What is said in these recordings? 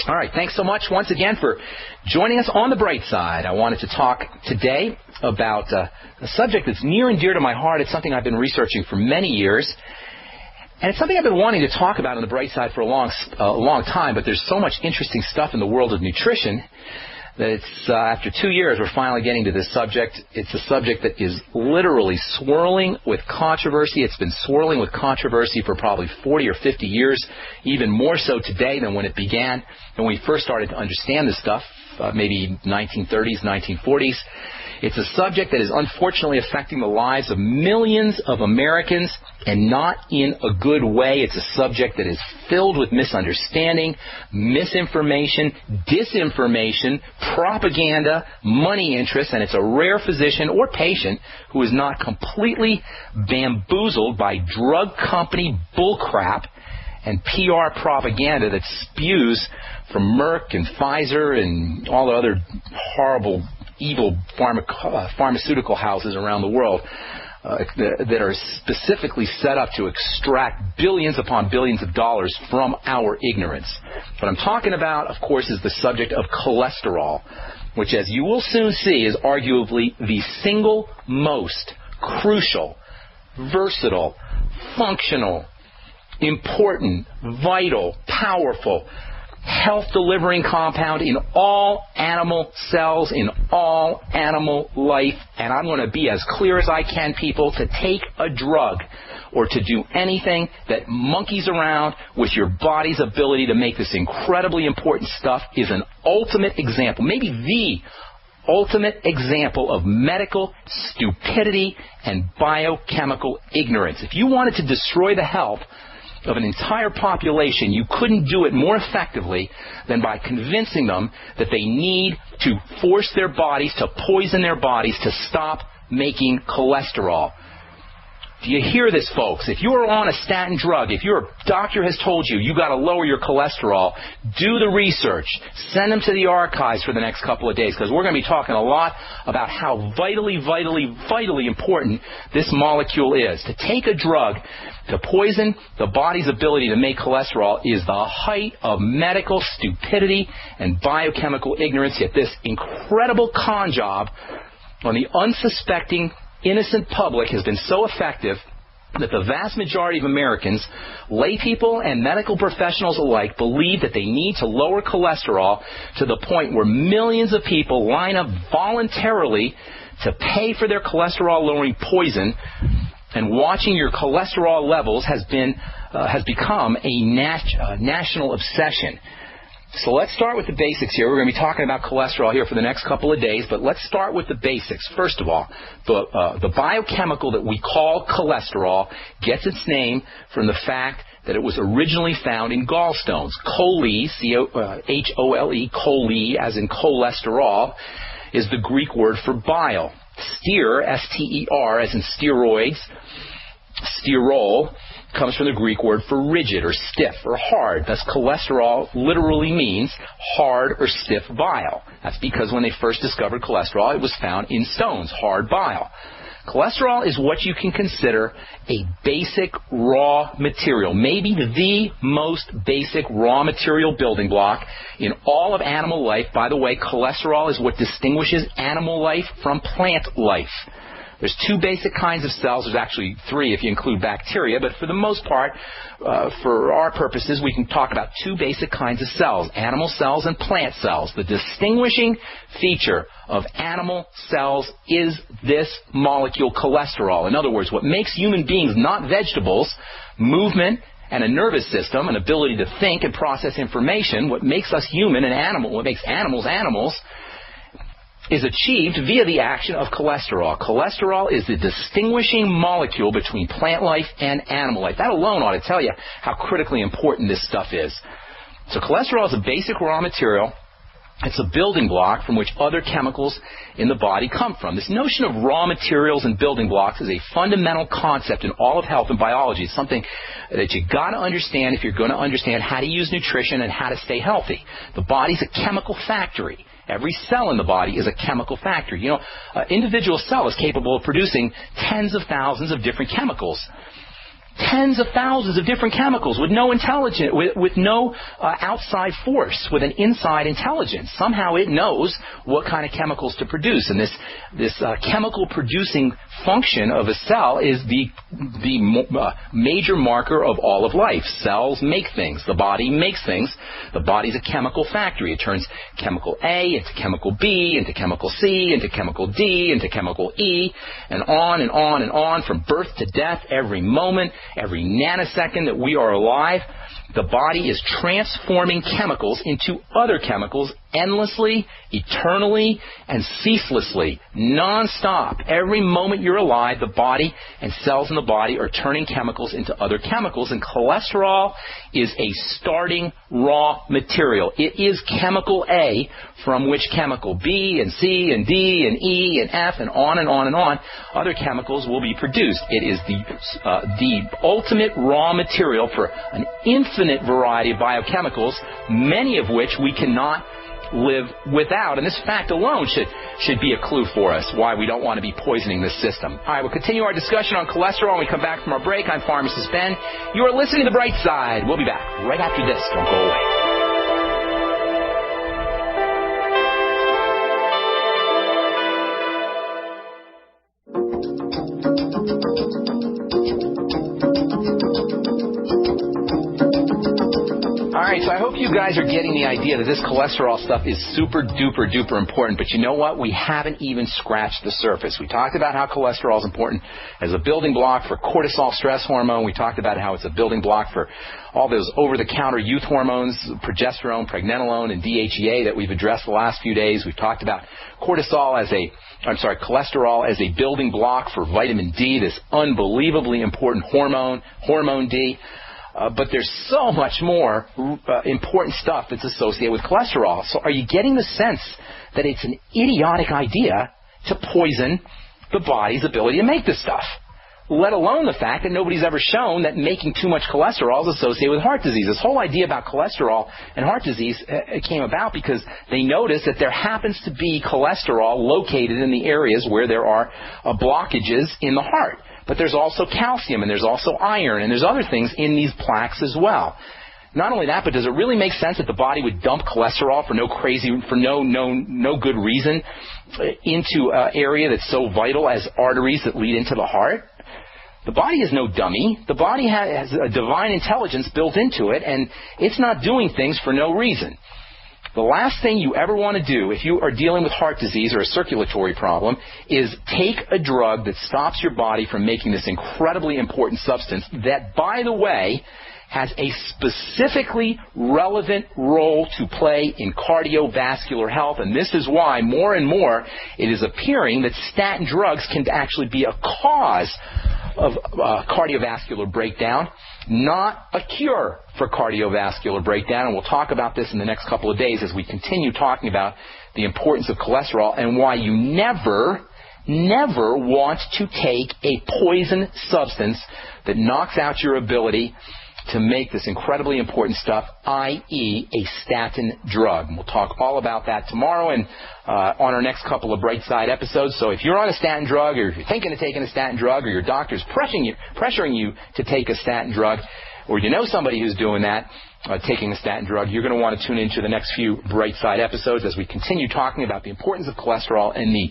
All right, thanks so much once again for joining us on the bright side. I wanted to talk today about a subject that's near and dear to my heart. It's something I've been researching for many years, and it's something I've been wanting to talk about on the bright side for a long time, but there's so much interesting stuff in the world of nutrition that it's, after 2 years, we're finally getting to this subject. It's a subject that is literally swirling with controversy. It's been swirling with controversy for probably 40 or 50 years, even more so today than when it began, when we first started to understand this stuff, maybe 1930s, 1940s. It's a subject that is unfortunately affecting the lives of millions of Americans, and not in a good way. It's a subject that is filled with misunderstanding, misinformation, disinformation, propaganda, money interests, and it's a rare physician or patient who is not completely bamboozled by drug company bullcrap and PR propaganda that spews from Merck and Pfizer and all the other horrible, evil pharmaceutical houses around the world that are specifically set up to extract billions upon billions of dollars from our ignorance. What I'm talking about, of course, is the subject of cholesterol, which, as you will soon see, is arguably the single most crucial, versatile, functional, important, vital, powerful, health-delivering compound in all animal cells, in all animal life. And I'm going to be as clear as I can, people. To take a drug or to do anything that monkeys around with your body's ability to make this incredibly important stuff is an ultimate example, maybe the ultimate example of medical stupidity and biochemical ignorance. If you wanted to destroy the health of an entire population, you couldn't do it more effectively than by convincing them that they need to force their bodies, to poison their bodies, to stop making cholesterol. Do you hear this, folks? If you're on a statin drug, if your doctor has told you you've got to lower your cholesterol, do the research. Send them to the archives for the next couple of days, because we're going to be talking a lot about how vitally, vitally, vitally important this molecule is. To take a drug to poison the body's ability to make cholesterol is the height of medical stupidity and biochemical ignorance. Yet this incredible con job on the unsuspecting, innocent public has been so effective that the vast majority of Americans, lay people and medical professionals alike, believe that they need to lower cholesterol to the point where millions of people line up voluntarily to pay for their cholesterol-lowering poison. And watching your cholesterol levels has become a national obsession. So let's start with the basics here. We're going to be talking about cholesterol here for the next couple of days, but let's start with the basics. First of all, the biochemical that we call cholesterol gets its name from the fact that it was originally found in gallstones. Chole, H-O-L-E, chole, as in cholesterol, is the Greek word for bile. Ster, S-T-E-R, as in steroids, sterol, comes from the Greek word for rigid or stiff or hard. Thus, cholesterol literally means hard or stiff bile. That's because when they first discovered cholesterol, it was found in stones, hard bile. Cholesterol is what you can consider a basic raw material, maybe the most basic raw material building block in all of animal life. By the way, cholesterol is what distinguishes animal life from plant life. There's two basic kinds of cells. There's actually three if you include bacteria, but for the most part, for our purposes, we can talk about two basic kinds of cells, animal cells and plant cells. The distinguishing feature of animal cells is this molecule, cholesterol. In other words, what makes human beings not vegetables, movement and a nervous system, an ability to think and process information, what makes us human and animal, what makes animals animals, is achieved via the action of cholesterol. Cholesterol is the distinguishing molecule between plant life and animal life. That alone ought to tell you how critically important this stuff is. So cholesterol is a basic raw material. It's a building block from which other chemicals in the body come from. This notion of raw materials and building blocks is a fundamental concept in all of health and biology. It's something that you've got to understand if you're going to understand how to use nutrition and how to stay healthy. The body's a chemical factory. Every cell in the body is a chemical factory. You know, an individual cell is capable of producing tens of thousands of different chemicals. tens of thousands of different chemicals with no with no outside force, with an inside intelligence. Somehow it knows what kind of chemicals to produce, and this chemical producing function of a cell is the major marker of all of life. Cells make things. The body makes things. The body's a chemical factory. It turns chemical A into chemical B, into chemical C, into chemical D, into chemical E, and on and on and on from birth to death. Every moment, every nanosecond that we are alive, the body is transforming chemicals into other chemicals endlessly, eternally, and ceaselessly, non-stop. Every moment you're alive, the body and cells in the body are turning chemicals into other chemicals, and cholesterol is a starting raw material. It is chemical A from which chemical B and C and D and E and F and on and on and on, other chemicals will be produced. It is the ultimate raw material for an infinite variety of biochemicals, many of which we cannot live without. And this fact alone should be a clue for us why we don't want to be poisoning this system. All right, we'll continue our discussion on cholesterol when we come back from our break. I'm Pharmacist Ben. You are listening to The Bright Side. We'll be back right after this. Don't go away. So I hope you guys are getting the idea that this cholesterol stuff is super duper duper important. But you know what? We haven't even scratched the surface. We talked about how cholesterol is important as a building block for cortisol, stress hormone. We talked about how it's a building block for all those over-the-counter youth hormones, progesterone, pregnenolone, and DHEA that we've addressed the last few days. We've talked about cholesterol as a building block for vitamin D, this unbelievably important hormone D. But there's so much more important stuff that's associated with cholesterol. So are you getting the sense that it's an idiotic idea to poison the body's ability to make this stuff? Let alone the fact that nobody's ever shown that making too much cholesterol is associated with heart disease. This whole idea about cholesterol and heart disease came about because they noticed that there happens to be cholesterol located in the areas where there are blockages in the heart. But there's also calcium, and there's also iron, and there's other things in these plaques as well. Not only that, but does it really make sense that the body would dump cholesterol for no good reason into an area that's so vital as arteries that lead into the heart? The body is no dummy. The body has a divine intelligence built into it, and it's not doing things for no reason. The last thing you ever want to do if you are dealing with heart disease or a circulatory problem is take a drug that stops your body from making this incredibly important substance that, by the way, has a specifically relevant role to play in cardiovascular health. And this is why more and more it is appearing that statin drugs can actually be a cause of cardiovascular breakdown, not a cure for cardiovascular breakdown. And we'll talk about this in the next couple of days as we continue talking about the importance of cholesterol and why you never want to take a poison substance that knocks out your ability to make this incredibly important stuff, i.e. a statin drug. And we'll talk all about that tomorrow and on our next couple of Bright Side episodes. So if you're on a statin drug, or if you're thinking of taking a statin drug, or your doctor's pressuring you to take a statin drug, or you know somebody who's doing that, taking a statin drug, you're going to want to tune into the next few Bright Side episodes as we continue talking about the importance of cholesterol and the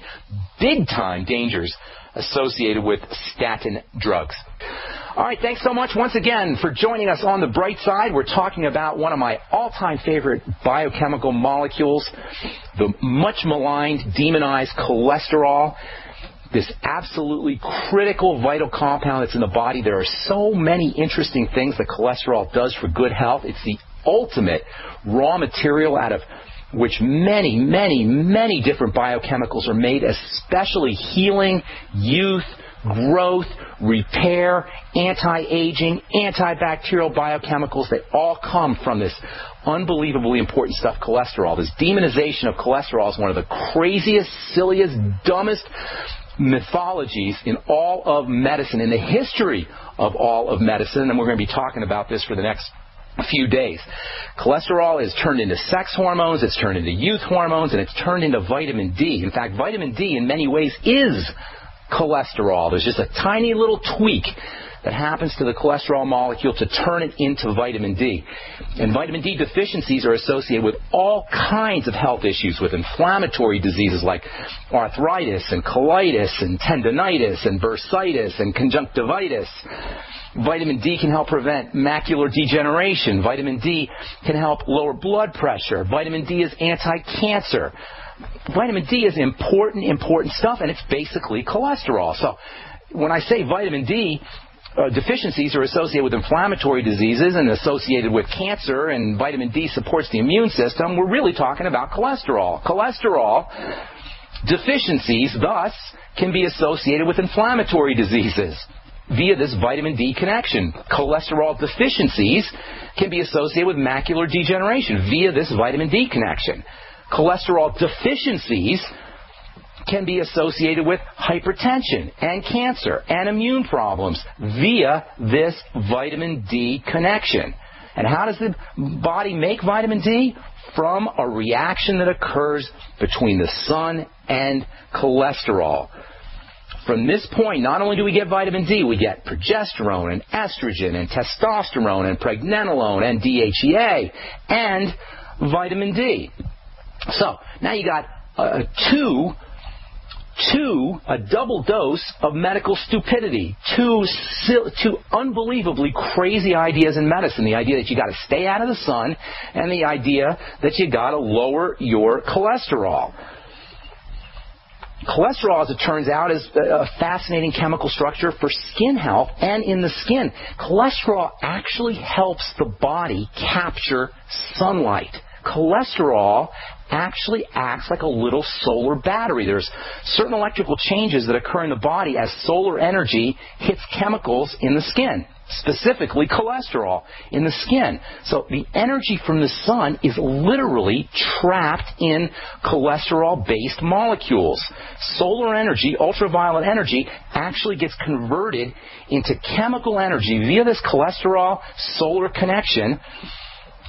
big-time dangers associated with statin drugs. All right, thanks so much once again for joining us on The Bright Side. We're talking about one of my all-time favorite biochemical molecules, the much maligned, demonized cholesterol, this absolutely critical vital compound that's in the body. There are so many interesting things that cholesterol does for good health. It's the ultimate raw material out of which many, many, many different biochemicals are made, especially healing, youth, growth, repair, anti-aging, antibacterial biochemicals. They all come from this unbelievably important stuff, cholesterol. This demonization of cholesterol is one of the craziest, silliest, dumbest mythologies in all of medicine, in the history of all of medicine, and we're going to be talking about this for the next few days. Cholesterol is turned into sex hormones, it's turned into youth hormones, and it's turned into vitamin D. In fact, vitamin D in many ways is cholesterol. There's just a tiny little tweak that happens to the cholesterol molecule to turn it into vitamin D. And vitamin D deficiencies are associated with all kinds of health issues, with inflammatory diseases like arthritis and colitis and tendinitis and bursitis and conjunctivitis. Vitamin D can help prevent macular degeneration. Vitamin D can help lower blood pressure. Vitamin D is anti-cancer. Vitamin D is important stuff, and it's basically cholesterol. So when I say vitamin D deficiencies are associated with inflammatory diseases and associated with cancer, and vitamin D supports the immune system, we're really talking about cholesterol. Cholesterol deficiencies, thus, can be associated with inflammatory diseases via this vitamin D connection. Cholesterol deficiencies can be associated with macular degeneration via this vitamin D connection. Cholesterol deficiencies can be associated with hypertension and cancer and immune problems via this vitamin D connection. And how does the body make vitamin D? From a reaction that occurs between the sun and cholesterol. From this point, not only do we get vitamin D, we get progesterone and estrogen and testosterone and pregnenolone and DHEA and vitamin D. So now you got a double dose of medical stupidity, two unbelievably crazy ideas in medicine. The idea that you got to stay out of the sun, and the idea that you got to lower your cholesterol. Cholesterol, as it turns out, is a fascinating chemical structure for skin health and in the skin. Cholesterol actually helps the body capture sunlight. Cholesterol actually acts like a little solar battery. There's certain electrical changes that occur in the body as solar energy hits chemicals in the skin, specifically cholesterol in the skin. So the energy from the sun is literally trapped in cholesterol-based molecules. Solar energy, ultraviolet energy, actually gets converted into chemical energy via this cholesterol-solar connection.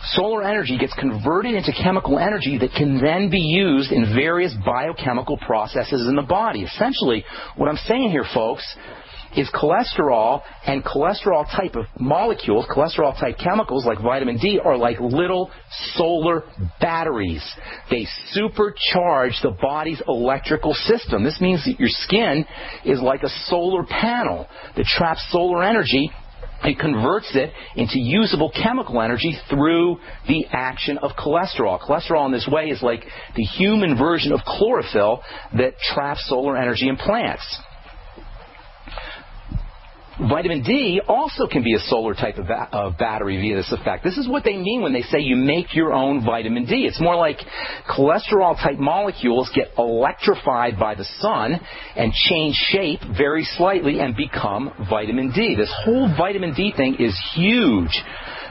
Solar energy gets converted into chemical energy that can then be used in various biochemical processes in the body. Essentially, what I'm saying here, folks, is cholesterol and cholesterol type of molecules, cholesterol type chemicals like vitamin D, are like little solar batteries. They supercharge the body's electrical system. This means that your skin is like a solar panel that traps solar energy. It converts it into usable chemical energy through the action of cholesterol. Cholesterol in this way is like the human version of chlorophyll that traps solar energy in plants. Vitamin D also can be a solar type of battery via this effect. This is what they mean when they say you make your own vitamin D. It's more like cholesterol-type molecules get electrified by the sun and change shape very slightly and become vitamin D. This whole vitamin D thing is huge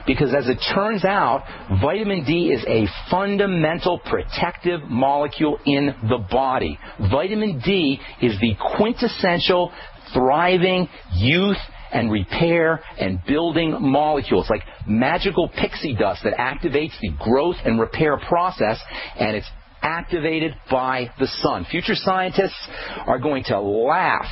because, as it turns out, vitamin D is a fundamental protective molecule in the body. Vitamin D is the quintessential thriving youth and repair and building molecules, like magical pixie dust that activates the growth and repair process, and it's activated by the sun. Future scientists are going to laugh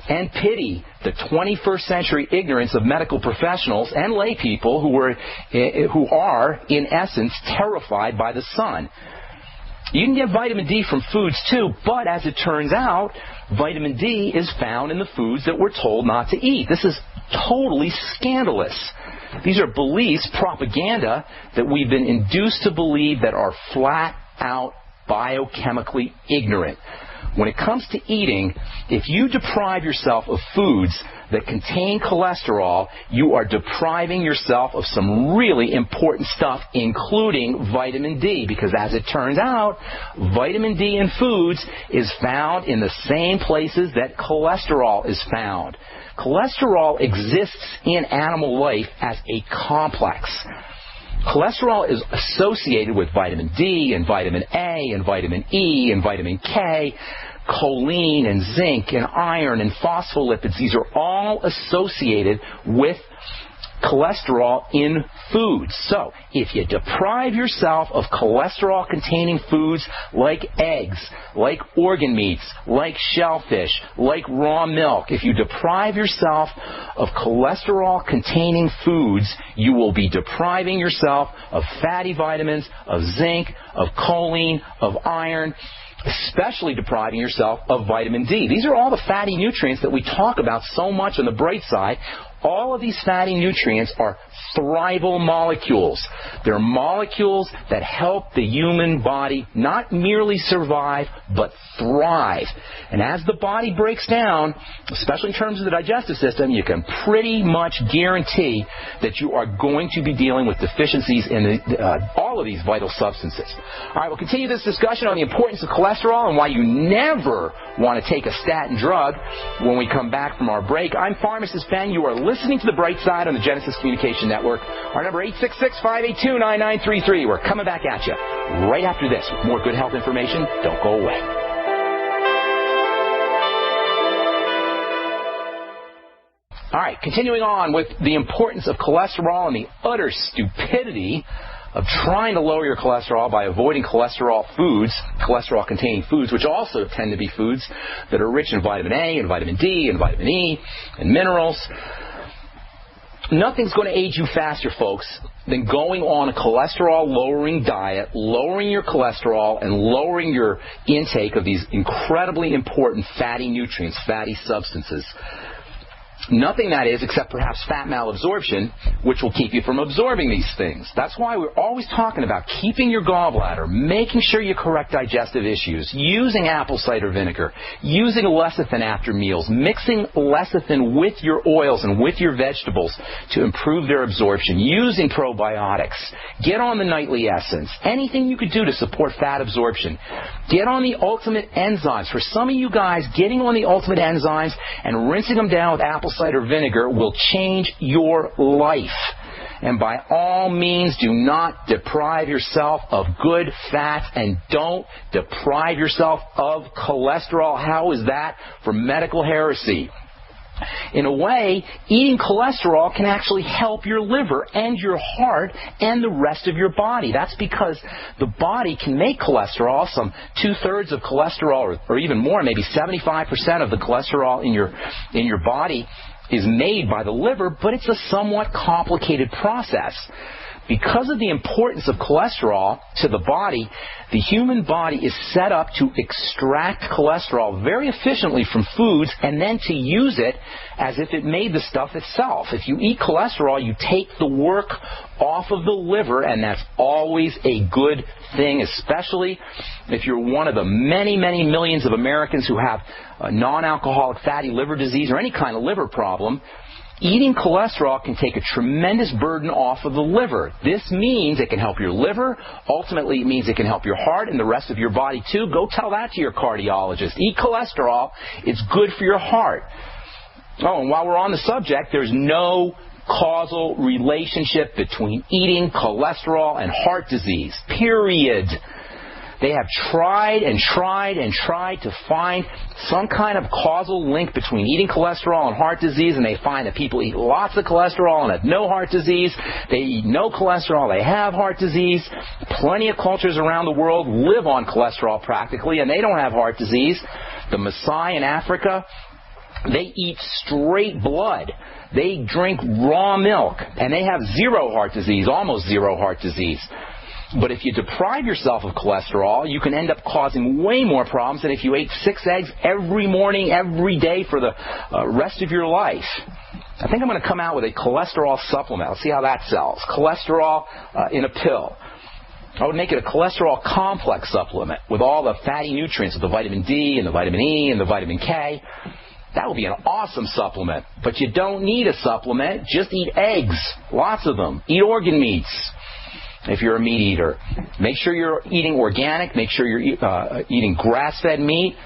and pity the 21st century ignorance of medical professionals and lay people who are, in essence, terrified by the sun. You can get vitamin D from foods too, but as it turns out, vitamin D is found in the foods that we're told not to eat. This is totally scandalous. These are beliefs, propaganda, that we've been induced to believe that are flat out biochemically ignorant. When it comes to eating, if you deprive yourself of foods that contain cholesterol, you are depriving yourself of some really important stuff, including vitamin D, because as it turns out, vitamin D in foods is found in the same places that cholesterol is found. Cholesterol exists in animal life as a complex. Cholesterol is associated with vitamin D and vitamin A and vitamin E and vitamin K, choline and zinc and iron and phospholipids. These are all associated with cholesterol in foods. So, if you deprive yourself of cholesterol-containing foods like eggs, like organ meats, like shellfish, like raw milk, if you deprive yourself of cholesterol-containing foods, you will be depriving yourself of fatty vitamins, of zinc, of choline, of iron, especially depriving yourself of vitamin D. These are all the fatty nutrients that we talk about so much on the bright side. All of these fatty nutrients are thrival molecules. They're molecules that help the human body not merely survive, but thrive. And as the body breaks down, especially in terms of the digestive system, you can pretty much guarantee that you are going to be dealing with deficiencies in all of these vital substances. All right, we'll continue this discussion on the importance of cholesterol and why you never want to take a statin drug when we come back from our break. I'm Pharmacist Ben. You are listening to The Bright Side on the Genesis Communication Network. Our number 866-582-9933. We're coming back at you right after this with more good health information. Don't go away. All right, continuing on with the importance of cholesterol and the utter stupidity of trying to lower your cholesterol by avoiding cholesterol-containing foods, which also tend to be foods that are rich in vitamin A and vitamin D and vitamin E and minerals. Nothing's going to aid you faster, folks, than going on a cholesterol-lowering diet, lowering your cholesterol, and lowering your intake of these incredibly important fatty nutrients, fatty substances. Nothing, that is, except perhaps fat malabsorption, which will keep you from absorbing these things. That's why we're always talking about keeping your gallbladder, making sure you correct digestive issues, using apple cider vinegar, using lecithin after meals, mixing lecithin with your oils and with your vegetables to improve their absorption, using probiotics. Get on the nightly essence. Anything you could do to support fat absorption. Get on the ultimate enzymes. For some of you guys, getting on the ultimate enzymes and rinsing them down with apple cider vinegar will change your life. And by all means, do not deprive yourself of good fats, and don't deprive yourself of cholesterol. How is that for medical heresy? In a way, eating cholesterol can actually help your liver and your heart and the rest of your body. That's because the body can make cholesterol, some 2/3 of cholesterol, or even more, maybe 75% of the cholesterol in your body is made by the liver, but it's a somewhat complicated process. Because of the importance of cholesterol to the body, the human body is set up to extract cholesterol very efficiently from foods and then to use it as if it made the stuff itself. If you eat cholesterol, you take the work off of the liver, and that's always a good thing, especially if you're one of the many, many millions of Americans who have non-alcoholic fatty liver disease or any kind of liver problem. Eating cholesterol can take a tremendous burden off of the liver. This means it can help your liver. Ultimately, it means it can help your heart and the rest of your body, too. Go tell that to your cardiologist. Eat cholesterol. It's good for your heart. Oh, and while we're on the subject, there's no causal relationship between eating cholesterol and heart disease. Period. They have tried and tried and tried to find some kind of causal link between eating cholesterol and heart disease, and they find that people eat lots of cholesterol and have no heart disease. They eat no cholesterol, they have heart disease. Plenty of cultures around the world live on cholesterol practically, and they don't have heart disease. The Maasai in Africa, they eat straight blood. They drink raw milk, and they have zero heart disease, almost zero heart disease. But if you deprive yourself of cholesterol, you can end up causing way more problems than if you ate 6 eggs every morning, every day for the rest of your life. I think I'm going to come out with a cholesterol supplement. Let's see how that sells. Cholesterol in a pill. I would make it a cholesterol complex supplement with all the fatty nutrients, with the vitamin D and the vitamin E and the vitamin K. That would be an awesome supplement. But you don't need a supplement. Just eat eggs. Lots of them. Eat organ meats. If you're a meat eater, make sure you're eating organic. Make sure you're eating grass-fed meat.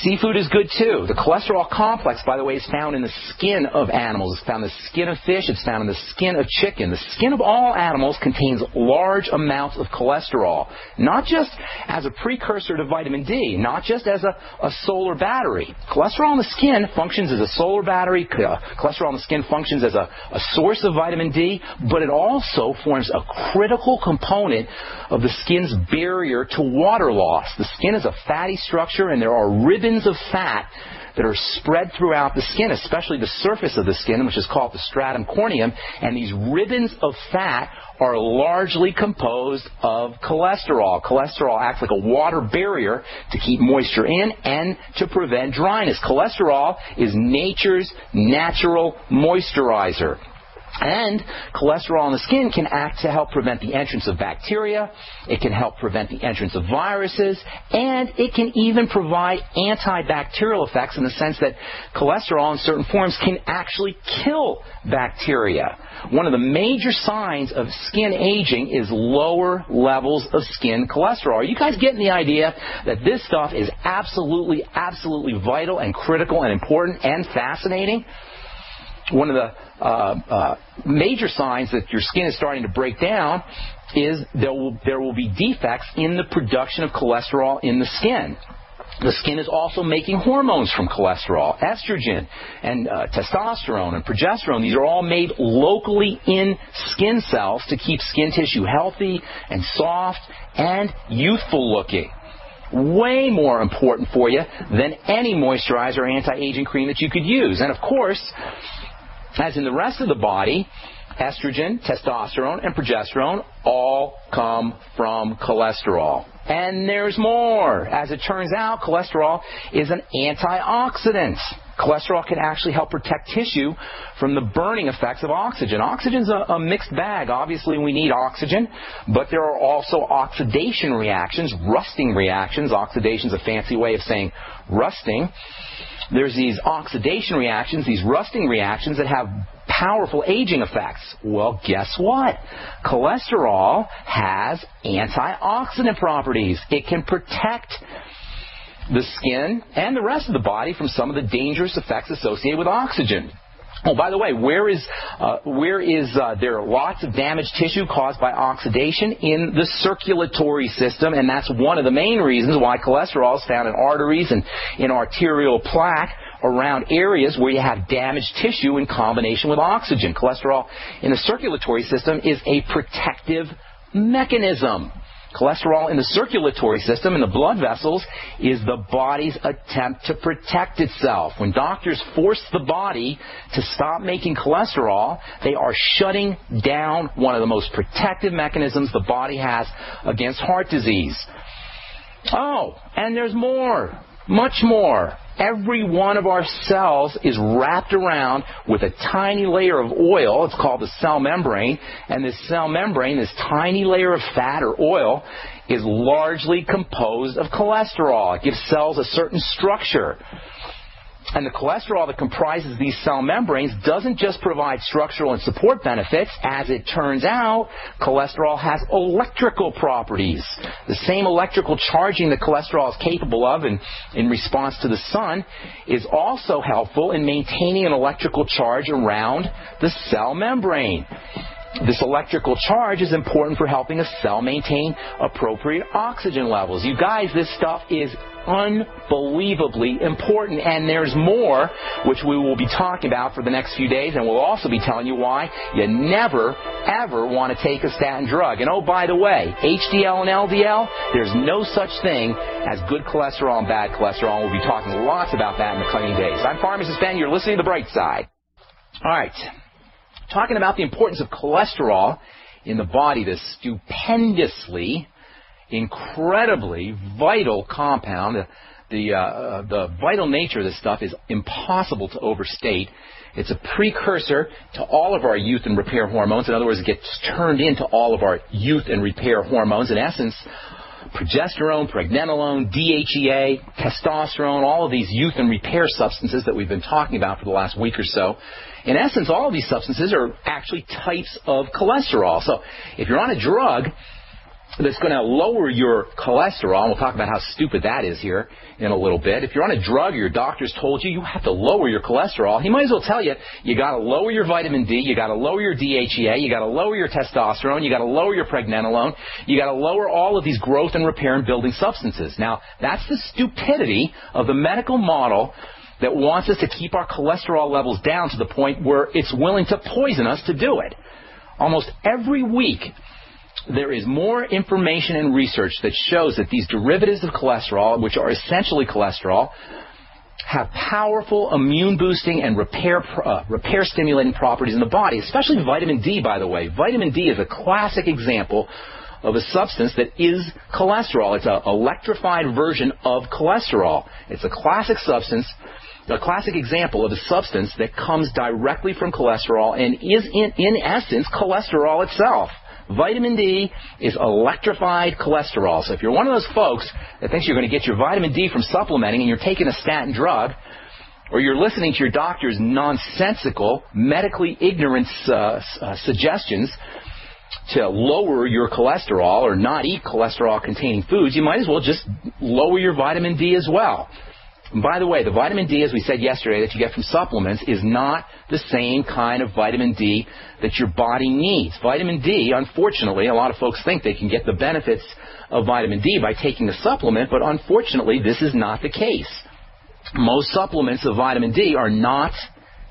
Seafood is good too. The cholesterol complex, by the way, is found in the skin of animals. It's found in the skin of fish. It's found in the skin of chicken. The skin of all animals contains large amounts of cholesterol, not just as a precursor to vitamin D, not just as a solar battery. Cholesterol in the skin functions as a solar battery. Cholesterol in the skin functions as a source of vitamin D, but it also forms a critical component of the skin's barrier to water loss. The skin is a fatty structure, and there are ribbons of fat that are spread throughout the skin, especially the surface of the skin, which is called the stratum corneum, and these ribbons of fat are largely composed of cholesterol. Cholesterol acts like a water barrier to keep moisture in and to prevent dryness. Cholesterol is nature's natural moisturizer. And cholesterol in the skin can act to help prevent the entrance of bacteria, it can help prevent the entrance of viruses, and it can even provide antibacterial effects in the sense that cholesterol in certain forms can actually kill bacteria. One of the major signs of skin aging is lower levels of skin cholesterol. Are you guys getting the idea that this stuff is absolutely, absolutely vital and critical and important and fascinating? One of the major signs that your skin is starting to break down is there will be defects in the production of cholesterol in the skin. The skin is also making hormones from cholesterol, estrogen and testosterone and progesterone. These are all made locally in skin cells to keep skin tissue healthy and soft and youthful looking. Way more important for you than any moisturizer or anti-aging cream that you could use. And of course, as in the rest of the body, estrogen, testosterone, and progesterone all come from cholesterol. And there's more. As it turns out, cholesterol is an antioxidant. Cholesterol can actually help protect tissue from the burning effects of oxygen. Oxygen's a mixed bag. Obviously, we need oxygen, but there are also oxidation reactions, rusting reactions. Oxidation's a fancy way of saying rusting. There's these oxidation reactions, these rusting reactions that have powerful aging effects. Well, guess what? Cholesterol has antioxidant properties. It can protect the skin and the rest of the body from some of the dangerous effects associated with oxygen. Oh, by the way, where is there lots of damaged tissue caused by oxidation? In the circulatory system, and that's one of the main reasons why cholesterol is found in arteries and in arterial plaque around areas where you have damaged tissue in combination with oxygen. Cholesterol in the circulatory system is a protective mechanism. Cholesterol in the circulatory system, in the blood vessels, is the body's attempt to protect itself. When doctors force the body to stop making cholesterol, they are shutting down one of the most protective mechanisms the body has against heart disease. Oh, and there's more, much more. Every one of our cells is wrapped around with a tiny layer of oil. It's called the cell membrane. And this cell membrane, this tiny layer of fat or oil, is largely composed of cholesterol. It gives cells a certain structure. And the cholesterol that comprises these cell membranes doesn't just provide structural and support benefits. As it turns out, cholesterol has electrical properties. The same electrical charging that cholesterol is capable of in response to the sun is also helpful in maintaining an electrical charge around the cell membrane. This electrical charge is important for helping a cell maintain appropriate oxygen levels. You guys, this stuff is unbelievably important, and there's more, which we will be talking about for the next few days, and we'll also be telling you why you never, ever want to take a statin drug. And oh, by the way, HDL and LDL, there's no such thing as good cholesterol and bad cholesterol, and we'll be talking lots about that in the coming days. I'm Pharmacist Ben. You're listening to The Bright Side. All right. Talking about the importance of cholesterol in the body, this stupendously, incredibly vital compound. The vital nature of this stuff is impossible to overstate. It's a precursor to all of our youth and repair hormones. In other words, it gets turned into all of our youth and repair hormones. In essence, progesterone, pregnenolone, DHEA, testosterone, all of these youth and repair substances that we've been talking about for the last week or so. In essence, all of these substances are actually types of cholesterol. So if you're on a drug that's going to lower your cholesterol. We'll talk about how stupid that is here in a little bit. If you're on a drug or your doctor's told you have to lower your cholesterol, he might as well tell you got to lower your vitamin D, you got to lower your DHEA, you got to lower your testosterone, you got to lower your pregnenolone, you got to lower all of these growth and repair and building substances. Now, that's the stupidity of the medical model that wants us to keep our cholesterol levels down to the point where it's willing to poison us to do it. Almost every week, there is more information and research that shows that these derivatives of cholesterol, which are essentially cholesterol, have powerful immune-boosting and repair-stimulating properties in the body, especially vitamin D, by the way. Vitamin D is a classic example of a substance that is cholesterol. It's an electrified version of cholesterol. It's a classic substance, a classic example of a substance that comes directly from cholesterol and is, in essence, cholesterol itself. Vitamin D is electrified cholesterol. So if you're one of those folks that thinks you're going to get your vitamin D from supplementing and you're taking a statin drug, or you're listening to your doctor's nonsensical, medically ignorant suggestions to lower your cholesterol or not eat cholesterol-containing foods, you might as well just lower your vitamin D as well. And by the way, the vitamin D, as we said yesterday, that you get from supplements is not the same kind of vitamin D that your body needs. Vitamin D, unfortunately, a lot of folks think they can get the benefits of vitamin D by taking a supplement, but unfortunately, this is not the case. Most supplements of vitamin D are not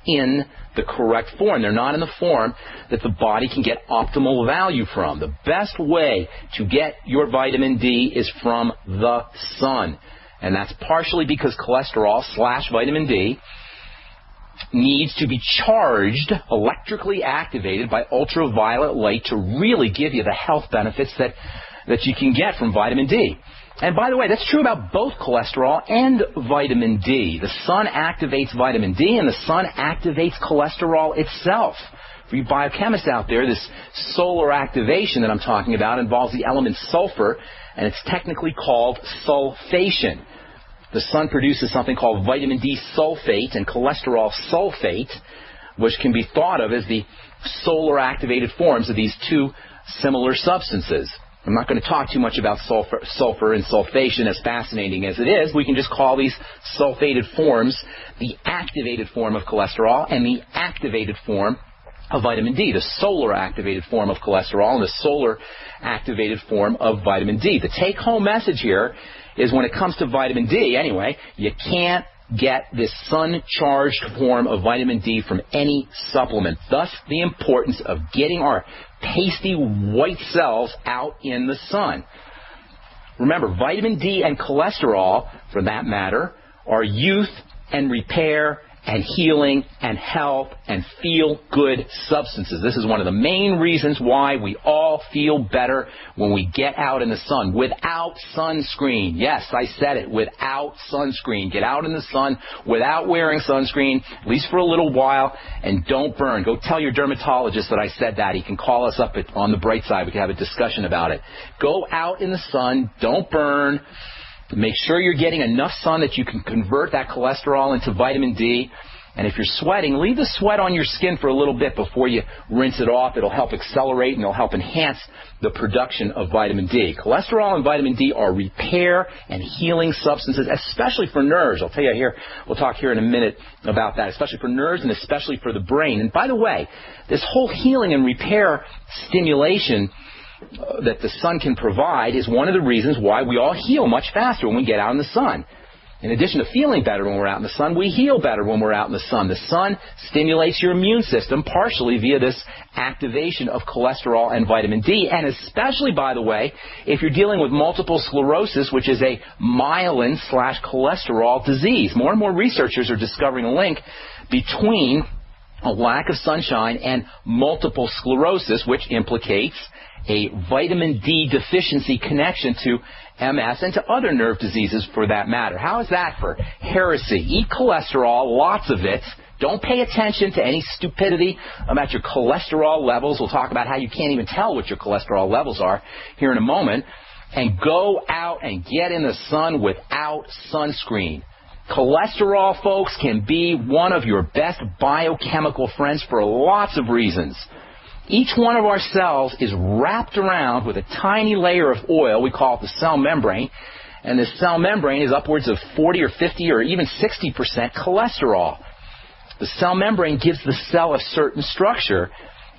in the correct form. They're not in the form that the body can get optimal value from. The best way to get your vitamin D is from the sun. And that's partially because cholesterol / vitamin D needs to be charged, electrically activated by ultraviolet light to really give you the health benefits that you can get from vitamin D. And by the way, that's true about both cholesterol and vitamin D. The sun activates vitamin D and the sun activates cholesterol itself. For you biochemists out there, this solar activation that I'm talking about involves the element sulfur, and it's technically called sulfation. The sun produces something called vitamin D sulfate and cholesterol sulfate, which can be thought of as the solar activated forms of these two similar substances. I'm not going to talk too much about sulfur and sulfation, as fascinating as it is. We can just call these sulfated forms the activated form of cholesterol and the activated form of vitamin D, the solar activated form of cholesterol and the solar activated form of vitamin D. The take-home message here is when it comes to vitamin D, anyway, you can't get this sun-charged form of vitamin D from any supplement. Thus, the importance of getting our pasty white cells out in the sun. Remember, vitamin D and cholesterol, for that matter, are youth and repair and healing and health and feel-good substances. This is one of the main reasons why we all feel better when we get out in the sun without sunscreen. Yes, I said it, without sunscreen. Get out in the sun without wearing sunscreen, at least for a little while, and don't burn. Go tell your dermatologist that I said that. He can call us up on the bright side. We can have a discussion about it. Go out in the sun. Don't burn. Make sure you're getting enough sun that you can convert that cholesterol into vitamin D. And if you're sweating, leave the sweat on your skin for a little bit before you rinse it off. It'll help accelerate and it'll help enhance the production of vitamin D. Cholesterol and vitamin D are repair and healing substances, especially for nerves. I'll tell you here, we'll talk here in a minute about that, especially for nerves and especially for the brain. And by the way, this whole healing and repair stimulation that the sun can provide is one of the reasons why we all heal much faster when we get out in the sun. In addition to feeling better when we're out in the sun, we heal better when we're out in the sun. The sun stimulates your immune system partially via this activation of cholesterol and vitamin D, and especially, by the way, if you're dealing with multiple sclerosis, which is a myelin/cholesterol disease. More and more researchers are discovering a link between a lack of sunshine and multiple sclerosis, which implicates a vitamin D deficiency connection to MS and to other nerve diseases for that matter. How is that for heresy? Eat cholesterol, lots of it. Don't pay attention to any stupidity about your cholesterol levels. We'll talk about how you can't even tell what your cholesterol levels are here in a moment. And go out and get in the sun without sunscreen. Cholesterol, folks, can be one of your best biochemical friends for lots of reasons. Each one of our cells is wrapped around with a tiny layer of oil. We call it the cell membrane. And this cell membrane is upwards of 40 or 50 or even 60% cholesterol. The cell membrane gives the cell a certain structure.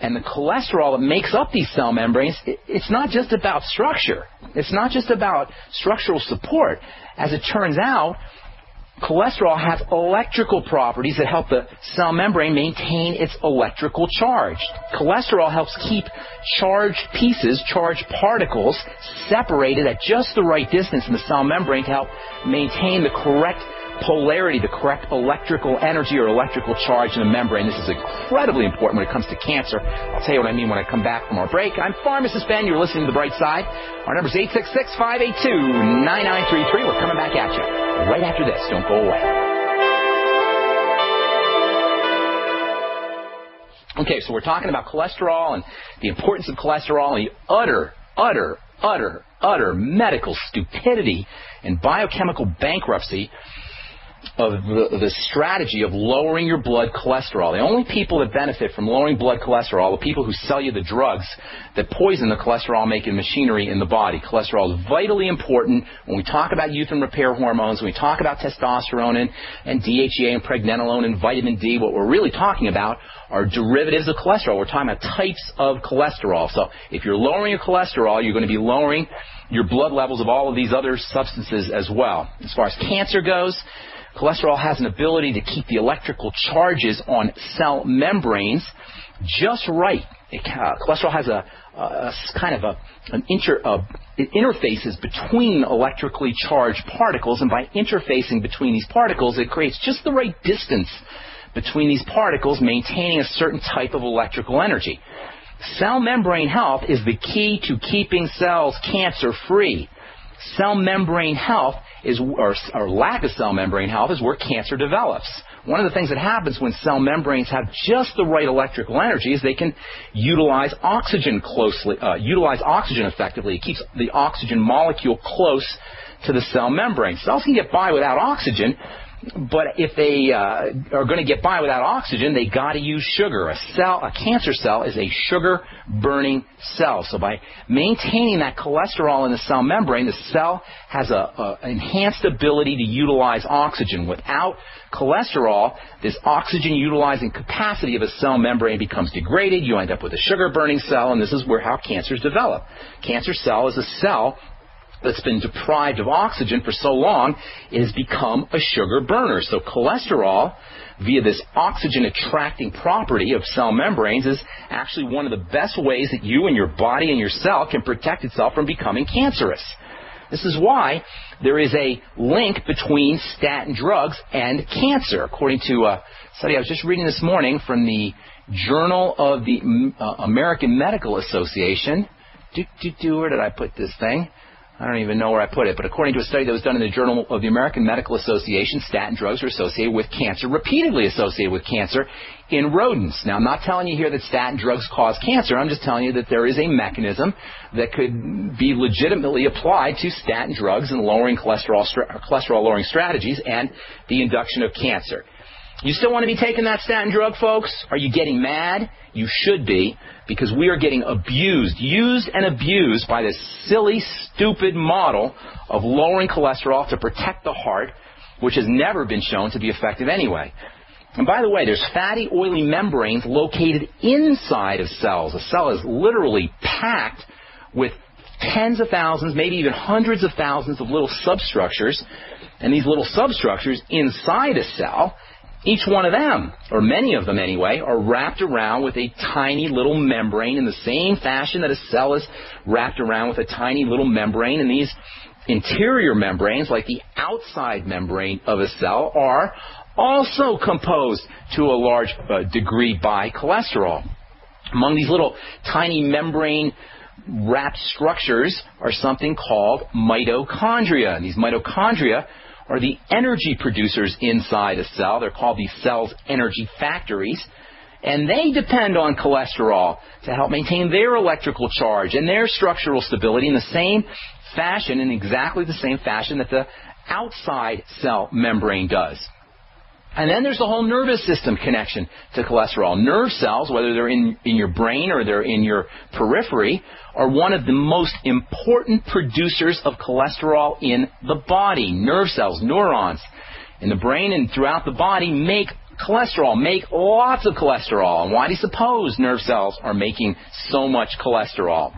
And the cholesterol that makes up these cell membranes, it's not just about structure. It's not just about structural support. As it turns out, cholesterol has electrical properties that help the cell membrane maintain its electrical charge. Cholesterol helps keep charged pieces, charged particles, separated at just the right distance in the cell membrane to help maintain the correct polarity, the correct electrical energy or electrical charge in the membrane. This is incredibly important when it comes to cancer. I'll tell you what I mean when I come back from our break. I'm Pharmacist Ben. You're listening to The Bright Side. Our number is 866-582-9933. We're coming back at you right after this. Don't go away. Okay, so we're talking about cholesterol and the importance of cholesterol and the utter medical stupidity and biochemical bankruptcy of the strategy of lowering your blood cholesterol. The only people that benefit from lowering blood cholesterol are the people who sell you the drugs that poison the cholesterol-making machinery in the body. Cholesterol is vitally important when we talk about youth and repair hormones, when we talk about testosterone and DHEA and pregnenolone and vitamin D. What we're really talking about are derivatives of cholesterol. We're talking about types of cholesterol. So if you're lowering your cholesterol, you're going to be lowering your blood levels of all of these other substances as well. As far as cancer goes, cholesterol has an ability to keep the electrical charges on cell membranes just right. Cholesterol has it interfaces between electrically charged particles, and by interfacing between these particles, it creates just the right distance between these particles, maintaining a certain type of electrical energy. Cell membrane health is the key to keeping cells cancer-free. Cell membrane health or lack of cell membrane health is where cancer develops. One of the things that happens when cell membranes have just the right electrical energy is they can utilize oxygen effectively. It keeps the oxygen molecule close to the cell membrane. Cells can get by without oxygen, but if they are going to get by without oxygen, they got to use sugar. A cancer cell is a sugar-burning cell. So by maintaining that cholesterol in the cell membrane, the cell has an enhanced ability to utilize oxygen. Without cholesterol, this oxygen-utilizing capacity of a cell membrane becomes degraded. You end up with a sugar-burning cell, and this is how cancers develop. Cancer cell is a cell that's been deprived of oxygen for so long, it has become a sugar burner. So cholesterol, via this oxygen-attracting property of cell membranes, is actually one of the best ways that you and your body and your cell can protect itself from becoming cancerous. This is why there is a link between statin drugs and cancer. According to a study I was just reading this morning from the Journal of the American Medical Association. Where did I put this thing? I don't even know where I put it, but according to a study that was done in the Journal of the American Medical Association, statin drugs are associated with cancer, repeatedly associated with cancer in rodents. Now, I'm not telling you here that statin drugs cause cancer. I'm just telling you that there is a mechanism that could be legitimately applied to statin drugs and lowering cholesterol-lowering strategies and the induction of cancer. You still want to be taking that statin drug, folks? Are you getting mad? You should be, because we are getting used and abused by this silly, stupid model of lowering cholesterol to protect the heart, which has never been shown to be effective anyway. And by the way, there's fatty, oily membranes located inside of cells. A cell is literally packed with tens of thousands, maybe even hundreds of thousands of little substructures. And these little substructures inside a cell, each one of them, or many of them anyway, are wrapped around with a tiny little membrane in the same fashion that a cell is wrapped around with a tiny little membrane. And these interior membranes, like the outside membrane of a cell, are also composed to a large degree by cholesterol. Among these little tiny membrane wrapped structures are something called mitochondria. And these mitochondria are the energy producers inside a cell. They're called these cells' energy factories. And they depend on cholesterol to help maintain their electrical charge and their structural stability in the same fashion, in exactly the same fashion that the outside cell membrane does. And then there's the whole nervous system connection to cholesterol. Nerve cells, whether they're in your brain or they're in your periphery, are one of the most important producers of cholesterol in the body. Nerve cells, neurons in the brain and throughout the body make cholesterol, make lots of cholesterol. And why do you suppose nerve cells are making so much cholesterol?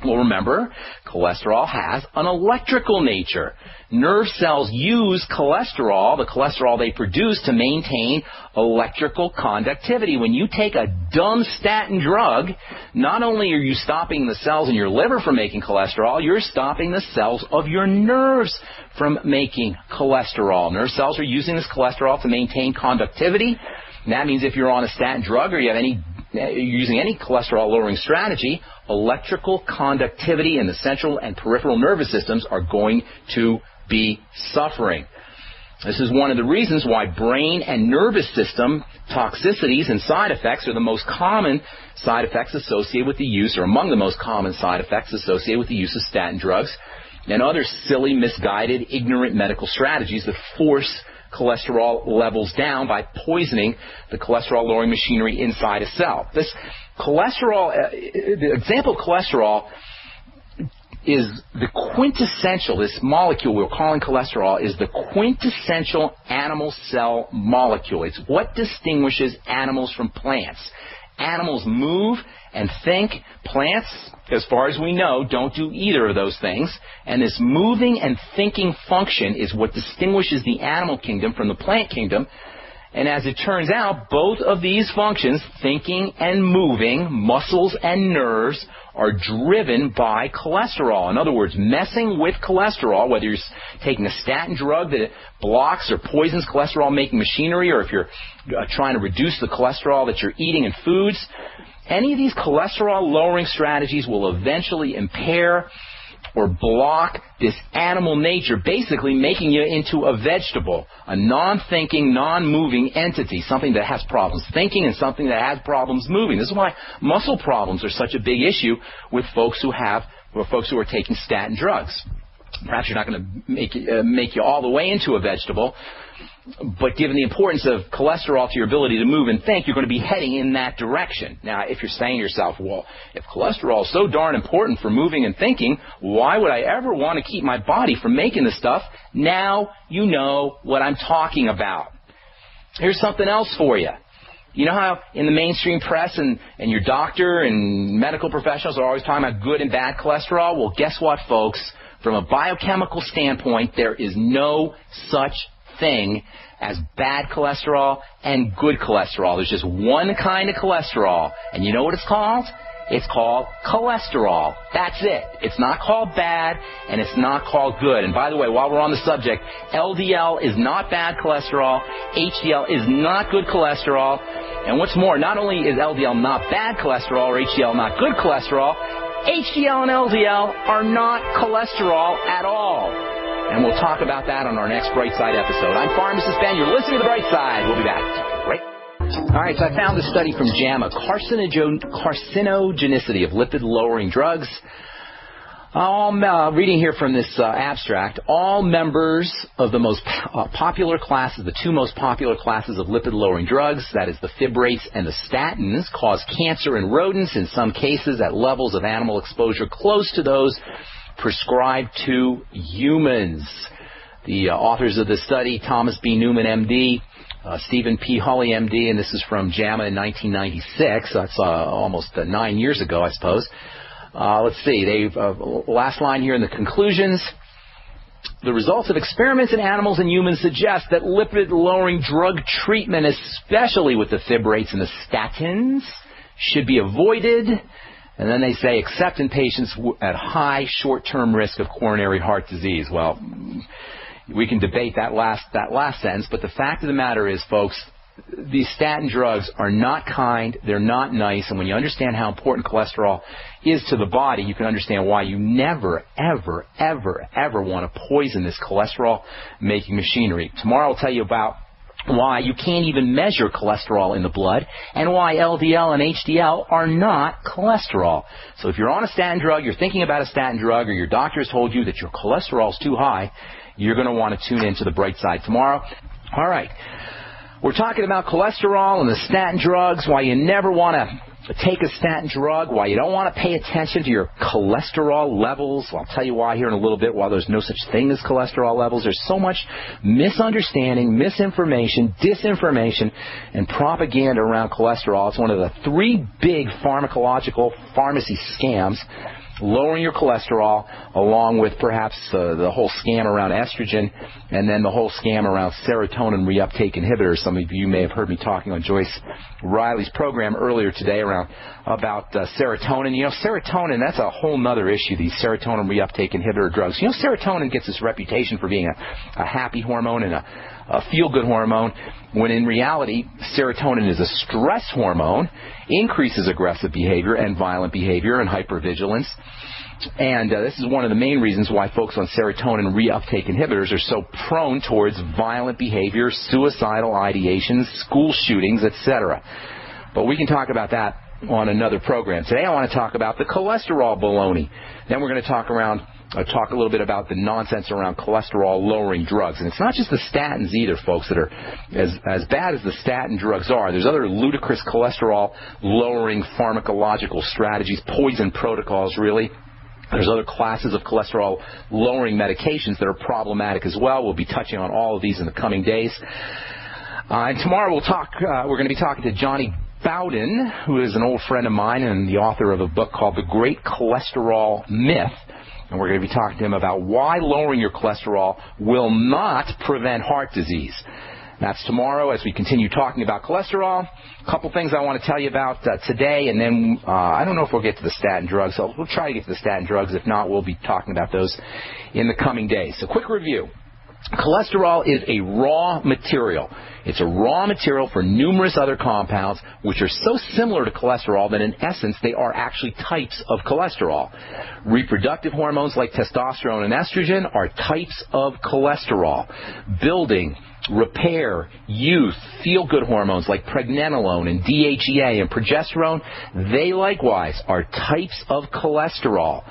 Well, remember, cholesterol has an electrical nature. Nerve cells use cholesterol, the cholesterol they produce, to maintain electrical conductivity. When you take a dumb statin drug, not only are you stopping the cells in your liver from making cholesterol, you're stopping the cells of your nerves from making cholesterol. Nerve cells are using this cholesterol to maintain conductivity. And that means if you're on a statin drug or you're using any cholesterol-lowering strategy, electrical conductivity in the central and peripheral nervous systems are going to be suffering. This is one of the reasons why brain and nervous system toxicities and side effects are the most common side effects associated with the use, or among the most common side effects associated with the use of statin drugs and other silly, misguided, ignorant medical strategies that force cholesterol levels down by poisoning the cholesterol-lowering machinery inside a cell. This cholesterol, the example of cholesterol is the quintessential, this molecule we're calling cholesterol is the quintessential animal cell molecule. It's what distinguishes animals from plants. Animals move and think. Plants, as far as we know, don't do either of those things. And this moving and thinking function is what distinguishes the animal kingdom from the plant kingdom. And as it turns out, both of these functions, thinking and moving, muscles and nerves, are driven by cholesterol. In other words, messing with cholesterol, whether you're taking a statin drug that blocks or poisons cholesterol-making machinery, or if you're trying to reduce the cholesterol that you're eating in foods, any of these cholesterol-lowering strategies will eventually impair or block this animal nature, basically making you into a vegetable, a non-thinking, non-moving entity, something that has problems thinking and something that has problems moving. This is why muscle problems are such a big issue with folks who are taking statin drugs. Perhaps you're not going to make you all the way into a vegetable, but given the importance of cholesterol to your ability to move and think, you're going to be heading in that direction. Now, if you're saying to yourself, well, if cholesterol is so darn important for moving and thinking, why would I ever want to keep my body from making this stuff? Now you know what I'm talking about. Here's something else for you. You know how in the mainstream press and your doctor and medical professionals are always talking about good and bad cholesterol? Well, guess what, folks? From a biochemical standpoint, there is no such thing as bad cholesterol and good cholesterol. There's just one kind of cholesterol. And you know what it's called? It's called cholesterol. That's it. It's not called bad, and it's not called good. And by the way, while we're on the subject, LDL is not bad cholesterol. HDL is not good cholesterol. And what's more, not only is LDL not bad cholesterol or HDL not good cholesterol, HDL and LDL are not cholesterol at all. And we'll talk about that on our next Bright Side episode. I'm Pharmacist Ben. You're listening to The Bright Side. We'll be back. Right? All right, so I found this study from JAMA, carcinogenicity of lipid-lowering drugs. Reading here from this abstract, all members of the most popular classes, the two most popular classes of lipid-lowering drugs, that is the fibrates and the statins, cause cancer in rodents, in some cases at levels of animal exposure close to those prescribed to humans. The authors of this study, Thomas B. Newman, M.D., Stephen P. Hulley, M.D., and this is from JAMA in 1996. That's almost 9 years ago, I suppose. Let's see. They've last line here in the conclusions. The results of experiments in animals and humans suggest that lipid-lowering drug treatment, especially with the fibrates and the statins, should be avoided. And then they say, except in patients at high short-term risk of coronary heart disease. Well, we can debate that last sentence, but the fact of the matter is, folks, these statin drugs are not kind, they're not nice, and when you understand how important cholesterol is to the body, you can understand why you never, ever, ever, ever want to poison this cholesterol-making machinery. Tomorrow I'll tell you about why you can't even measure cholesterol in the blood, and why LDL and HDL are not cholesterol. So if you're on a statin drug, you're thinking about a statin drug, or your doctor has told you that your cholesterol is too high, you're going to want to tune in to The Bright Side tomorrow. All right. We're talking about cholesterol and the statin drugs, why you never want to take a statin drug, why you don't want to pay attention to your cholesterol levels. I'll tell you why here in a little bit, why there's no such thing as cholesterol levels. There's so much misunderstanding, misinformation, disinformation, and propaganda around cholesterol. It's one of the three big pharmacological pharmacy scams. Lowering your cholesterol, along with perhaps the whole scam around estrogen, and then the whole scam around serotonin reuptake inhibitors. Some of you may have heard me talking on Joyce Riley's program earlier today about serotonin. You know, serotonin, that's a whole nother issue, these serotonin reuptake inhibitor drugs. You know, serotonin gets this reputation for being a happy hormone and a feel-good hormone, when in reality, serotonin is a stress hormone, increases aggressive behavior and violent behavior and hypervigilance. And this is one of the main reasons why folks on serotonin reuptake inhibitors are so prone towards violent behavior, suicidal ideations, school shootings, etc. But we can talk about that on another program. Today I want to talk about the cholesterol baloney. Then we're going to talk a little bit about the nonsense around cholesterol-lowering drugs. And it's not just the statins either, folks, that are as bad as the statin drugs are. There's other ludicrous cholesterol-lowering pharmacological strategies, poison protocols, really. There's other classes of cholesterol-lowering medications that are problematic as well. We'll be touching on all of these in the coming days. And tomorrow we're going to be talking to Johnny Bowden, who is an old friend of mine and the author of a book called The Great Cholesterol Myth. And we're going to be talking to him about why lowering your cholesterol will not prevent heart disease. That's tomorrow as we continue talking about cholesterol. A couple things I want to tell you about today, and then I don't know if we'll get to the statin drugs. So we'll try to get to the statin drugs. If not, we'll be talking about those in the coming days. So quick review. Cholesterol is a raw material. It's a raw material for numerous other compounds which are so similar to cholesterol that in essence they are actually types of cholesterol. Reproductive hormones like testosterone and estrogen are types of cholesterol. Building, repair, youth, feel-good hormones like pregnenolone and DHEA and progesterone, they likewise are types of cholesterol.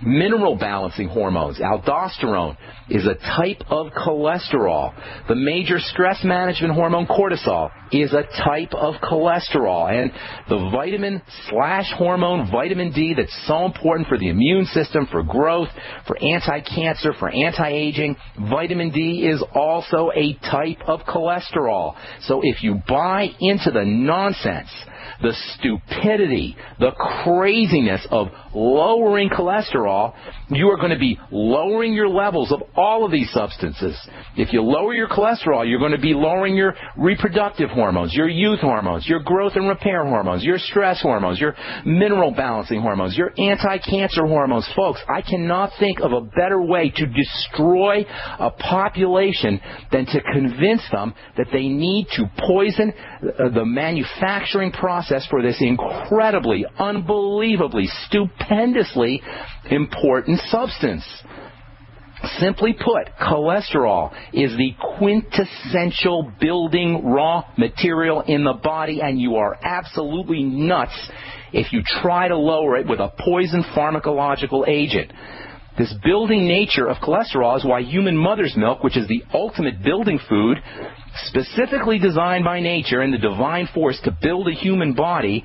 Mineral balancing hormones, aldosterone, is a type of cholesterol. The major stress management hormone, cortisol, is a type of cholesterol. And the vitamin/hormone, vitamin D, that's so important for the immune system, for growth, for anti-cancer, for anti-aging, vitamin D is also a type of cholesterol. So if you buy into the nonsense, the stupidity, the craziness of lowering cholesterol, you are going to be lowering your levels of all of these substances. If you lower your cholesterol, you're going to be lowering your reproductive hormones, your youth hormones, your growth and repair hormones, your stress hormones, your mineral balancing hormones, your anti-cancer hormones. Folks, I cannot think of a better way to destroy a population than to convince them that they need to poison the manufacturing process for this incredibly, unbelievably, stupendously important substance. Simply put, cholesterol is the quintessential building raw material in the body, and you are absolutely nuts if you try to lower it with a poison pharmacological agent. This building nature of cholesterol is why human mother's milk, which is the ultimate building food, specifically designed by nature and the divine force to build a human body,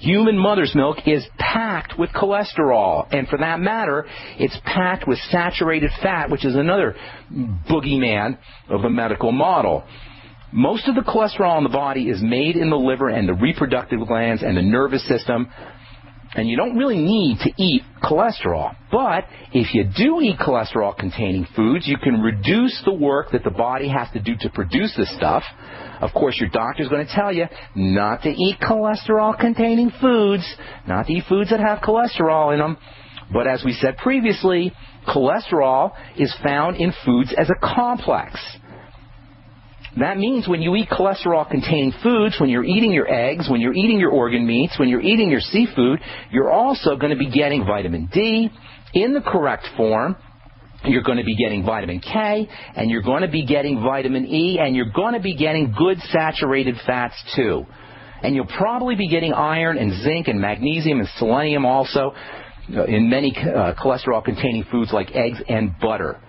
human mother's milk is packed with cholesterol. And for that matter, it's packed with saturated fat, which is another boogeyman of the medical model. Most of the cholesterol in the body is made in the liver and the reproductive glands and the nervous system. And you don't really need to eat cholesterol. But if you do eat cholesterol-containing foods, you can reduce the work that the body has to do to produce this stuff. Of course, your doctor's going to tell you not to eat cholesterol-containing foods, not to eat foods that have cholesterol in them. But as we said previously, cholesterol is found in foods as a complex. That means when you eat cholesterol-containing foods, when you're eating your eggs, when you're eating your organ meats, when you're eating your seafood, you're also going to be getting vitamin D in the correct form. You're going to be getting vitamin K, and you're going to be getting vitamin E, and you're going to be getting good saturated fats too. And you'll probably be getting iron and zinc and magnesium and selenium also in many cholesterol-containing foods like eggs and butter.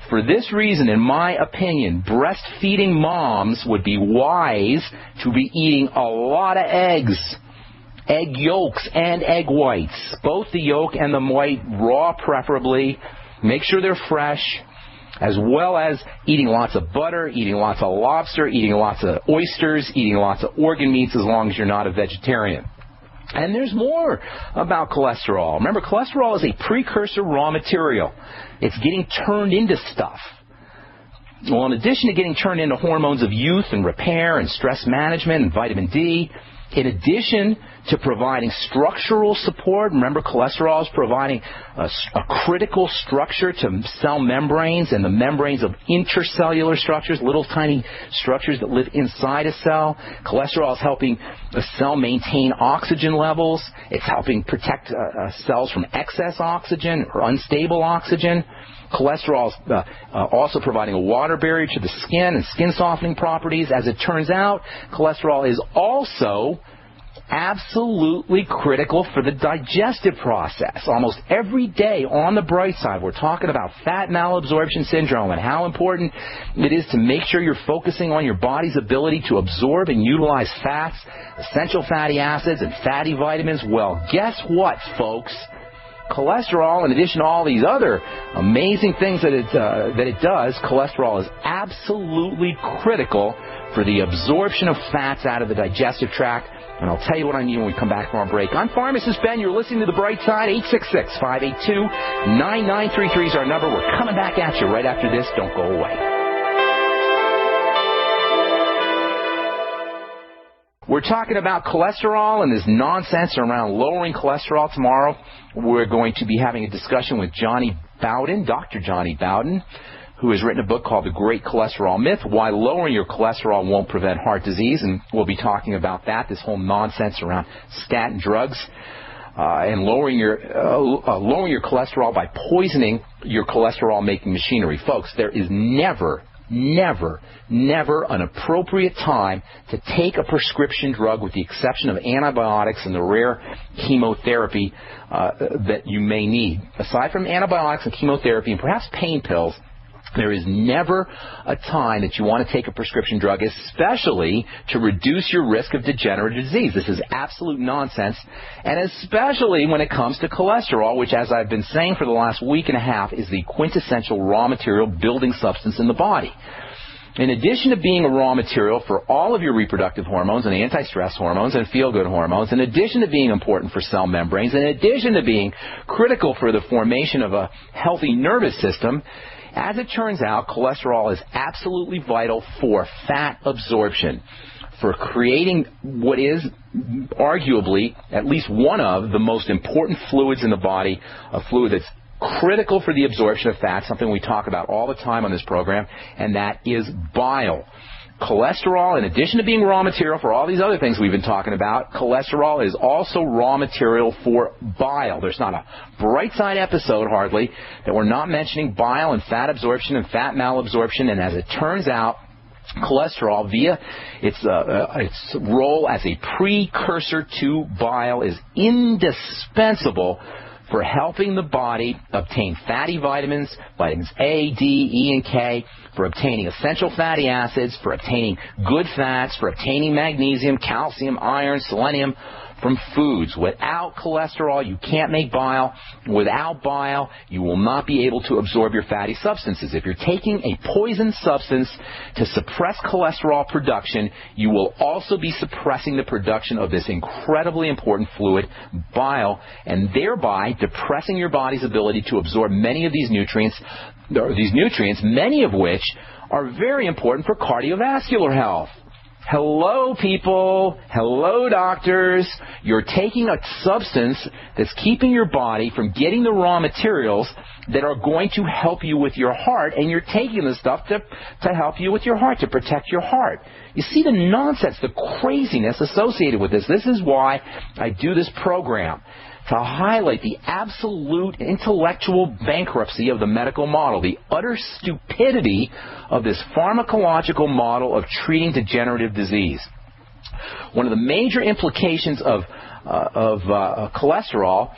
For this reason, in my opinion, breastfeeding moms would be wise to be eating a lot of eggs, egg yolks and egg whites, both the yolk and the white, raw preferably. Make sure they're fresh, as well as eating lots of butter, eating lots of lobster, eating lots of oysters, eating lots of organ meats, as long as you're not a vegetarian. And there's more about cholesterol. Remember, cholesterol is a precursor raw material. It's getting turned into stuff. Well, in addition to getting turned into hormones of youth and repair and stress management and vitamin D, in addition to providing structural support, remember cholesterol is providing a critical structure to cell membranes and the membranes of intercellular structures, little tiny structures that live inside a cell. Cholesterol is helping a cell maintain oxygen levels. It's helping protect cells from excess oxygen or unstable oxygen. Cholesterol is also providing a water barrier to the skin and skin softening properties. As it turns out, cholesterol is also absolutely critical for the digestive process. Almost every day on the bright side, we're talking about fat malabsorption syndrome and how important it is to make sure you're focusing on your body's ability to absorb and utilize fats, essential fatty acids, and fatty vitamins. Well, guess what, folks? Cholesterol, in addition to all these other amazing things that it does, cholesterol is absolutely critical for the absorption of fats out of the digestive tract. And I'll tell you what I mean when we come back from our break. I'm Pharmacist Ben. You're listening to The Bright Side. 866-582-9933 is our number. We're coming back at you right after this. Don't go away. We're talking about cholesterol and this nonsense around lowering cholesterol tomorrow. We're going to be having a discussion with Johnny Bowden, Dr. Johnny Bowden, who has written a book called The Great Cholesterol Myth, Why Lowering Your Cholesterol Won't Prevent Heart Disease. And we'll be talking about that, this whole nonsense around statin drugs and lowering your cholesterol by poisoning your cholesterol-making machinery. Folks, there is never an appropriate time to take a prescription drug with the exception of antibiotics and the rare chemotherapy that you may need. Aside from antibiotics and chemotherapy and perhaps pain pills, there is never a time that you want to take a prescription drug, especially to reduce your risk of degenerative disease. This is absolute nonsense, and especially when it comes to cholesterol, which, as I've been saying for the last week and a half, is the quintessential raw material building substance in the body. In addition to being a raw material for all of your reproductive hormones and anti-stress hormones and feel-good hormones, in addition to being important for cell membranes, in addition to being critical for the formation of a healthy nervous system, as it turns out, cholesterol is absolutely vital for fat absorption, for creating what is arguably at least one of the most important fluids in the body, a fluid that's critical for the absorption of fat, something we talk about all the time on this program, and that is bile. Cholesterol, in addition to being raw material for all these other things we've been talking about, cholesterol is also raw material for bile. There's not a bright side episode, hardly, that we're not mentioning bile and fat absorption and fat malabsorption, and as it turns out, cholesterol, via its role as a precursor to bile, is indispensable for helping the body obtain fatty vitamins, vitamins A, D, E, and K, for obtaining essential fatty acids, for obtaining good fats, for obtaining magnesium, calcium, iron, selenium from foods. Without cholesterol, you can't make bile. Without bile, you will not be able to absorb your fatty substances. If you're taking a poison substance to suppress cholesterol production, you will also be suppressing the production of this incredibly important fluid, bile, and thereby depressing your body's ability to absorb many of these nutrients, many of which are very important for cardiovascular health. Hello, people. Hello, doctors. You're taking a substance that's keeping your body from getting the raw materials that are going to help you with your heart, and you're taking the stuff to help you with your heart, to protect your heart. You see the nonsense, the craziness associated with this. This is why I do this program, to highlight the absolute intellectual bankruptcy of the medical model, the utter stupidity of this pharmacological model of treating degenerative disease. One of the major implications of cholesterol,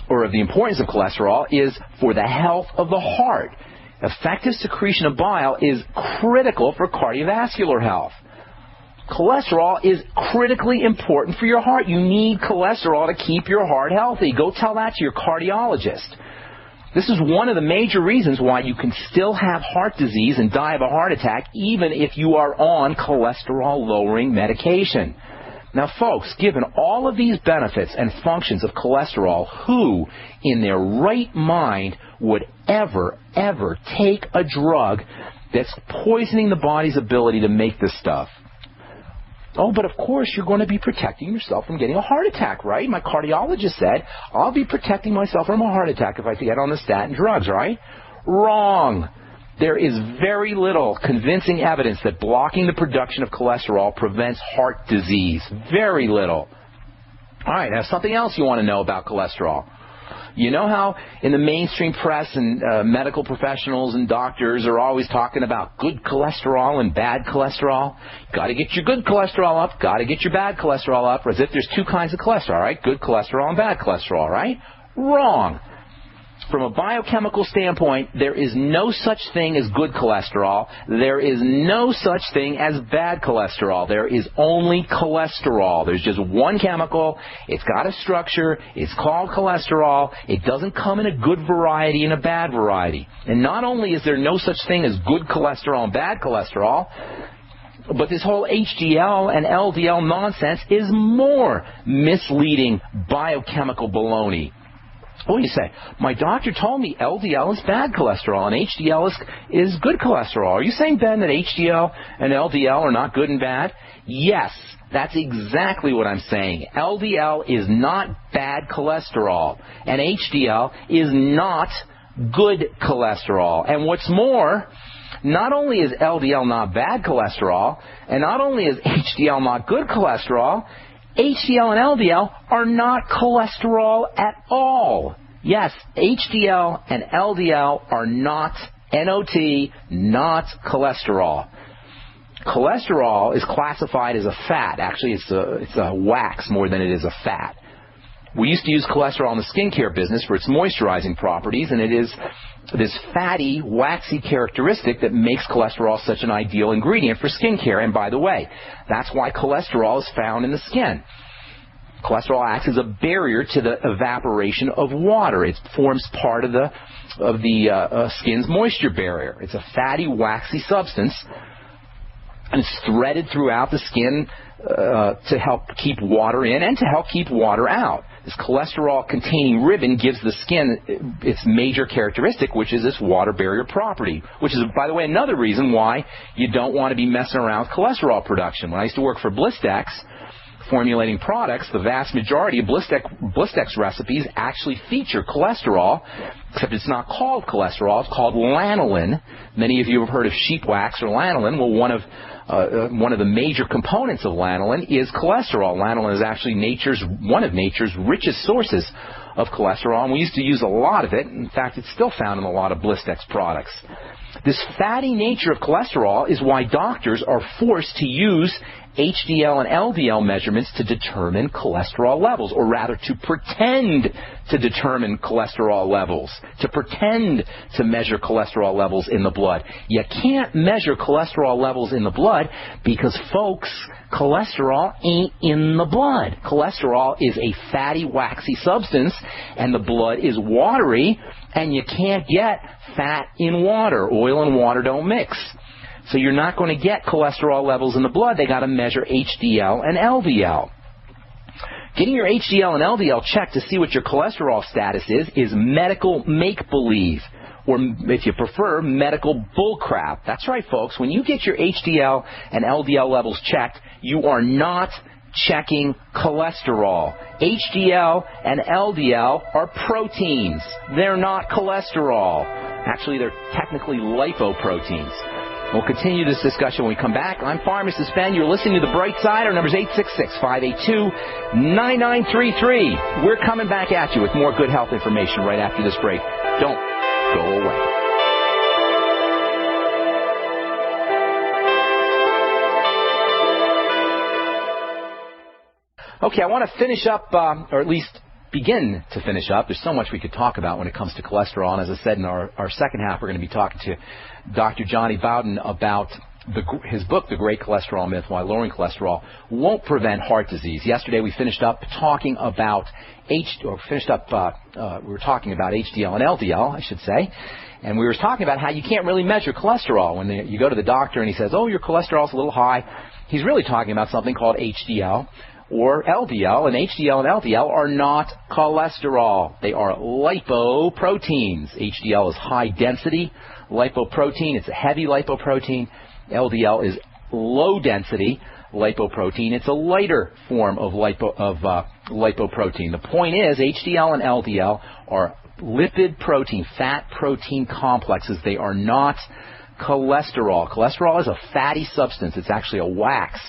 or of the importance of cholesterol, is for the health of the heart. Effective secretion of bile is critical for cardiovascular health. Cholesterol is critically important for your heart. You need cholesterol to keep your heart healthy. Go tell that to your cardiologist. This is one of the major reasons why you can still have heart disease and die of a heart attack even if you are on cholesterol-lowering medication. Now, folks, given all of these benefits and functions of cholesterol, who in their right mind would ever take a drug that's poisoning the body's ability to make this stuff? Oh, but of course you're going to be protecting yourself from getting a heart attack, right? My cardiologist said, I'll be protecting myself from a heart attack if I get on the statin drugs, right? Wrong. There is very little convincing evidence that blocking the production of cholesterol prevents heart disease. Very little. All right, now something else you want to know about cholesterol. You know how in the mainstream press and medical professionals and doctors are always talking about good cholesterol and bad cholesterol? Got to get your good cholesterol up, got to get your bad cholesterol up, as if there's two kinds of cholesterol, right? Good cholesterol and bad cholesterol, right? Wrong. From a biochemical standpoint, there is no such thing as good cholesterol. There is no such thing as bad cholesterol. There is only cholesterol. There's just one chemical. It's got a structure. It's called cholesterol. It doesn't come in a good variety and a bad variety. And not only is there no such thing as good cholesterol and bad cholesterol, but this whole HDL and LDL nonsense is more misleading biochemical baloney. What do you say? My doctor told me LDL is bad cholesterol and HDL is good cholesterol. Are you saying, Ben, that HDL and LDL are not good and bad? Yes, that's exactly what I'm saying. LDL is not bad cholesterol, and HDL is not good cholesterol. And what's more, not only is LDL not bad cholesterol, and not only is HDL not good cholesterol, HDL and LDL are not cholesterol at all. Yes, HDL and LDL are not NOT, not cholesterol. Cholesterol is classified as a fat. Actually, it's a wax more than it is a fat. We used to use cholesterol in the skincare business for its moisturizing properties, and it is this fatty, waxy characteristic that makes cholesterol such an ideal ingredient for skincare. And by the way, that's why cholesterol is found in the skin. Cholesterol acts as a barrier to the evaporation of water. It forms part of the skin's moisture barrier. It's a fatty, waxy substance, and it's threaded throughout the skin to help keep water in and to help keep water out. This cholesterol-containing ribbon gives the skin its major characteristic, which is this water barrier property, which is, by the way, another reason why you don't want to be messing around with cholesterol production. When I used to work for Blistex, formulating products, the vast majority of Blistex recipes actually feature cholesterol, except it's not called cholesterol. It's called lanolin. Many of you have heard of sheep wax or lanolin. Well, one of the major components of lanolin is cholesterol. Lanolin is actually one of nature's richest sources of cholesterol, and we used to use a lot of it. In fact, it's still found in a lot of Blistex products. This fatty nature of cholesterol is why doctors are forced to use HDL and LDL measurements to determine cholesterol levels, or rather to pretend to determine cholesterol levels, to pretend to measure cholesterol levels in the blood. You can't measure cholesterol levels in the blood because, folks, cholesterol ain't in the blood. Cholesterol is a fatty, waxy substance, and the blood is watery, and you can't get fat in water. Oil and water don't mix. So you're not going to get cholesterol levels in the blood. They got to measure HDL and LDL. Getting your HDL and LDL checked to see what your cholesterol status is medical make-believe, or if you prefer, medical bullcrap. That's right, folks. When you get your HDL and LDL levels checked, you are not checking cholesterol. HDL and LDL are proteins. They're not cholesterol. Actually, they're technically lipoproteins. We'll continue this discussion when we come back. I'm Pharmacist Ben. You're listening to The Bright Side. Our number is 866-582-9933. We're coming back at you with more good health information right after this break. Don't go away. Okay, I want to finish up, or at least begin to finish up. There's so much we could talk about when it comes to cholesterol. And as I said, in our second half, we're going to be talking to Dr. Johnny Bowden about his book, The Great Cholesterol Myth, Why Lowering Cholesterol Won't Prevent Heart Disease. Yesterday we finished up talking about we were talking about HDL and LDL, I should say. And we were talking about how you can't really measure cholesterol. When you go to the doctor and he says, oh, your cholesterol's a little high, he's really talking about something called HDL or LDL. And HDL and LDL are not cholesterol. They are lipoproteins. HDL is high density lipoprotein. It's a heavy lipoprotein. LDL is low density lipoprotein. It's a lighter form of lipoprotein. The point is, HDL and LDL are lipid protein, fat protein complexes. They are not cholesterol. Cholesterol is a fatty substance. It's actually a wax.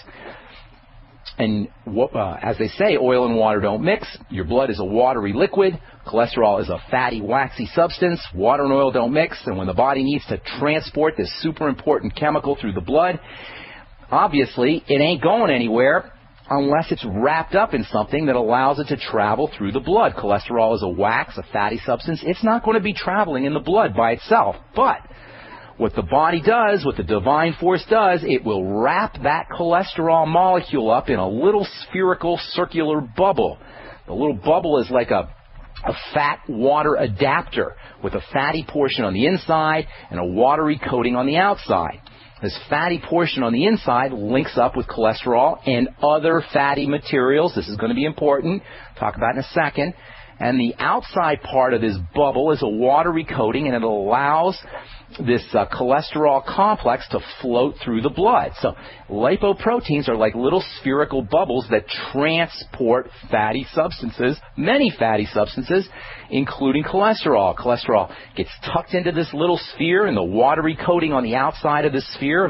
And as they say, oil and water don't mix. Your blood is a watery liquid. Cholesterol is a fatty, waxy substance. Water and oil don't mix. And when the body needs to transport this super important chemical through the blood, obviously it ain't going anywhere unless it's wrapped up in something that allows it to travel through the blood. Cholesterol is a wax, a fatty substance. It's not going to be traveling in the blood by itself. But what the body does, what the divine force does, it will wrap that cholesterol molecule up in a little spherical circular bubble. The little bubble is like a fat water adapter with a fatty portion on the inside and a watery coating on the outside. This fatty portion on the inside links up with cholesterol and other fatty materials. This is going to be important. Talk about in a second. And the outside part of this bubble is a watery coating, and it allows this cholesterol complex to float through the blood. So lipoproteins are like little spherical bubbles that transport fatty substances, many fatty substances, including cholesterol. Cholesterol gets tucked into this little sphere, and the watery coating on the outside of this sphere,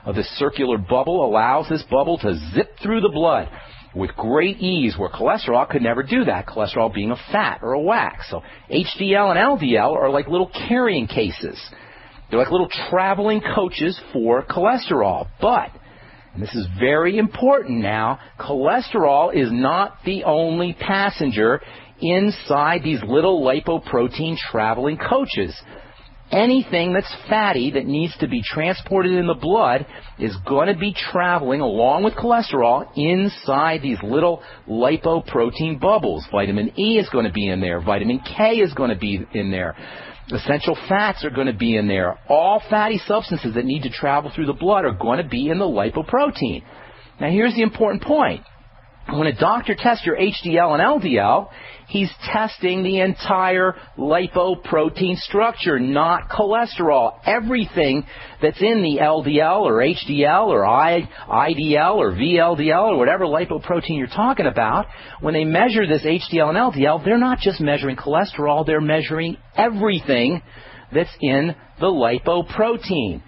of this circular bubble, allows this bubble to zip through the blood with great ease, where cholesterol could never do that, cholesterol being a fat or a wax. So HDL and LDL are like little carrying cases. They're like little traveling coaches for cholesterol. But, and this is very important now, cholesterol is not the only passenger inside these little lipoprotein traveling coaches. Anything that's fatty that needs to be transported in the blood is going to be traveling along with cholesterol inside these little lipoprotein bubbles. Vitamin E is going to be in there. Vitamin K is going to be in there. Essential fats are going to be in there. All fatty substances that need to travel through the blood are going to be in the lipoprotein. Now here's the important point. When a doctor tests your HDL and LDL, he's testing the entire lipoprotein structure, not cholesterol. Everything that's in the LDL or HDL or IDL or VLDL or whatever lipoprotein you're talking about, when they measure this HDL and LDL, they're not just measuring cholesterol, they're measuring everything that's in the lipoprotein.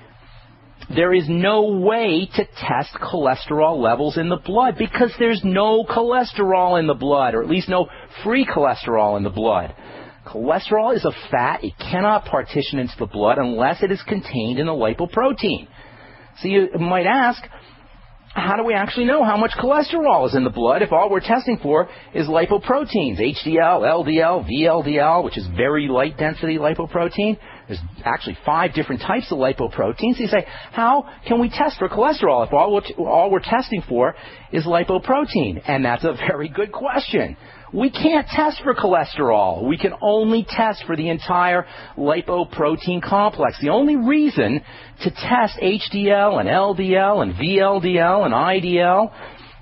There is no way to test cholesterol levels in the blood because there's no cholesterol in the blood, or at least no free cholesterol in the blood. Cholesterol is a fat. It cannot partition into the blood unless it is contained in a lipoprotein. So you might ask, how do we actually know how much cholesterol is in the blood if all we're testing for is lipoproteins, HDL, LDL, VLDL, which is very light density lipoprotein? There's actually 5 different types of lipoproteins. So you say, how can we test for cholesterol if all we're testing for is lipoprotein? And that's a very good question. We can't test for cholesterol. We can only test for the entire lipoprotein complex. The only reason to test HDL and LDL and VLDL and IDL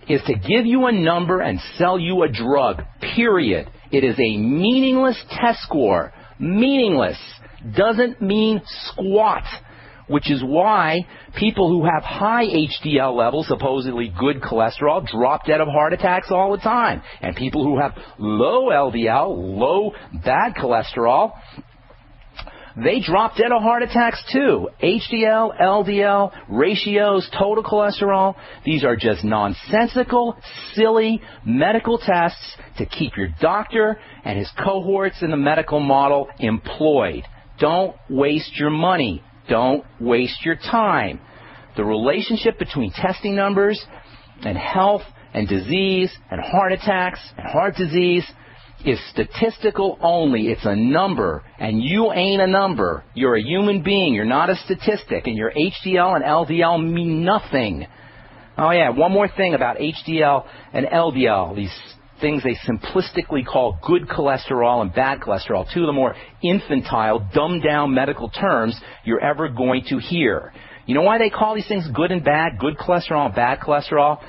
is to give you a number and sell you a drug, period. It is a meaningless test score. Meaningless. Doesn't mean squat, which is why people who have high HDL levels, supposedly good cholesterol, drop dead of heart attacks all the time. And people who have low LDL, low bad cholesterol, they drop dead of heart attacks too. HDL, LDL, ratios, total cholesterol, these are just nonsensical, silly medical tests to keep your doctor and his cohorts in the medical model employed. Don't waste your money. Don't waste your time. The relationship between testing numbers and health and disease and heart attacks and heart disease is statistical only. It's a number, and you ain't a number. You're a human being. You're not a statistic, and your HDL and LDL mean nothing. Oh, yeah, one more thing about HDL and LDL, these things they simplistically call good cholesterol and bad cholesterol, two of the more infantile, dumbed-down medical terms you're ever going to hear. You know why they call these things good and bad, good cholesterol and bad cholesterol?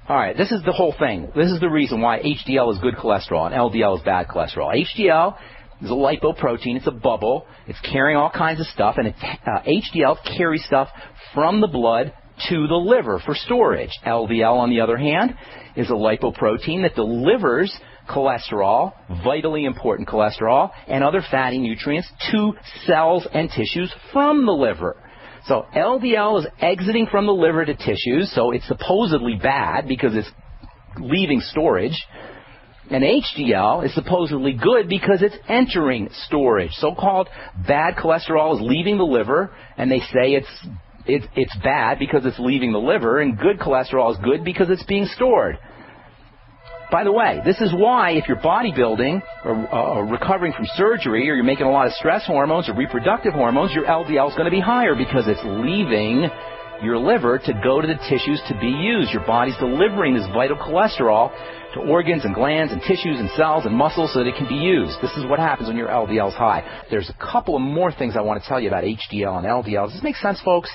All right, this is the whole thing. This is the reason why HDL is good cholesterol and LDL is bad cholesterol. HDL is a lipoprotein. It's a bubble. It's carrying all kinds of stuff, and HDL carries stuff from the blood to the liver for storage. LDL, on the other hand, is a lipoprotein that delivers cholesterol, vitally important cholesterol, and other fatty nutrients to cells and tissues from the liver. So LDL is exiting from the liver to tissues, so it's supposedly bad because it's leaving storage. And HDL is supposedly good because it's entering storage. So-called bad cholesterol is leaving the liver, and they say it's bad because it's leaving the liver, and good cholesterol is good because it's being stored. By the way, this is why if you're bodybuilding or recovering from surgery, or you're making a lot of stress hormones or reproductive hormones, your LDL is going to be higher because it's leaving your liver to go to the tissues to be used. Your body's delivering this vital cholesterol to organs and glands and tissues and cells and muscles so that it can be used. This is what happens when your LDL is high. There's a couple of more things I want to tell you about HDL and LDL. Does this make sense, folks?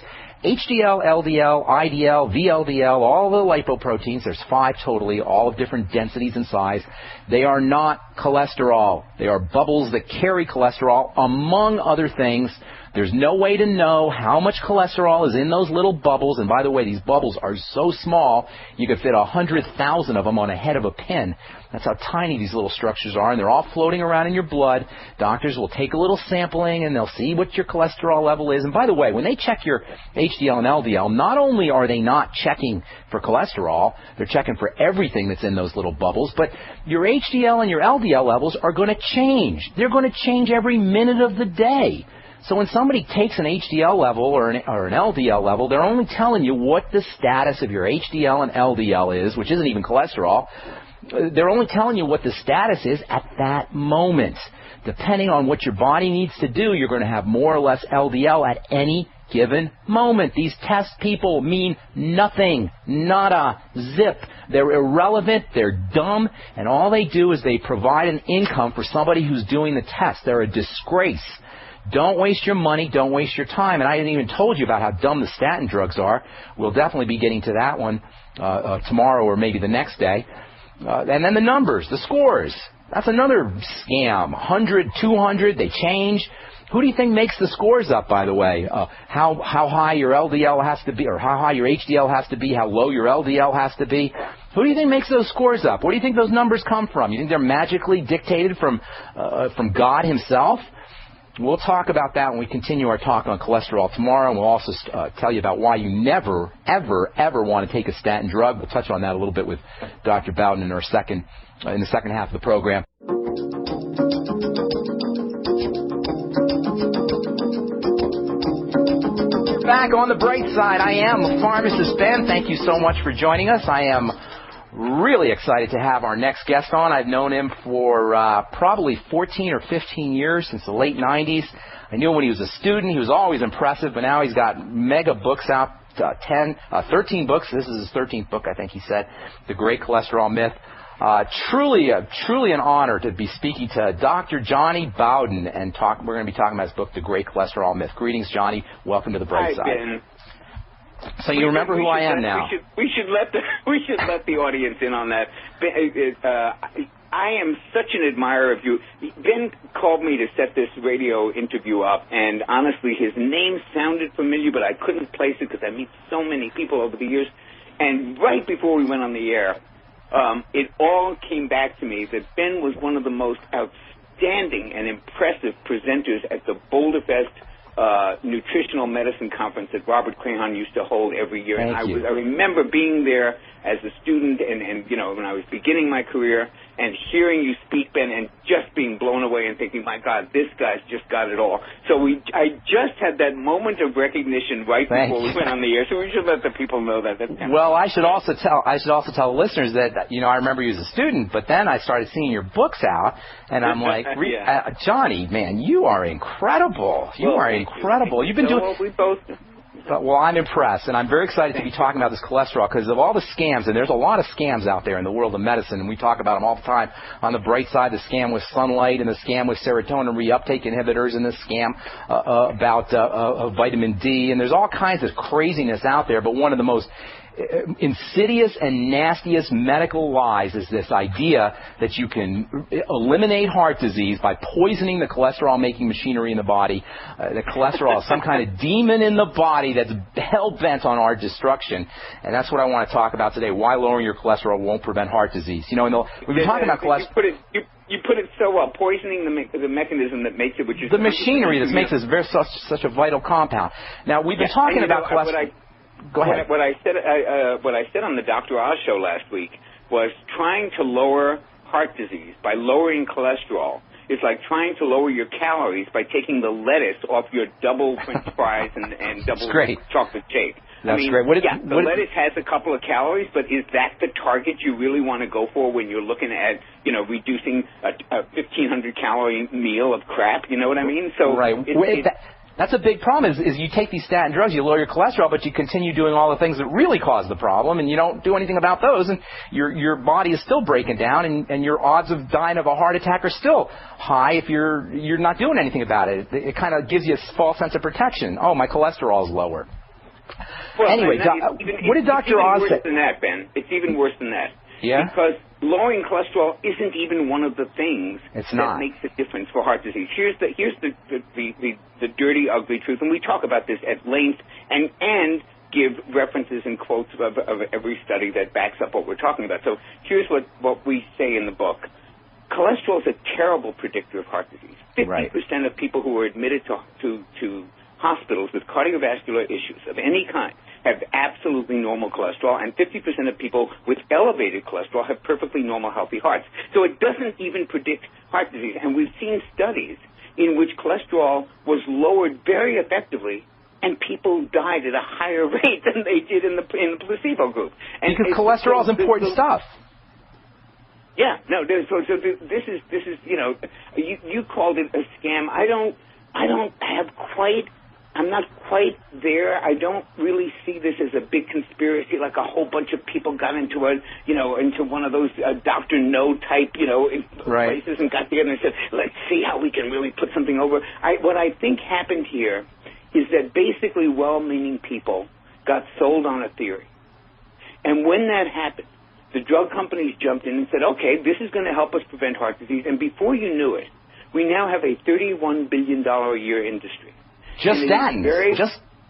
HDL, LDL, IDL, VLDL, all of the lipoproteins, there's 5 totally, all of different densities and size. They are not cholesterol. They are bubbles that carry cholesterol, among other things. There's no way to know how much cholesterol is in those little bubbles. And by the way, these bubbles are so small, you could fit 100,000 of them on a head of a pin. That's how tiny these little structures are, and they're all floating around in your blood. Doctors will take a little sampling, and they'll see what your cholesterol level is. And by the way, when they check your HDL and LDL, not only are they not checking for cholesterol, they're checking for everything that's in those little bubbles, but your HDL and your LDL levels are going to change. They're going to change every minute of the day. So when somebody takes an HDL level or an LDL level, they're only telling you what the status of your HDL and LDL is, which isn't even cholesterol. They're only telling you what the status is at that moment. Depending on what your body needs to do, you're going to have more or less LDL at any given moment. These test people mean nothing, nada, zip. They're irrelevant, they're dumb, and all they do is they provide an income for somebody who's doing the test. They're a disgrace. Don't waste your money. Don't waste your time. And I didn't even told you about how dumb the statin drugs are. We'll definitely be getting to that one tomorrow or maybe the next day. And then the numbers, the scores. That's another scam. 100, 200, they change. Who do you think makes the scores up, by the way? How high your LDL has to be, or how high your HDL has to be, how low your LDL has to be? Who do you think makes those scores up? Where do you think those numbers come from? You think they're magically dictated from God himself? We'll talk about that when we continue our talk on cholesterol tomorrow, and we'll also tell you about why you never, ever, ever want to take a statin drug. We'll touch on that a little bit with Dr. Bowden in the second half of the program. Back on the bright side, I am Pharmacist Ben. Thank you so much for joining us. I am really excited to have our next guest on. I've known him for probably 14 or 15 years, since the late 90s. I knew him when he was a student. He was always impressive, but now he's got mega books out, 13 books. This is his 13th book, I think he said, The Great Cholesterol Myth. Truly an honor to be speaking to Dr. Johnny Bowden, and we're going to be talking about his book, The Great Cholesterol Myth. Greetings, Johnny. Welcome to the bright side. Hi, Ben. So you remember who I am now? We should let the audience in on that. I am such an admirer of you. Ben called me to set this radio interview up, and honestly, his name sounded familiar, but I couldn't place it because I meet so many people over the years. And right before we went on the air, it all came back to me that Ben was one of the most outstanding and impressive presenters at the Boulder Fest nutritional medicine conference that Robert Crahan used to hold every year. Thank you. I remember being there as a student and when I was beginning my career, and hearing you speak, Ben, and just being blown away and thinking, my God, this guy's just got it all. So I just had that moment of recognition right before we went on the air, so we should let the people know that. Well, I should also tell the listeners that, I remember you as a student, but then I started seeing your books out, and I'm like, Johnny, man, you are incredible. You are incredible. You've been doing... Well, we both... Well, I'm impressed, and I'm very excited to be talking about this cholesterol because of all the scams, and there's a lot of scams out there in the world of medicine, and we talk about them all the time. On the bright side, the scam with sunlight, and the scam with serotonin reuptake inhibitors, and the scam about vitamin D, and there's all kinds of craziness out there, but one of the most insidious and nastiest medical lies is this idea that you can eliminate heart disease by poisoning the cholesterol-making machinery in the body. The cholesterol is some kind of demon in the body that's hell-bent on our destruction. And that's what I want to talk about today, why lowering your cholesterol won't prevent heart disease. We've been talking about cholesterol. You put it so well, poisoning the mechanism that makes it, which is... The machinery that makes this such a vital compound. Now, we've been talking about cholesterol... Go ahead. What I said on the Dr. Oz show last week was trying to lower heart disease by lowering cholesterol is like trying to lower your calories by taking the lettuce off your double French fries and double chocolate shake. That's great. The lettuce has a couple of calories, but is that the target you really want to go for when you're looking at, reducing a 1,500 calorie meal of crap? You know what I mean? So that's a big problem is you take these statin drugs, you lower your cholesterol, but you continue doing all the things that really cause the problem, and you don't do anything about those, and your body is still breaking down, and your odds of dying of a heart attack are still high if you're not doing anything about it. It kind of gives you a false sense of protection. Oh, my cholesterol is lower. Well, anyway, what did Dr. Oz say? It's even worse than that, Ben. It's even worse than that. Yeah? Because lowering cholesterol isn't even one of the things that makes a difference for heart disease. Here's the dirty, ugly truth, and we talk about this at length and give references and quotes of every study that backs up what we're talking about. So here's what we say in the book. Cholesterol is a terrible predictor of heart disease. 50% of people who are admitted to hospitals with cardiovascular issues of any kind have absolutely normal cholesterol, and 50% of people with elevated cholesterol have perfectly normal, healthy hearts. So it doesn't even predict heart disease. And we've seen studies in which cholesterol was lowered very effectively, and people died at a higher rate than they did in the placebo group. And because cholesterol is important stuff. Yeah, no. So this is you called it a scam. I'm not quite there. I don't really see this as a big conspiracy, like a whole bunch of people got into one of those Dr. No type, places and got together and said, let's see how we can really put something over. What I think happened here is that basically well-meaning people got sold on a theory. And when that happened, the drug companies jumped in and said, okay, this is going to help us prevent heart disease. And before you knew it, we now have a $31 billion a year industry. Just statins.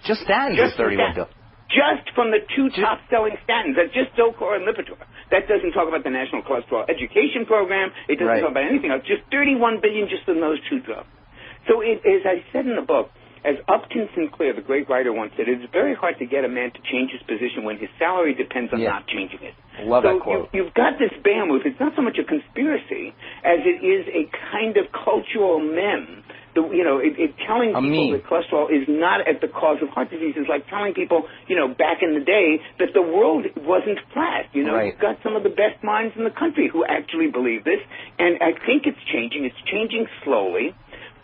Just statins is $31 billion. Just from the two top-selling statins, that's just Zocor and Lipitor. That doesn't talk about the National Cholesterol Education Program. It doesn't talk about anything else. Just $31 billion just in those two drugs. So as I said in the book, as Upton Sinclair, the great writer, once said, it's very hard to get a man to change his position when his salary depends on not changing it. Love that quote. You've got this bandwidth. It's not so much a conspiracy as it is a kind of cultural meme. Telling people that cholesterol is not at the cause of heart disease is like telling people, back in the day that the world wasn't flat. You've got some of the best minds in the country who actually believe this, and I think it's changing. It's changing slowly,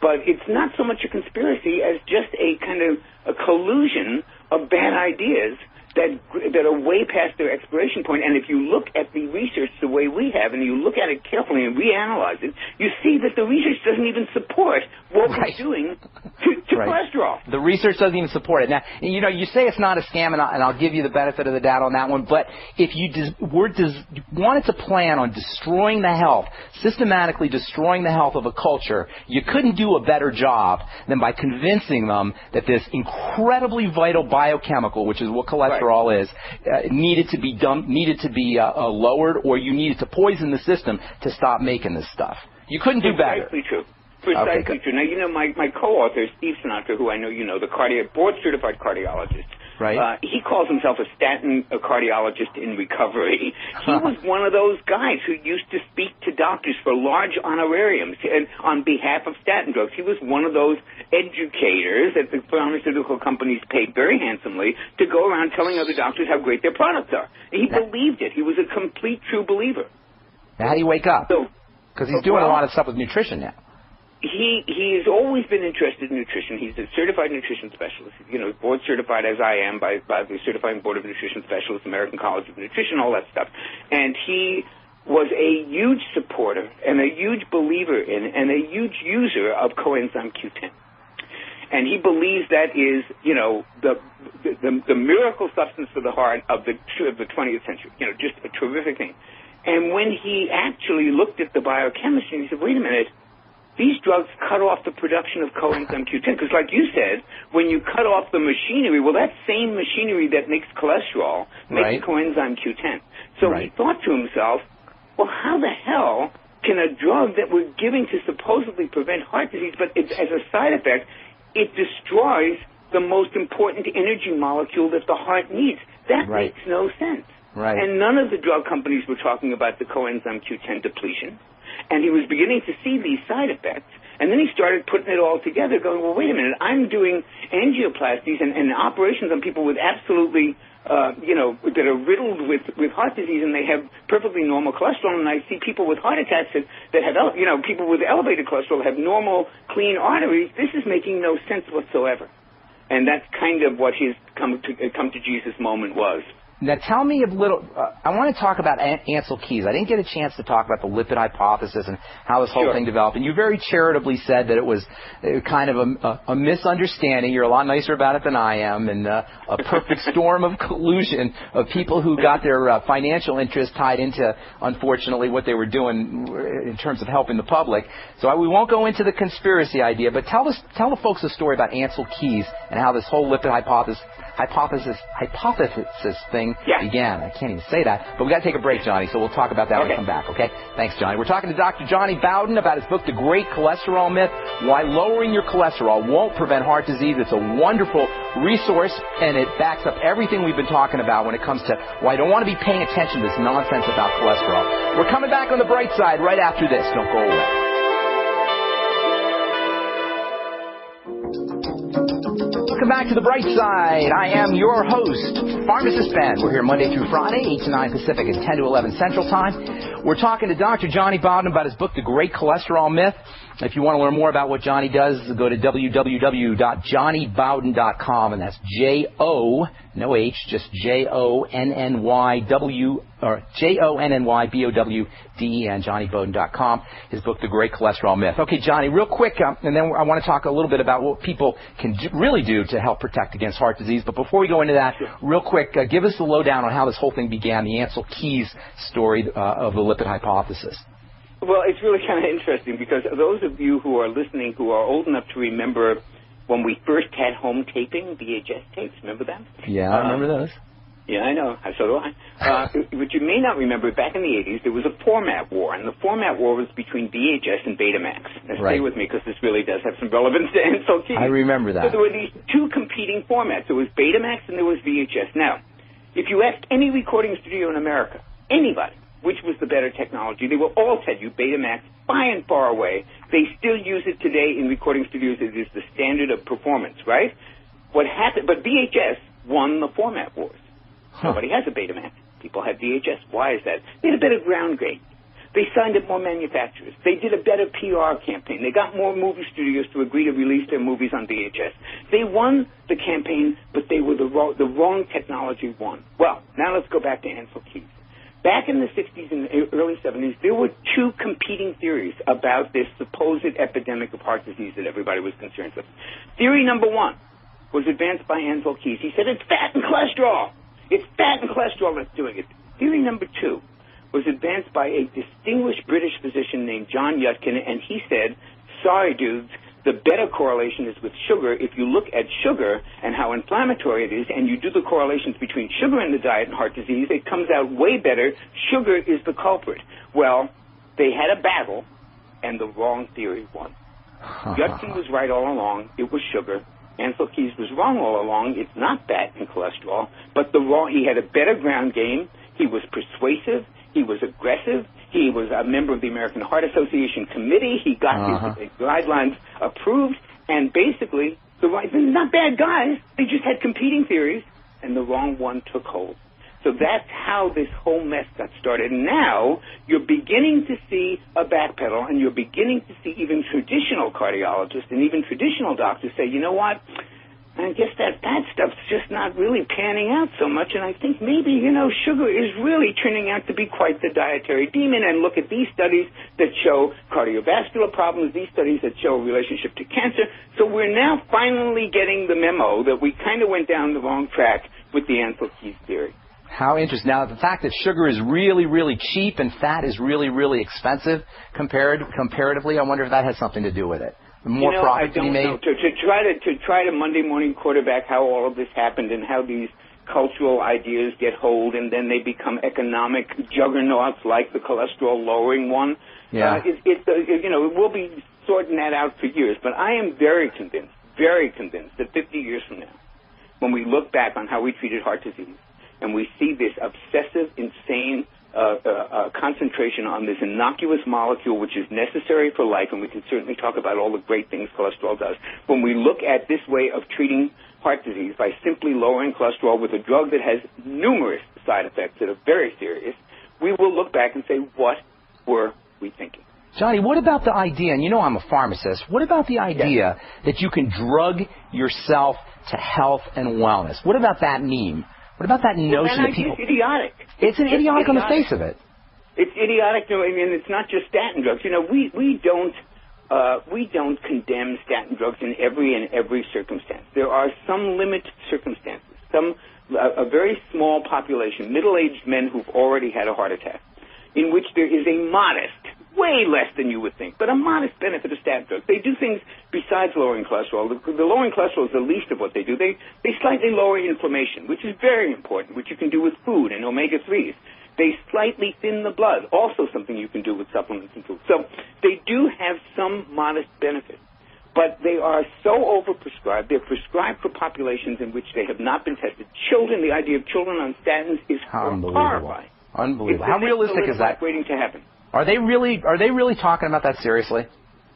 but it's not so much a conspiracy as just a kind of a collusion of bad ideas that are way past their expiration point. And if you look at the research the way we have, and you look at it carefully and reanalyze it, you see that the research doesn't even support what we're doing to cholesterol. The research doesn't even support it. Now, you say it's not a scam, and I'll give you the benefit of the doubt on that one, but if you wanted to plan on destroying the health, systematically destroying the health of a culture, you couldn't do a better job than by convincing them that this incredibly vital biochemical, which is what cholesterol is, needed to be lowered, or you needed to poison the system to stop making this stuff. You couldn't do better. Precisely true. Now, my co-author, Steve Sinatra, who I know you know, the board-certified cardiologist, Right. He calls himself a statin cardiologist in recovery. He was one of those guys who used to speak to doctors for large honorariums and on behalf of statin drugs. He was one of those educators that the pharmaceutical companies paid very handsomely to go around telling other doctors how great their products are. He believed it. He was a complete true believer. Now, how do you wake up? Because he's doing a lot of stuff with nutrition now. He's always been interested in nutrition. He's a certified nutrition specialist, board certified as I am by the Certifying Board of Nutrition Specialists, American College of Nutrition, all that stuff. And he was a huge supporter and a huge believer in and a huge user of coenzyme Q10. And he believes that is, the miracle substance for the heart of the 20th century. Just a terrific thing. And when he actually looked at the biochemistry, he said, wait a minute, these drugs cut off the production of coenzyme Q10. Because like you said, when you cut off the machinery, well, that same machinery that makes cholesterol makes coenzyme Q10. So he thought to himself, well, how the hell can a drug that we're giving to supposedly prevent heart disease, but as a side effect, it destroys the most important energy molecule that the heart needs? That makes no sense. Right. And none of the drug companies were talking about the coenzyme Q10 depletion. And he was beginning to see these side effects. And then he started putting it all together, going, well, wait a minute, I'm doing angioplasties and operations on people with absolutely, that are riddled with heart disease, and they have perfectly normal cholesterol. And I see people with heart attacks that have, people with elevated cholesterol have normal, clean arteries. This is making no sense whatsoever. And that's kind of what his come to Jesus moment was. Now, tell me a little, I want to talk about Ansel Keys. I didn't get a chance to talk about the lipid hypothesis and how this whole thing developed. And you very charitably said that it was kind of a misunderstanding. You're a lot nicer about it than I am. And a perfect storm of collusion of people who got their financial interests tied into, unfortunately, what they were doing in terms of helping the public. So we won't go into the conspiracy idea, but tell the folks the story about Ansel Keys and how this whole lipid hypothesis thing began. I can't even say that. But we got to take a break, Johnny, so we'll talk about that when we come back, okay? Thanks, Johnny. We're talking to Dr. Johnny Bowden about his book, The Great Cholesterol Myth, Why Lowering Your Cholesterol Won't Prevent Heart Disease. It's a wonderful resource, and it backs up everything we've been talking about when it comes to why I don't want to be paying attention to this nonsense about cholesterol. We're coming back on the bright side right after this. Don't go away. Welcome back to the bright side. I am your host, Pharmacist Ben. We're here Monday through Friday, 8 to 9 Pacific and 10 to 11 Central Time. We're talking to Dr. Johnny Bowden about his book, The Great Cholesterol Myth. If you want to learn more about what Johnny does, go to www.johnnybowden.com, and that's J-O, no H, just J-O-N-N-Y-W, or J-O-N-N-Y-B-O-W-D-E-N, johnnybowden.com, his book, The Great Cholesterol Myth. Okay, Johnny, real quick, and then I want to talk a little bit about what people can really do to help protect against heart disease. But before we go into that, real quick, give us the lowdown on how this whole thing began, the Ansel Keys story of the lipid hypothesis. Well, it's really kind of interesting because those of you who are listening who are old enough to remember when we first had home taping, VHS tapes, remember that? Yeah, I remember those. Yeah, I know. So do I. But you may not remember, back in the 80s, there was a format war, and the format war was between VHS and Betamax. Now, stay with me because this really does have some relevance to Ansel Keys. I remember that. So there were these two competing formats. There was Betamax and there was VHS. Now, if you asked any recording studio in America, anybody, which was the better technology, they will all tell you Betamax, by and far away. They still use it today in recording studios. It is the standard of performance, right? What happened? But VHS won the format wars. Nobody has a Betamax. People have VHS. Why is that? They had a better ground game. They signed up more manufacturers. They did a better PR campaign. They got more movie studios to agree to release their movies on VHS. They won the campaign, but they were the wrong technology won. Well, now let's go back to Ansel Keys. Back in the 60s and early 70s, there were two competing theories about this supposed epidemic of heart disease that everybody was concerned with. Theory number one was advanced by Ansel Keys. He said, it's fat and cholesterol. It's fat and cholesterol that's doing it. Theory number two was advanced by a distinguished British physician named John Yudkin, and he said, sorry, dudes, the better correlation is with sugar. If you look at sugar and how inflammatory it is, and you do the correlations between sugar in the diet and heart disease, it comes out way better. Sugar is the culprit. Well, they had a battle, and the wrong theory won. Yudkin was right all along. It was sugar. Ansel Keys was wrong all along. It's not that in cholesterol, but he had a better ground game. He was persuasive. He was aggressive. He was a member of the American Heart Association committee. He got his guidelines approved, and basically, they're not bad guys. They just had competing theories, and the wrong one took hold. So that's how this whole mess got started. And now you're beginning to see a backpedal, and you're beginning to see even traditional cardiologists and even traditional doctors say, you know what, I guess that stuff's just not really panning out so much, and I think maybe, sugar is really turning out to be quite the dietary demon. And look at these studies that show cardiovascular problems, these studies that show a relationship to cancer. So we're now finally getting the memo that we kind of went down the wrong track with the Ansel Keys theory. How interesting. Now, the fact that sugar is really, really cheap and fat is really, really expensive comparatively, I wonder if that has something to do with it. More profit to be made? To try to Monday morning quarterback how all of this happened and how these cultural ideas get hold and then they become economic juggernauts like the cholesterol-lowering one. Yeah. We'll be sorting that out for years. But I am very convinced that 50 years from now, when we look back on how we treated heart disease, and we see this obsessive, insane concentration on this innocuous molecule which is necessary for life, and we can certainly talk about all the great things cholesterol does. When we look at this way of treating heart disease by simply lowering cholesterol with a drug that has numerous side effects that are very serious, we will look back and say, what were we thinking? Johnny, what about the idea, and I'm a pharmacist, what about the idea that you can drug yourself to health and wellness? What about that meme? What about that notion that people... It's idiotic. It's idiotic on the face of it. It's idiotic, and it's not just statin drugs. We don't condemn statin drugs in every circumstance. There are some limited circumstances, a very small population, middle-aged men who've already had a heart attack, in which there is a modest, way less than you would think, but a modest benefit of statin drugs. They do things besides lowering cholesterol. The lowering cholesterol is the least of what they do. They slightly lower inflammation, which is very important, which you can do with food and omega-3s. They slightly thin the blood, also something you can do with supplements and food. So they do have some modest benefit, but they are so overprescribed. They're prescribed for populations in which they have not been tested. Children, the idea of children on statins is horrifying. Unbelievable. How realistic is that? Waiting to happen. Are they really talking about that seriously?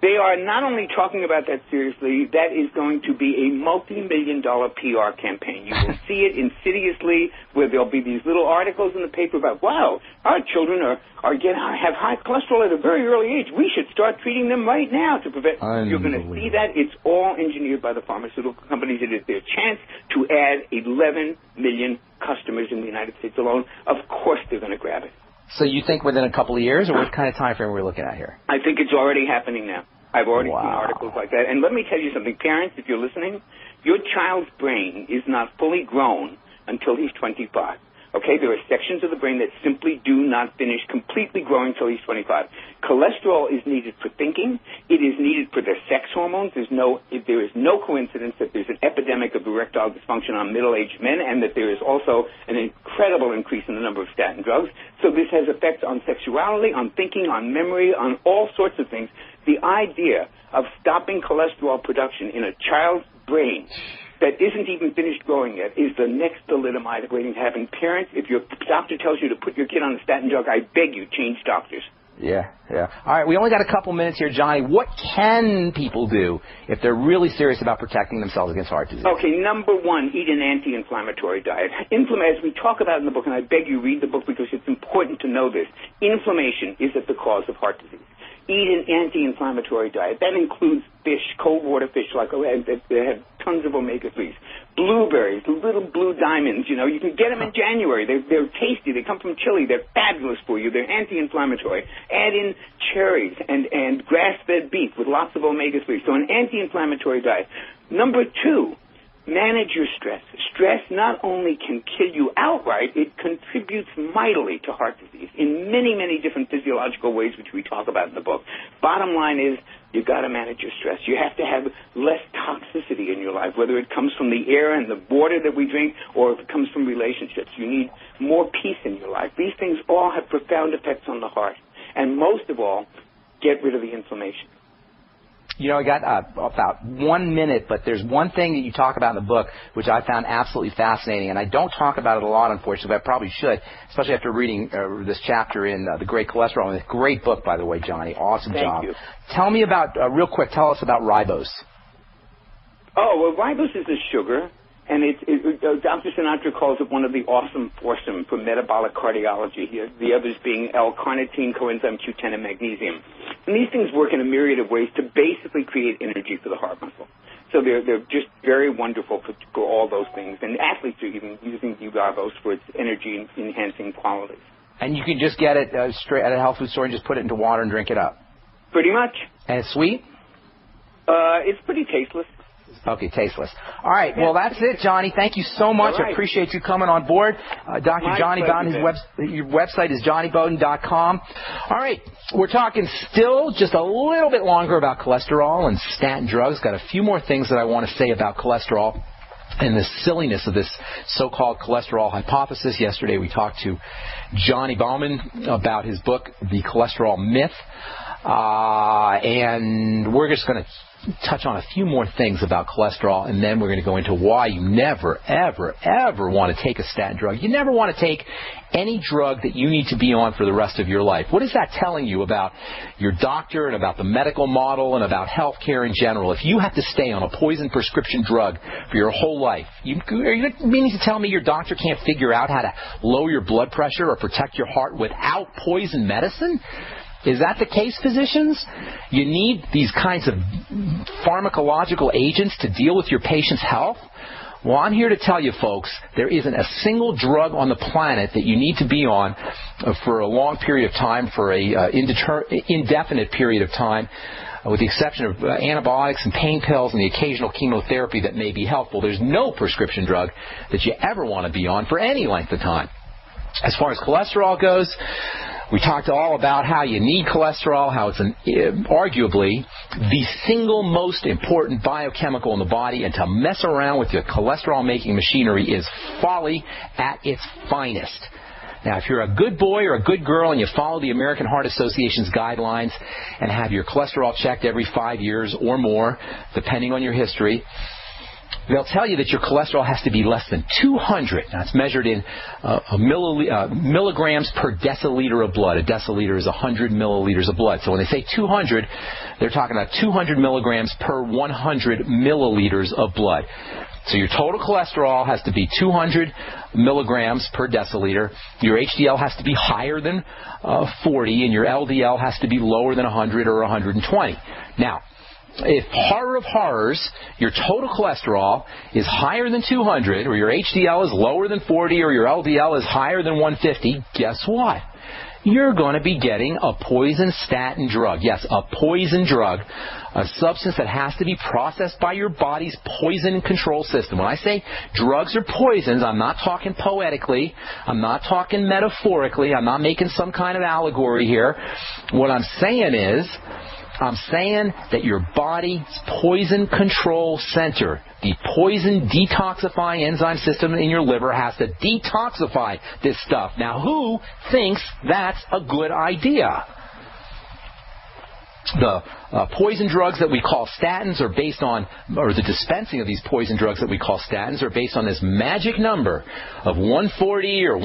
They are not only talking about that seriously, that is going to be a multi-million-dollar PR campaign. You will see it insidiously, where there'll be these little articles in the paper about, wow, our children have high cholesterol at a very early age. We should start treating them right now to prevent. You're going to see that. It's all engineered by the pharmaceutical companies. It is their chance to add 11 million customers in the United States alone. Of course they're going to grab it. So you think within a couple of years, or what kind of time frame are we looking at here? I think it's already happening now. I've already seen articles like that. And let me tell you something. Parents, if you're listening, your child's brain is not fully grown until he's 25. Okay? There are sections of the brain that simply do not finish completely growing until he's 25. Cholesterol is needed for thinking. It is needed for the sex hormones. There is no coincidence that there's an epidemic of erectile dysfunction on middle-aged men, and that there is also an incredible increase in the number of statin drugs. So this has effects on sexuality, on thinking, on memory, on all sorts of things. The idea of stopping cholesterol production in a child's brain that isn't even finished growing yet is the next thalidomide waiting to happen. Parents, if your doctor tells you to put your kid on a statin drug, I beg you, change doctors. Yeah. All right, we only got a couple minutes here, Johnny. What can people do if they're really serious about protecting themselves against heart disease? Okay, number one, eat an anti-inflammatory diet. As we talk about in the book, and I beg you read the book because it's important to know this, inflammation is at the cause of heart disease. Eat an anti-inflammatory diet. That includes fish, cold water fish, that have tons of omega-3s. Blueberries, little blue diamonds, you can get them in January. They're tasty. They come from Chile. They're fabulous for you. They're anti-inflammatory. Add in cherries and grass-fed beef with lots of omega-3. So an anti-inflammatory diet. Number two, manage your stress. Stress not only can kill you outright, it contributes mightily to heart disease in many, many different physiological ways, which we talk about in the book. Bottom line is, you've got to manage your stress. You have to have less toxicity in your life, whether it comes from the air and the water that we drink or if it comes from relationships. You need more peace in your life. These things all have profound effects on the heart. And most of all, get rid of the inflammation. You know, I got about 1 minute, but there's one thing that you talk about in the book which I found absolutely fascinating, and I don't talk about it a lot, unfortunately, but I probably should, especially after reading this chapter in The Great Cholesterol. And it's a great book, by the way, Johnny. Awesome job. Thank you. Tell me about, real quick, tell us about ribose. Oh, well, ribose is a sugar, and Dr. Sinatra calls it one of the awesome foursome for metabolic cardiology. The others being L-carnitine, coenzyme Q10, and magnesium. And these things work in a myriad of ways to basically create energy for the heart muscle. So they're just very wonderful for all those things. And athletes are even using ribose for its energy-enhancing qualities. And you can just get it straight at a health food store and just put it into water and drink it up? Pretty much. And it's sweet? It's pretty tasteless. Okay, tasteless. All right, well, that's it, Johnny. Thank you so much. Right. I appreciate you coming on board. Dr. Johnny Bowden, your website is johnnybowden.com. All right, we're talking still just a little bit longer about cholesterol and statin drugs. Got a few more things that I want to say about cholesterol and the silliness of this so-called cholesterol hypothesis. Yesterday we talked to Johnny Bowman about his book, The Cholesterol Myth. And we're just going to touch on a few more things about cholesterol, and then we're going to go into why you never, ever, ever want to take a statin drug. You never want to take any drug that you need to be on for the rest of your life. What is that telling you about your doctor and about the medical model and about health care in general? If you have to stay on a poison prescription drug for your whole life, are you meaning to tell me your doctor can't figure out how to lower your blood pressure or protect your heart without poison medicine? Is that the case, physicians? You need these kinds of pharmacological agents to deal with your patient's health? Well, I'm here to tell you, folks, there isn't a single drug on the planet that you need to be on for a long period of time, for a indefinite period of time, with the exception of antibiotics and pain pills and the occasional chemotherapy that may be helpful. There's no prescription drug that you ever want to be on for any length of time. As far as cholesterol goes, we talked all about how you need cholesterol, how it's arguably the single most important biochemical in the body, and to mess around with your cholesterol-making machinery is folly at its finest. Now, if you're a good boy or a good girl and you follow the American Heart Association's guidelines and have your cholesterol checked every 5 years or more, depending on your history, they'll tell you that your cholesterol has to be less than 200. Now, it's measured in milligrams per deciliter of blood. A deciliter is 100 milliliters of blood. So when they say 200, they're talking about 200 milligrams per 100 milliliters of blood. So your total cholesterol has to be 200 milligrams per deciliter. Your HDL has to be higher than 40, and your LDL has to be lower than 100 or 120. Now, if horror of horrors, your total cholesterol is higher than 200, or your HDL is lower than 40, or your LDL is higher than 150, guess what? You're going to be getting a poison statin drug. Yes, a poison drug, a substance that has to be processed by your body's poison control system. When I say drugs are poisons, I'm not talking poetically. I'm not talking metaphorically. I'm not making some kind of allegory here. What I'm saying is, I'm saying that your body's poison control center, the poison detoxifying enzyme system in your liver, has to detoxify this stuff. Now, who thinks that's a good idea? The poison drugs that we call statins are based on, or the dispensing of these poison drugs that we call statins are based on this magic number of 140 or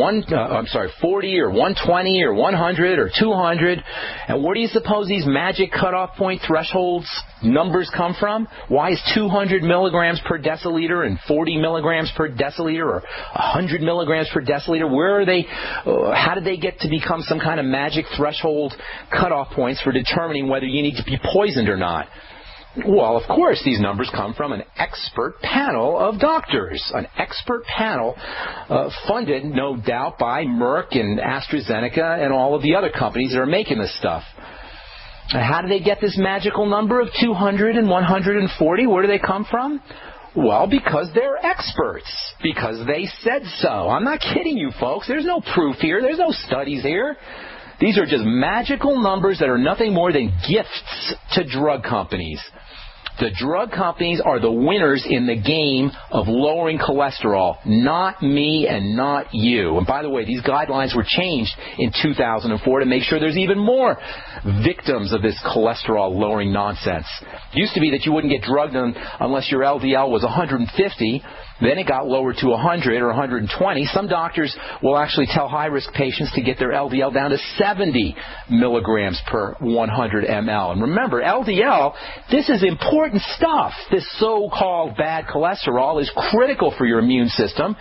40 or 120 or 100 or 200. And where do you suppose these magic cutoff point thresholds numbers come from? Why is 200 milligrams per deciliter and 40 milligrams per deciliter or 100 milligrams per deciliter? Where are they? How did they get to become some kind of magic threshold cutoff points for determining whether you need to be poisoned or not? Well, of course, these numbers come from an expert panel of doctors, an expert panel funded, no doubt, by Merck and AstraZeneca and all of the other companies that are making this stuff. And how do they get this magical number of 200 and 140? Where do they come from? Well, because they're experts, because they said so. I'm not kidding you, folks. There's no proof here. There's no studies here. These are just magical numbers that are nothing more than gifts to drug companies. The drug companies are the winners in the game of lowering cholesterol, not me and not you. And by the way, these guidelines were changed in 2004 to make sure there's even more victims of this cholesterol-lowering nonsense. It used to be that you wouldn't get drugged unless your LDL was 150. Then it got lowered to 100 or 120. Some doctors will actually tell high-risk patients to get their LDL down to 70 milligrams per 100 ml. And remember, LDL, this is important stuff. This so-called bad cholesterol is critical for your immune system.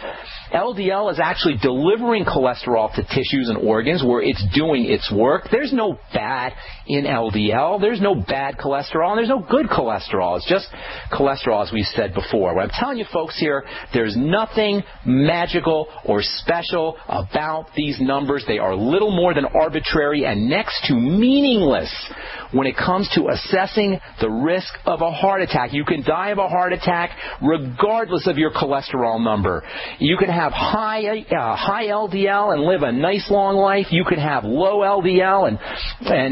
LDL is actually delivering cholesterol to tissues and organs where it's doing its work. There's no bad in LDL. There's no bad cholesterol, and there's no good cholesterol. It's just cholesterol, as we said before. What I'm telling you folks here, there's nothing magical or special about these numbers. They are little more than arbitrary and next to meaningless when it comes to assessing the risk of a heart attack. You can die of a heart attack regardless of your cholesterol number. You can have high LDL and live a nice long life. You can have low LDL and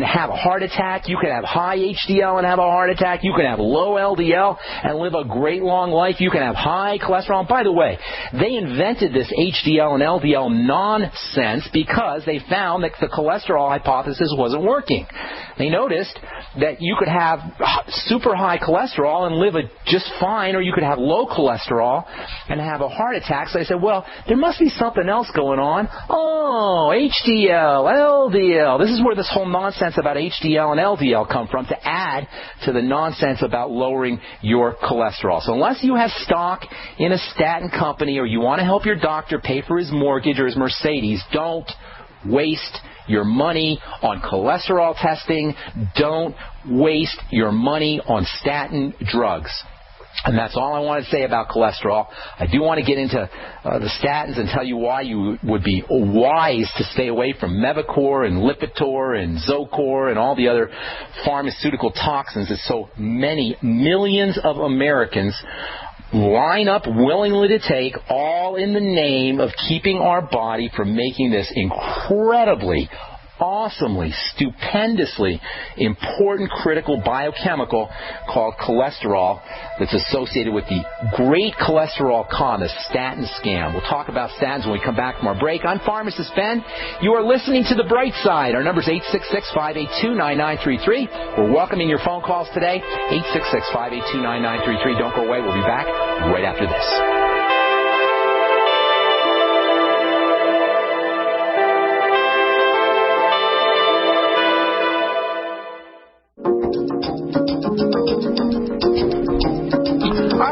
have a heart attack. You can have high HDL and have a heart attack. You can have low LDL and live a great long life. You can have high cholesterol. And by the way, they invented this HDL and LDL nonsense because they found that the cholesterol hypothesis wasn't working. They noticed that you could have super high cholesterol and live just fine, or you could have low cholesterol and have a heart attack. So they said, well, there must be something else going on. Oh, HDL, LDL. This is where this whole nonsense about HDL and LDL come from, to add to the nonsense about lowering your cholesterol. So unless you have stock in a statin company or you want to help your doctor pay for his mortgage or his Mercedes, don't waste your money on cholesterol testing. Don't waste your money on statin drugs. And that's all I want to say about cholesterol. I do want to get into the statins and tell you why you would be wise to stay away from Mevacor and Lipitor and Zocor and all the other pharmaceutical toxins that so many millions of Americans line up willingly to take, all in the name of keeping our body from making this incredibly, awesomely, stupendously important critical biochemical called cholesterol that's associated with the great cholesterol con, the statin scam. We'll talk about statins when we come back from our break. I'm Pharmacist Ben. You are listening to The Bright Side. Our number is 866-582-9933. We're welcoming your phone calls today, 866-582-9933. Don't go away. We'll be back right after this.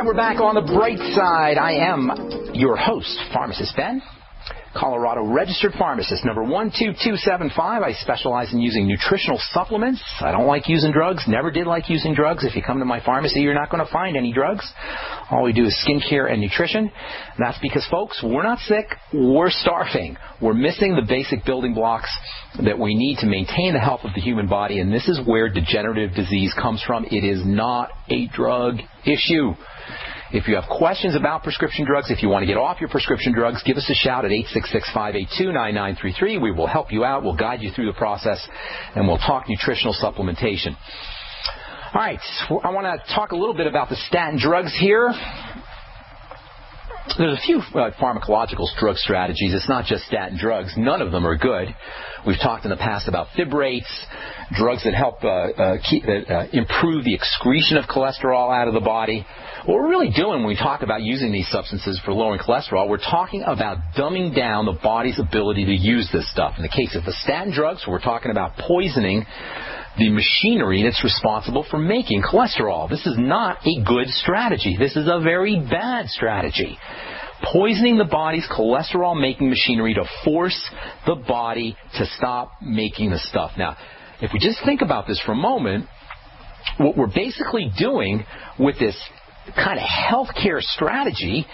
We're back on The Bright Side. I am your host, Pharmacist Ben, Colorado registered pharmacist, number 12275. I specialize in using nutritional supplements. I don't like using drugs, never did like using drugs. If you come to my pharmacy, you're not going to find any drugs. All we do is skincare and nutrition. And that's because, folks, we're not sick, we're starving. We're missing the basic building blocks that we need to maintain the health of the human body, and this is where degenerative disease comes from. It is not a drug issue. If you have questions about prescription drugs, if you want to get off your prescription drugs, give us a shout at 866-582-9933. We will help you out. We'll guide you through the process, and we'll talk nutritional supplementation. All right, I want to talk a little bit about the statin drugs here. There's a few pharmacological drug strategies. It's not just statin drugs. None of them are good. We've talked in the past about fibrates, drugs that help improve the excretion of cholesterol out of the body. What we're really doing when we talk about using these substances for lowering cholesterol, we're talking about dumbing down the body's ability to use this stuff. In the case of the statin drugs, we're talking about poisoning the machinery that's responsible for making cholesterol. This is not a good strategy. This is a very bad strategy. Poisoning the body's cholesterol-making machinery to force the body to stop making the stuff. Now, if we just think about this for a moment, what we're basically doing with this kind of healthcare strategy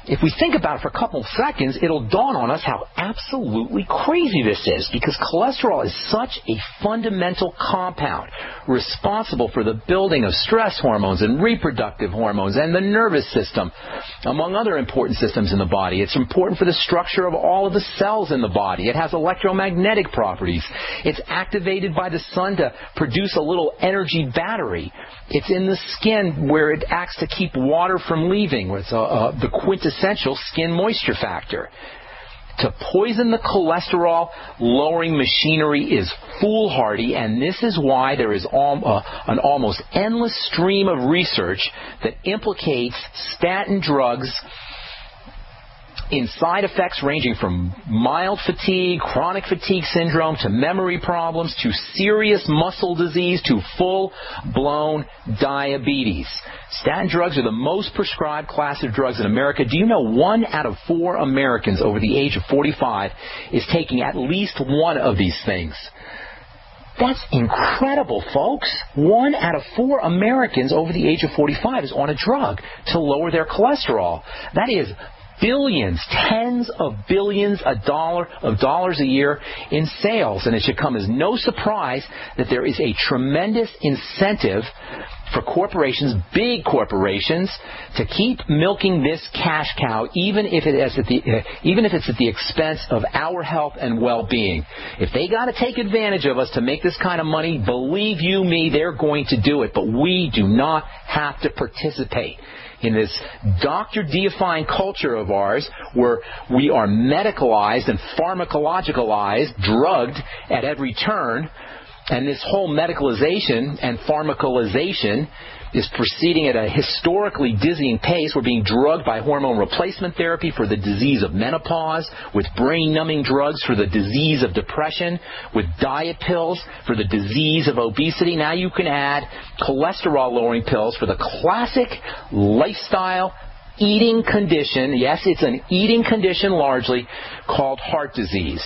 if we think about it for a couple of seconds, it'll dawn on us how absolutely crazy this is, because cholesterol is such a fundamental compound responsible for the building of stress hormones and reproductive hormones and the nervous system, among other important systems in the body. It's important for the structure of all of the cells in the body. It has electromagnetic properties. It's activated by the sun to produce a little energy battery. It's in the skin where it acts to keep water from leaving. It's the quintessential skin moisture factor. To poison the cholesterol-lowering machinery is foolhardy, and this is why there is an almost endless stream of research that implicates statin drugs in side effects ranging from mild fatigue, chronic fatigue syndrome, to memory problems, to serious muscle disease, to full-blown diabetes. Statin drugs are the most prescribed class of drugs in America. Do you know 1 out of 4 Americans over the age of 45 is taking at least one of these things? That's incredible, folks. 1 out of 4 Americans over the age of 45 is on a drug to lower their cholesterol. That is billions, tens of billions of dollars a year in sales. And it should come as no surprise that there is a tremendous incentive for corporations, big corporations, to keep milking this cash cow, even if it's at the expense of our health and well-being. If they got to take advantage of us to make this kind of money, believe you me, they're going to do it. But we do not have to participate in this doctor-deifying culture of ours where we are medicalized and pharmacologicalized, drugged at every turn. And this whole medicalization and pharmacalization is proceeding at a historically dizzying pace. We're being drugged by hormone replacement therapy for the disease of menopause, with brain-numbing drugs for the disease of depression, with diet pills for the disease of obesity. Now you can add cholesterol-lowering pills for the classic lifestyle eating condition. Yes, it's an eating condition largely, called heart disease.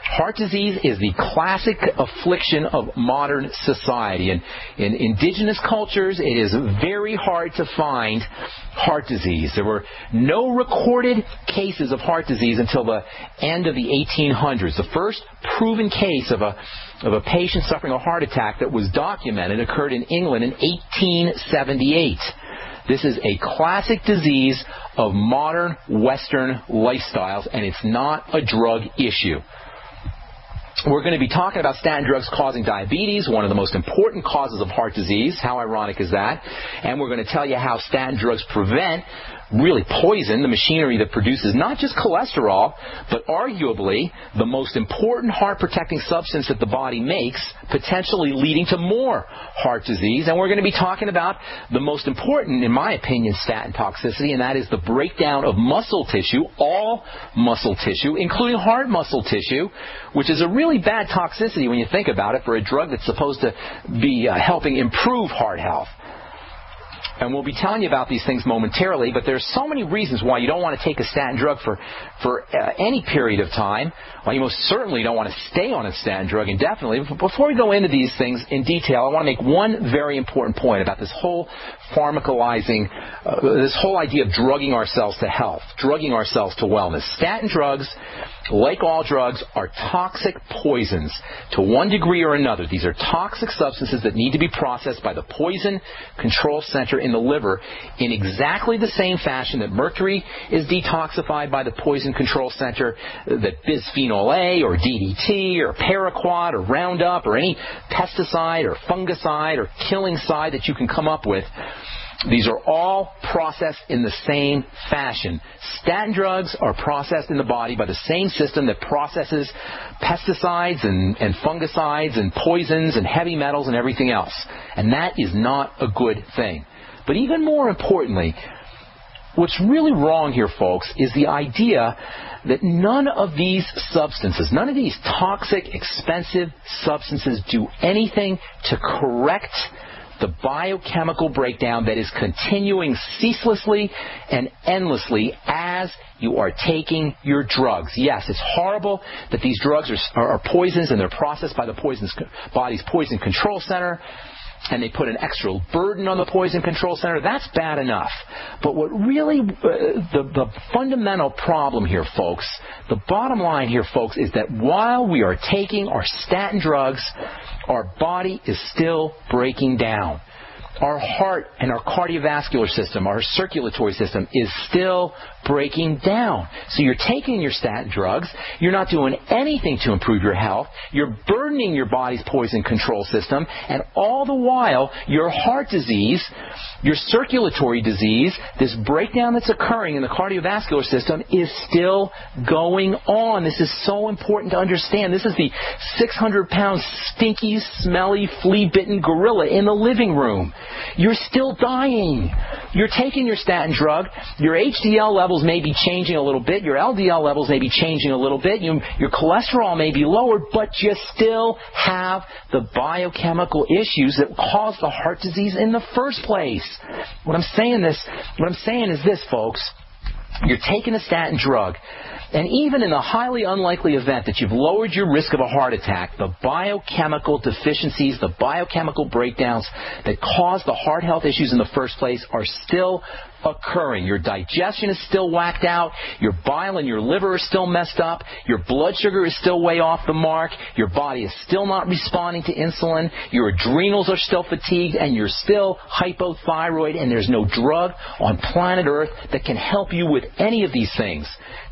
Heart disease is the classic affliction of modern society. And in indigenous cultures, it is very hard to find heart disease. There were no recorded cases of heart disease until the end of the 1800s. The first proven case of a patient suffering a heart attack that was documented occurred in England in 1878. This is a classic disease of modern Western lifestyles, and it's not a drug issue. We're going to be talking about statin drugs causing diabetes, one of the most important causes of heart disease. How ironic is that? And we're going to tell you how statin drugs prevent, really poison, the machinery that produces not just cholesterol, but arguably the most important heart-protecting substance that the body makes, potentially leading to more heart disease. And we're going to be talking about the most important, in my opinion, statin toxicity, and that is the breakdown of muscle tissue, all muscle tissue, including heart muscle tissue, which is a really bad toxicity when you think about it for a drug that's supposed to be helping improve heart health. And we'll be telling you about these things momentarily, but there's so many reasons why you don't want to take a statin drug for any period of time. Well, you most certainly don't want to stay on a statin drug indefinitely. But before we go into these things in detail, I want to make one very important point about this whole pharmacalizing, this whole idea of drugging ourselves to health, drugging ourselves to wellness. Statin drugs, like all drugs, are toxic poisons to one degree or another. These are toxic substances that need to be processed by the poison control center in the liver in exactly the same fashion that mercury is detoxified by the poison control center, that bisphenol A or DDT or paraquat or Roundup or any pesticide or fungicide or killing side that you can come up with. These are all processed in the same fashion. Statin drugs are processed in the body by the same system that processes pesticides and fungicides and poisons and heavy metals and everything else. And that is not a good thing. But even more importantly, what's really wrong here, folks, is the idea that none of these substances, none of these toxic, expensive substances do anything to correct the biochemical breakdown that is continuing ceaselessly and endlessly as you are taking your drugs. Yes, it's horrible that these drugs are poisons and they're processed by the body's poison control center. and they put an extra burden on the poison control center, that's bad enough. But what really, the fundamental problem here, folks, the bottom line here, folks, is that while we are taking our statin drugs, our body is still breaking down. Our heart and our cardiovascular system, our circulatory system, is still breaking down. So you're taking your statin drugs, you're not doing anything to improve your health, you're burdening your body's poison control system, and all the while, your heart disease, your circulatory disease, this breakdown that's occurring in the cardiovascular system is still going on. This is so important to understand. This is the 600-pound, stinky, smelly, flea-bitten gorilla in the living room. You're still dying. You're taking your statin drug. Your HDL levels may be changing a little bit. Your LDL levels may be changing a little bit. Your cholesterol may be lowered, but you still have the biochemical issues that cause the heart disease in the first place. What I'm saying is this, folks. You're taking a statin drug, and even in the highly unlikely event that you've lowered your risk of a heart attack, the biochemical deficiencies, the biochemical breakdowns that cause the heart health issues in the first place are still occurring. Your digestion is still whacked out. Your bile and your liver are still messed up. Your blood sugar is still way off the mark. Your body is still not responding to insulin. Your adrenals are still fatigued, and you're still hypothyroid, and there's no drug on planet Earth that can help you with any of these things.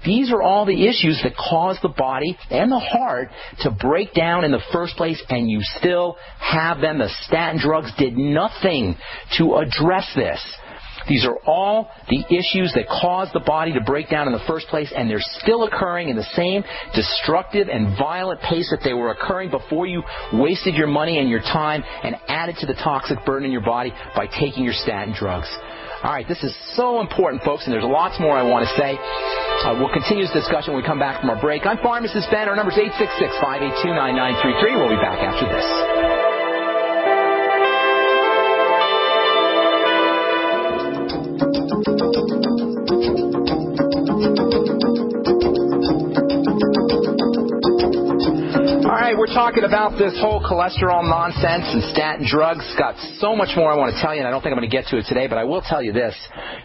These are all the issues that cause the body and the heart to break down in the first place, and you still have them. The statin drugs did nothing to address this. These are all the issues that cause the body to break down in the first place, and they're still occurring in the same destructive and violent pace that they were occurring before you wasted your money and your time and added to the toxic burden in your body by taking your statin drugs. All right, this is so important, folks, and there's lots more I want to say. We'll continue this discussion when we come back from our break. I'm Pharmacist Ben. Our number is 866-582-9933. We'll be back after this. We're talking about this whole cholesterol nonsense and statin drugs. Got so much more I want to tell you, and I don't think I'm going to get to it today, but I will tell you this.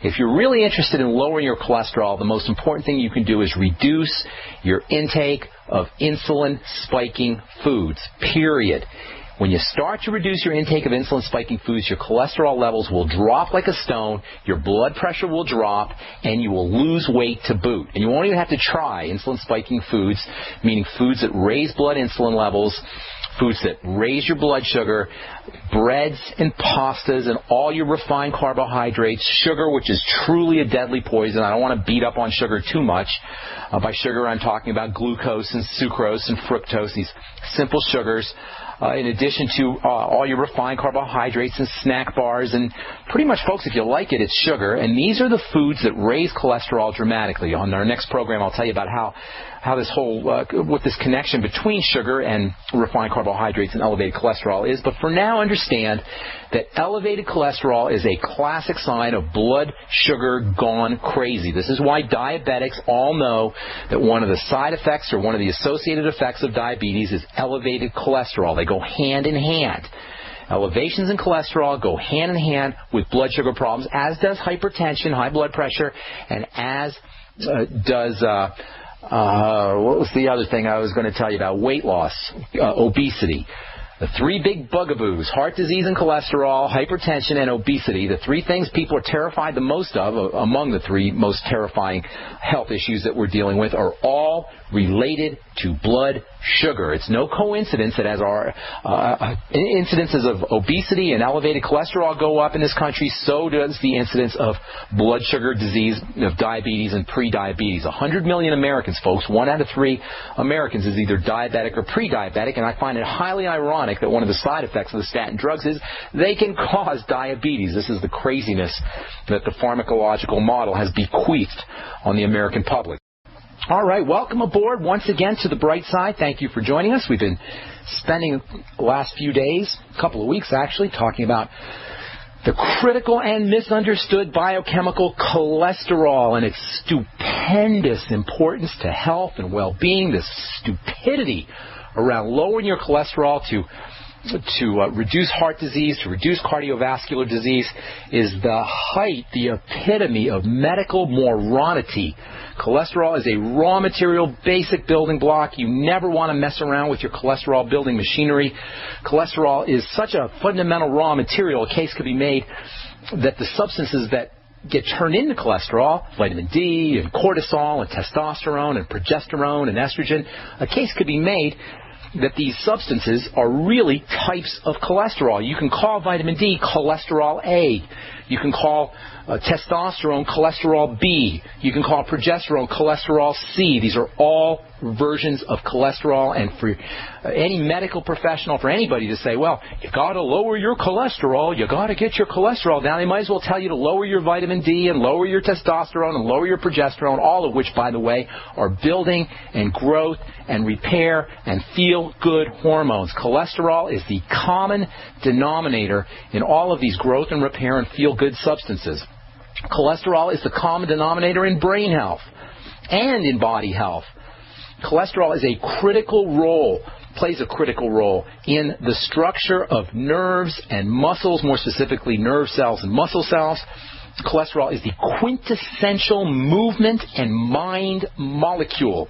If you're really interested in lowering your cholesterol, the most important thing you can do is reduce your intake of insulin-spiking foods, period. When you start to reduce your intake of insulin-spiking foods, your cholesterol levels will drop like a stone, your blood pressure will drop, and you will lose weight to boot. And you won't even have to try insulin-spiking foods, meaning foods that raise blood insulin levels, foods that raise your blood sugar, breads and pastas and all your refined carbohydrates, sugar, which is truly a deadly poison. I don't want to beat up on sugar too much. By sugar, I'm talking about glucose and sucrose and fructose, these simple sugars. In addition to all your refined carbohydrates and snack bars. And pretty much, folks, if you like it, it's sugar. And these are the foods that raise cholesterol dramatically. On our next program, I'll tell you about how this whole, what this connection between sugar and refined carbohydrates and elevated cholesterol is. But for now, understand that elevated cholesterol is a classic sign of blood sugar gone crazy. This is why diabetics all know that one of the side effects or one of the associated effects of diabetes is elevated cholesterol. They go hand in hand. Elevations in cholesterol go hand in hand with blood sugar problems, as does hypertension, high blood pressure, and as does what was the other thing I was going to tell you about? Weight loss, obesity. The three big bugaboos, heart disease and cholesterol, hypertension and obesity, the three things people are terrified the most of, among the three most terrifying health issues that we're dealing with, are all related to blood sugar. It's no coincidence that as our incidences of obesity and elevated cholesterol go up in this country, so does the incidence of blood sugar disease, of diabetes and pre-diabetes. 100 million Americans, folks, 1 out of 3 Americans is either diabetic or pre-diabetic, and I find it highly ironic that one of the side effects of the statin drugs is they can cause diabetes. This is the craziness that the pharmacological model has bequeathed on the American public. All right, welcome aboard once again to the bright side. Thank you for joining us. We've been spending the last few days, a couple of weeks actually, talking about the critical and misunderstood biochemical cholesterol and its stupendous importance to health and well-being, this stupidity around lowering your cholesterol to reduce heart disease, to reduce cardiovascular disease, is the height, the epitome of medical morality. Cholesterol is a raw material, basic building block. You never want to mess around with your cholesterol building machinery. Cholesterol is such a fundamental raw material, a case could be made that the substances that get turned into cholesterol, vitamin D and cortisol and testosterone and progesterone and estrogen, a case could be made that these substances are really types of cholesterol. You can call vitamin D cholesterol A. You can call testosterone cholesterol B. You can call progesterone cholesterol C. These are all versions of cholesterol, and for any medical professional, for anybody to say, well, you got to lower your cholesterol, you got to get your cholesterol down, they might as well tell you to lower your vitamin D and lower your testosterone and lower your progesterone, all of which, by the way, are building and growth and repair and feel-good hormones. Cholesterol is the common denominator in all of these growth and repair and feel-good substances. Cholesterol is the common denominator in brain health and in body health. Cholesterol is a critical role, plays a critical role in the structure of nerves and muscles, more specifically nerve cells and muscle cells. Cholesterol is the quintessential movement and mind molecule.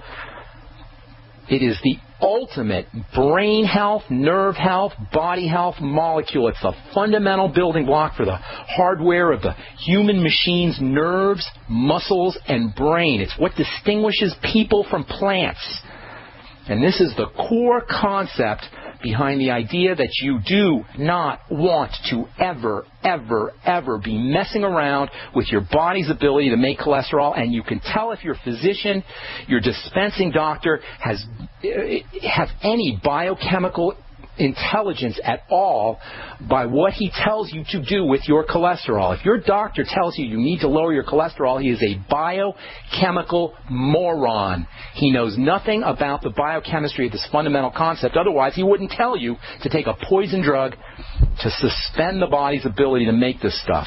It is the ultimate brain health, nerve health, body health molecule. It's the fundamental building block for the hardware of the human machine's nerves, muscles, and brain. It's what distinguishes people from plants. And this is the core concept behind the idea that you do not want to ever be messing around with your body's ability to make cholesterol. And you can tell if your physician, your dispensing doctor have any biochemical intelligence at all by what he tells you to do with your cholesterol. If your doctor tells you need to lower your cholesterol, he is a biochemical moron. He knows nothing about the biochemistry of this fundamental concept. Otherwise, he wouldn't tell you to take a poison drug to suspend the body's ability to make this stuff.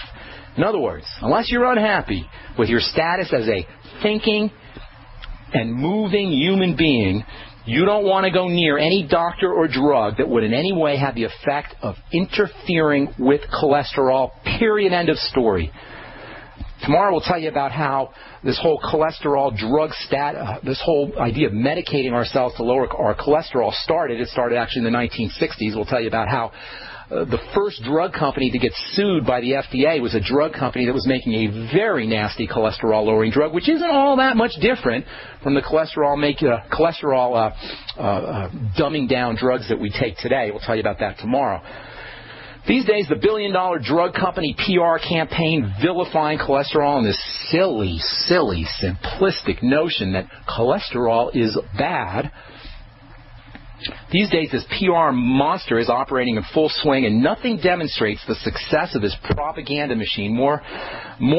In other words, unless you're unhappy with your status as a thinking and moving human being, you don't want to go near any doctor or drug that would in any way have the effect of interfering with cholesterol, period, end of story. Tomorrow we'll tell you about how this whole cholesterol drug this whole idea of medicating ourselves to lower our cholesterol started. It started actually in the 1960s. We'll tell you about how the first drug company to get sued by the FDA was a drug company that was making a very nasty cholesterol-lowering drug, which isn't all that much different from the cholesterol dumbing down drugs that we take today. We'll tell you about that tomorrow. These days, the billion-dollar drug company PR campaign vilifying cholesterol and this silly, simplistic notion that cholesterol is bad. These days, this PR monster is operating in full swing, and nothing demonstrates the success of this propaganda machine more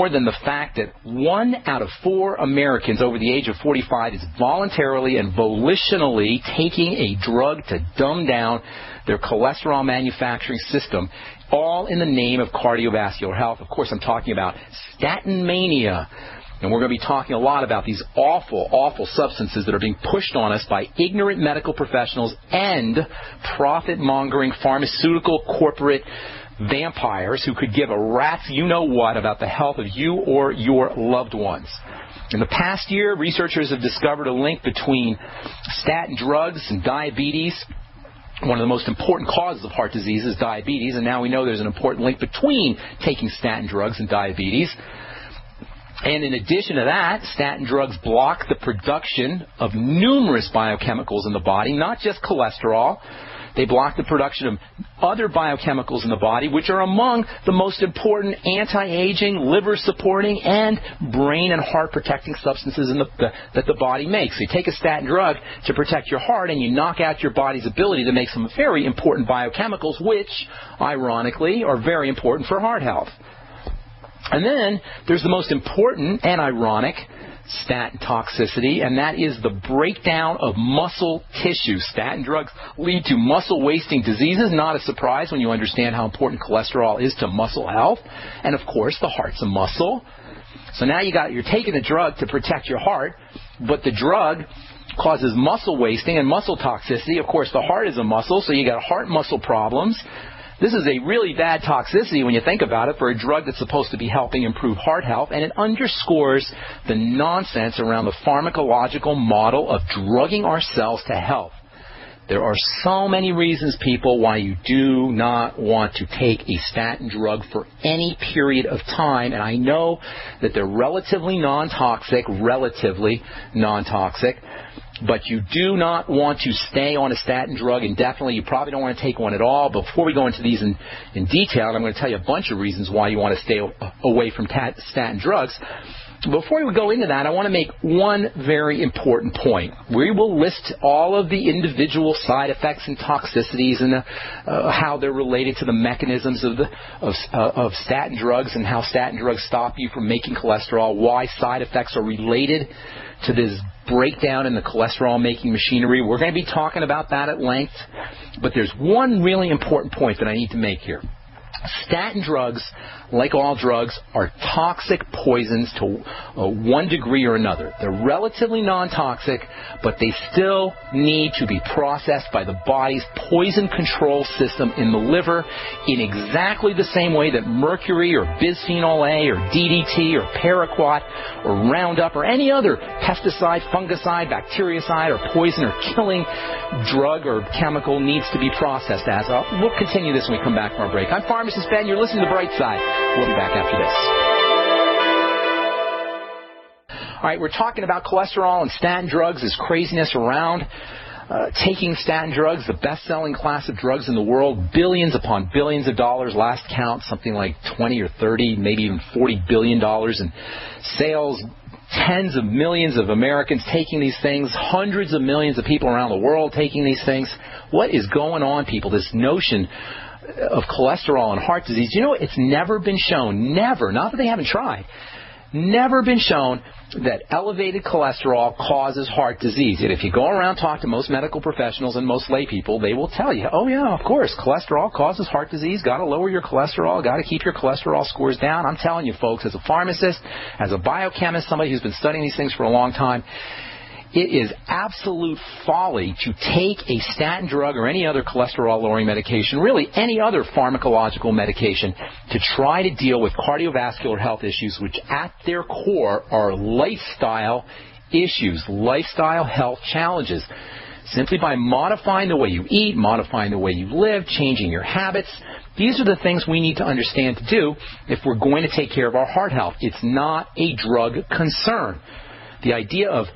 than the fact that 1 out of 4 Americans over the age of 45 is voluntarily and volitionally taking a drug to dumb down their cholesterol manufacturing system, all in the name of cardiovascular health. Of course, I'm talking about statin mania. And we're going to be talking a lot about these awful substances that are being pushed on us by ignorant medical professionals and profit-mongering pharmaceutical corporate vampires who could give a rat's you-know-what about the health of you or your loved ones. In the past year, researchers have discovered a link between statin drugs and diabetes. One of the most important causes of heart disease is diabetes, and now we know there's an important link between taking statin drugs and diabetes. And in addition to that, statin drugs block the production of numerous biochemicals in the body, not just cholesterol. They block the production of other biochemicals in the body, which are among the most important anti-aging, liver-supporting, and brain and heart-protecting substances that the body makes. So you take a statin drug to protect your heart, and you knock out your body's ability to make some very important biochemicals, which, ironically, are very important for heart health. And then there's the most important and ironic statin toxicity, and that is the breakdown of muscle tissue. Statin drugs lead to muscle-wasting diseases, not a surprise when you understand how important cholesterol is to muscle health. And, of course, the heart's a muscle. So now you're taking a drug to protect your heart, but the drug causes muscle wasting and muscle toxicity. Of course, the heart is a muscle, so you got heart muscle problems. This is a really bad toxicity when you think about it for a drug that's supposed to be helping improve heart health, and it underscores the nonsense around the pharmacological model of drugging ourselves to health. There are so many reasons, people, why you do not want to take a statin drug for any period of time, and I know that they're relatively non-toxic, but you do not want to stay on a statin drug indefinitely. You probably don't want to take one at all. But before we go into these in detail, I'm going to tell you a bunch of reasons why you want to stay away from statin drugs. Before we go into that, I want to make one very important point. We will list all of the individual side effects and toxicities and how they're related to the mechanisms of statin drugs and how statin drugs stop you from making cholesterol, why side effects are related to this breakdown in the cholesterol-making machinery. We're going to be talking about that at length, but there's one really important point that I need to make here. Statin drugs, like all drugs, are toxic poisons to one degree or another. They're relatively non-toxic, but they still need to be processed by the body's poison control system in the liver in exactly the same way that mercury or bisphenol A or DDT or paraquat or Roundup or any other pesticide, fungicide, bactericide or poison or killing drug or chemical needs to be processed as. We'll continue this when we come back from our break. I'm Pharmacist Ben. You're listening to The Bright Side. We'll be back after this. All right, we're talking about cholesterol and statin drugs, this craziness around taking statin drugs, the best-selling class of drugs in the world, billions upon billions of dollars, last count, something like 20 or 30, maybe even $40 billion in sales, tens of millions of Americans taking these things, hundreds of millions of people around the world taking these things. What is going on, people? This notion of cholesterol and heart disease, you know, it's never been shown, never, not that they haven't tried, never been shown that elevated cholesterol causes heart disease. Yet if you go around and talk to most medical professionals and most lay people, they will tell you, oh yeah, of course, cholesterol causes heart disease, got to lower your cholesterol, got to keep your cholesterol scores down. I'm telling you, folks, as a pharmacist, as a biochemist, somebody who's been studying these things for a long time, it is absolute folly to take a statin drug or any other cholesterol-lowering medication, really any other pharmacological medication, to try to deal with cardiovascular health issues, which at their core are lifestyle issues, lifestyle health challenges. Simply by modifying the way you eat, modifying the way you live, changing your habits, these are the things we need to understand to do if we're going to take care of our heart health. It's not a drug concern. The idea of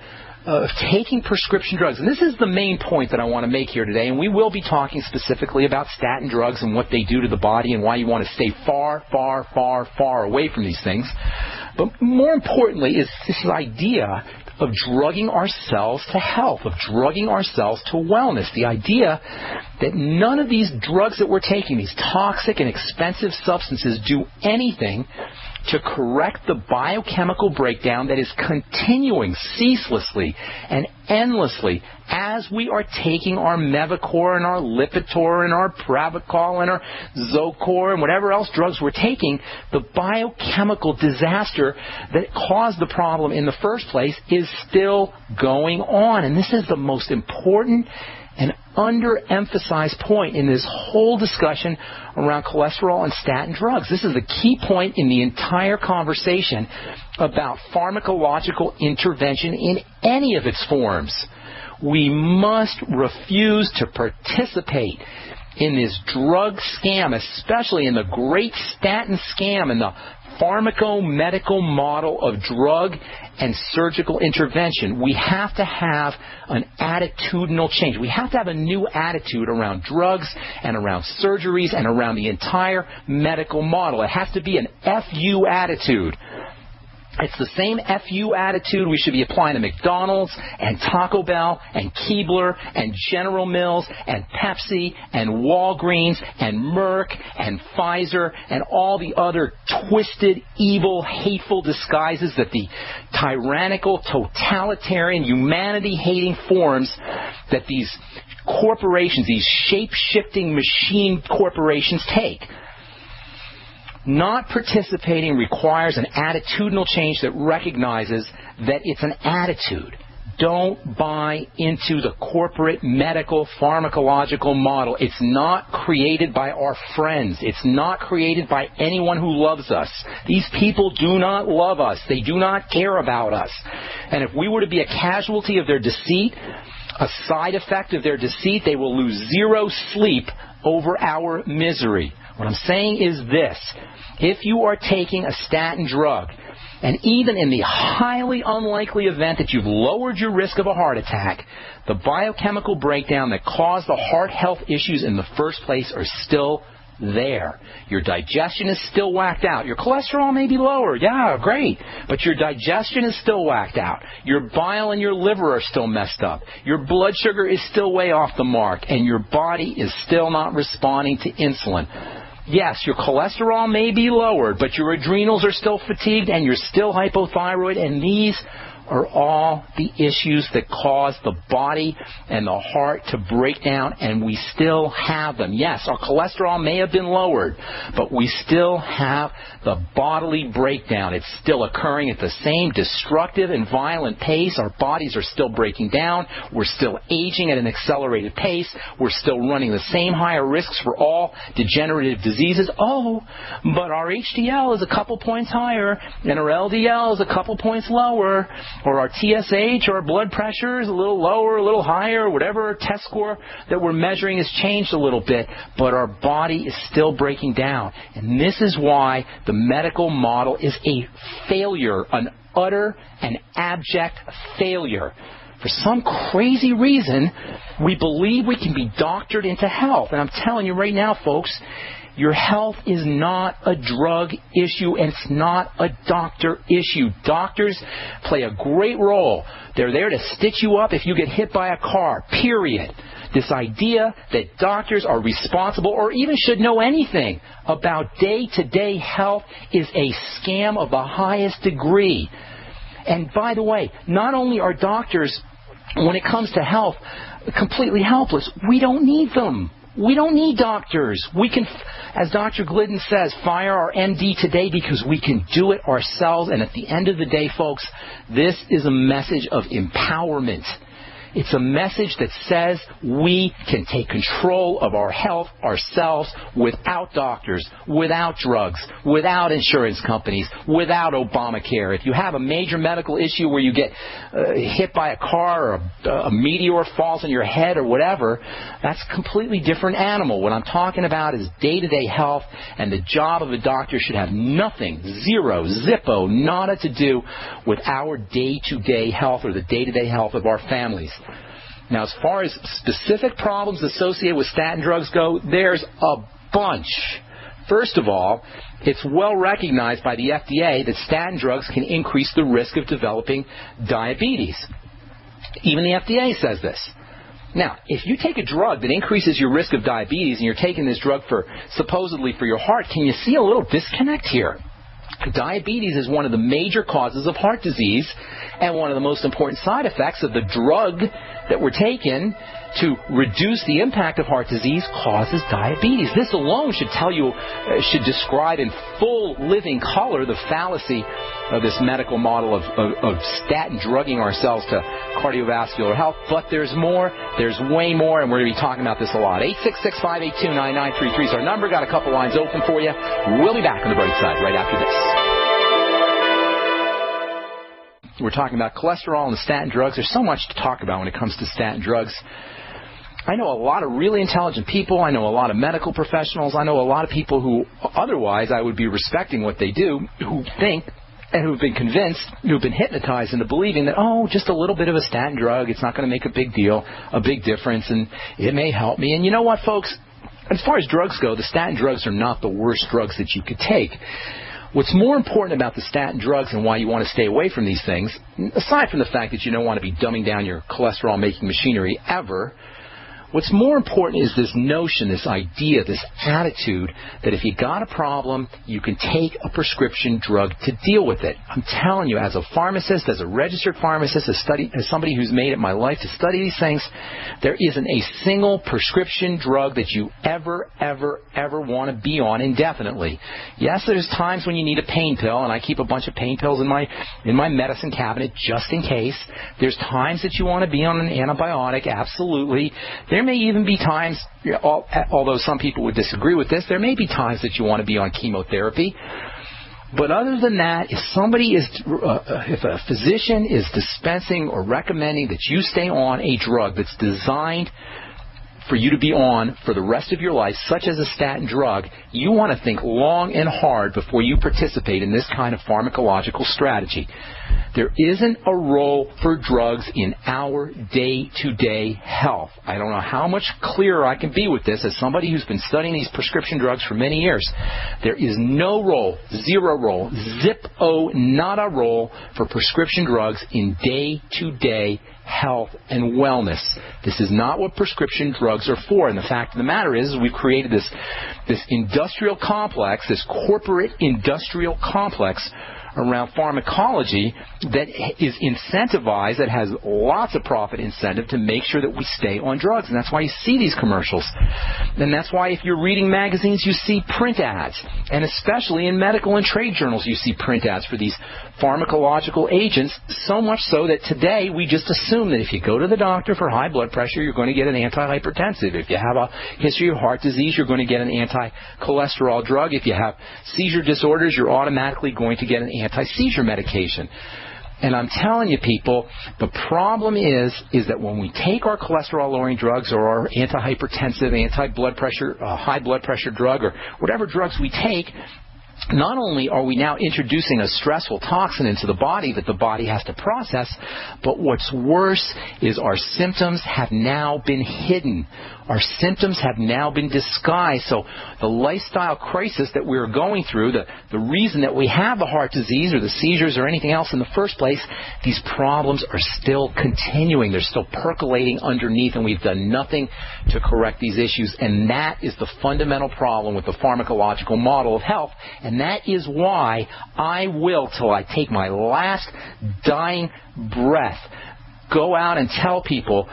taking prescription drugs. And this is the main point that I want to make here today, and we will be talking specifically about statin drugs and what they do to the body and why you want to stay far, far, far, far away from these things. But more importantly is this idea of drugging ourselves to health, of drugging ourselves to wellness. The idea that none of these drugs that we're taking, these toxic and expensive substances, do anything to correct the biochemical breakdown that is continuing ceaselessly and endlessly as we are taking our Mevacor and our Lipitor and our Pravachol and our Zocor and whatever else drugs we're taking. The biochemical disaster that caused the problem in the first place is still going on. And this is the most important and underemphasized point in this whole discussion around cholesterol and statin drugs. This is the key point in the entire conversation about pharmacological intervention in any of its forms. We must refuse to participate in this drug scam, especially in the great statin scam and the pharmaco-medical model of drug and surgical intervention. We have to have an attitudinal change. We have to have a new attitude around drugs and around surgeries and around the entire medical model. It has to be an FU attitude. It's the same FU attitude we should be applying to McDonald's and Taco Bell and Keebler and General Mills and Pepsi and Walgreens and Merck and Pfizer and all the other twisted, evil, hateful disguises that the tyrannical, totalitarian, humanity-hating forms that these corporations, these shape-shifting machine corporations take. Not participating requires an attitudinal change that recognizes that it's an attitude. Don't buy into the corporate medical pharmacological model. It's not created by our friends. It's not created by anyone who loves us. These people do not love us. They do not care about us. And if we were to be a casualty of their deceit, a side effect of their deceit, they will lose zero sleep over our misery. What I'm saying is this. If you are taking a statin drug, and even in the highly unlikely event that you've lowered your risk of a heart attack, the biochemical breakdown that caused the heart health issues in the first place are still there. Your digestion is still whacked out. Your cholesterol may be lower. Yeah, great. But your digestion is still whacked out. Your bile and your liver are still messed up. Your blood sugar is still way off the mark. And your body is still not responding to insulin. Yes, your cholesterol may be lowered, but your adrenals are still fatigued and you're still hypothyroid, and these are all the issues that cause the body and the heart to break down, and we still have them. Yes, our cholesterol may have been lowered, but we still have the bodily breakdown. It's still occurring at the same destructive and violent pace. Our bodies are still breaking down. We're still aging at an accelerated pace. We're still running the same higher risks for all degenerative diseases. Oh, but our HDL is a couple points higher, and our LDL is a couple points lower, or our TSH or our blood pressure is a little lower, a little higher, whatever test score that we're measuring has changed a little bit, but our body is still breaking down. And this is why the medical model is a failure, an utter and abject failure. For some crazy reason, we believe we can be doctored into health. And I'm telling you right now, folks, your health is not a drug issue, and it's not a doctor issue. Doctors play a great role. They're there to stitch you up if you get hit by a car, period. This idea that doctors are responsible or even should know anything about day-to-day health is a scam of the highest degree. And by the way, not only are doctors, when it comes to health, completely helpless, we don't need them. We don't need doctors. We can, as Dr. Glidden says, fire our MD today because we can do it ourselves. And at the end of the day, folks, this is a message of empowerment. It's a message that says we can take control of our health ourselves without doctors, without drugs, without insurance companies, without Obamacare. If you have a major medical issue where you get hit by a car or a meteor falls on your head or whatever, that's a completely different animal. What I'm talking about is day-to-day health, and the job of a doctor should have nothing, zero, zippo, nada to do with our day-to-day health or the day-to-day health of our families. Now, as far as specific problems associated with statin drugs go, there's a bunch. First of all, it's well recognized by the FDA that statin drugs can increase the risk of developing diabetes. Even the FDA says this. Now, if you take a drug that increases your risk of diabetes and you're taking this drug for supposedly for your heart, can you see a little disconnect here? Diabetes is one of the major causes of heart disease, and one of the most important side effects of the drug that we're taking to reduce the impact of heart disease causes diabetes. This alone should tell you, should describe in full living color the fallacy of this medical model of statin drugging ourselves to cardiovascular health. But there's more, there's way more, and we're going to be talking about this a lot. 866-582-9933 is our number. Got a couple lines open for you. We'll be back on the bright side right after this. We're talking about cholesterol and the statin drugs. There's so much to talk about when it comes to statin drugs. I know a lot of really intelligent people. I know a lot of medical professionals. I know a lot of people who otherwise I would be respecting what they do, who think and who've been convinced, who've been hypnotized into believing that, oh, just a little bit of a statin drug, it's not going to make a big deal, a big difference, and it may help me. And you know what, folks? As far as drugs go, the statin drugs are not the worst drugs that you could take. What's more important about the statin drugs and why you want to stay away from these things, aside from the fact that you don't want to be dumbing down your cholesterol-making machinery ever, What's more important is this notion, this idea, this attitude that if you got a problem, you can take a prescription drug to deal with it. I'm telling you, as a pharmacist, as a registered pharmacist, as somebody who's made it my life to study these things, there isn't a single prescription drug that you ever want to be on indefinitely. Yes, there's times when you need a pain pill, and I keep a bunch of pain pills in my medicine cabinet just in case. There's times that you want to be on an antibiotic, absolutely. There may even be times, although some people would disagree with this, there may be times that you want to be on chemotherapy. But other than that, if a physician is dispensing or recommending that you stay on a drug that's designed for you to be on for the rest of your life, such as a statin drug, you want to think long and hard before you participate in this kind of pharmacological strategy. There isn't a role for drugs in our day-to-day health. I don't know how much clearer I can be with this as somebody who's been studying these prescription drugs for many years. There is no role, zero role, zip-o, nada role for prescription drugs in day-to-day health and wellness. This is not what prescription drugs are for. And the fact of the matter is we've created this industrial complex, this corporate industrial complex around pharmacology that is incentivized, that has lots of profit incentive to make sure that we stay on drugs. And that's why you see these commercials. And that's why if you're reading magazines, you see print ads. And especially in medical and trade journals, you see print ads for these pharmacological agents, so much so that today we just assume that if you go to the doctor for high blood pressure, you're going to get an antihypertensive. If you have a history of heart disease, you're going to get an anti-cholesterol drug. If you have seizure disorders, you're automatically going to get an anti-seizure medication. And I'm telling you, people, the problem is that when we take our cholesterol-lowering drugs or our antihypertensive, anti-blood pressure, high blood pressure drug, or whatever drugs we take, not only are we now introducing a stressful toxin into the body that the body has to process, but what's worse is our symptoms have now been hidden. Our symptoms have now been disguised. So the lifestyle crisis that we're going through, the reason that we have the heart disease or the seizures or anything else in the first place, these problems are still continuing. They're still percolating underneath, and we've done nothing to correct these issues. And that is the fundamental problem with the pharmacological model of health. And that is why I will, till I take my last dying breath, go out and tell people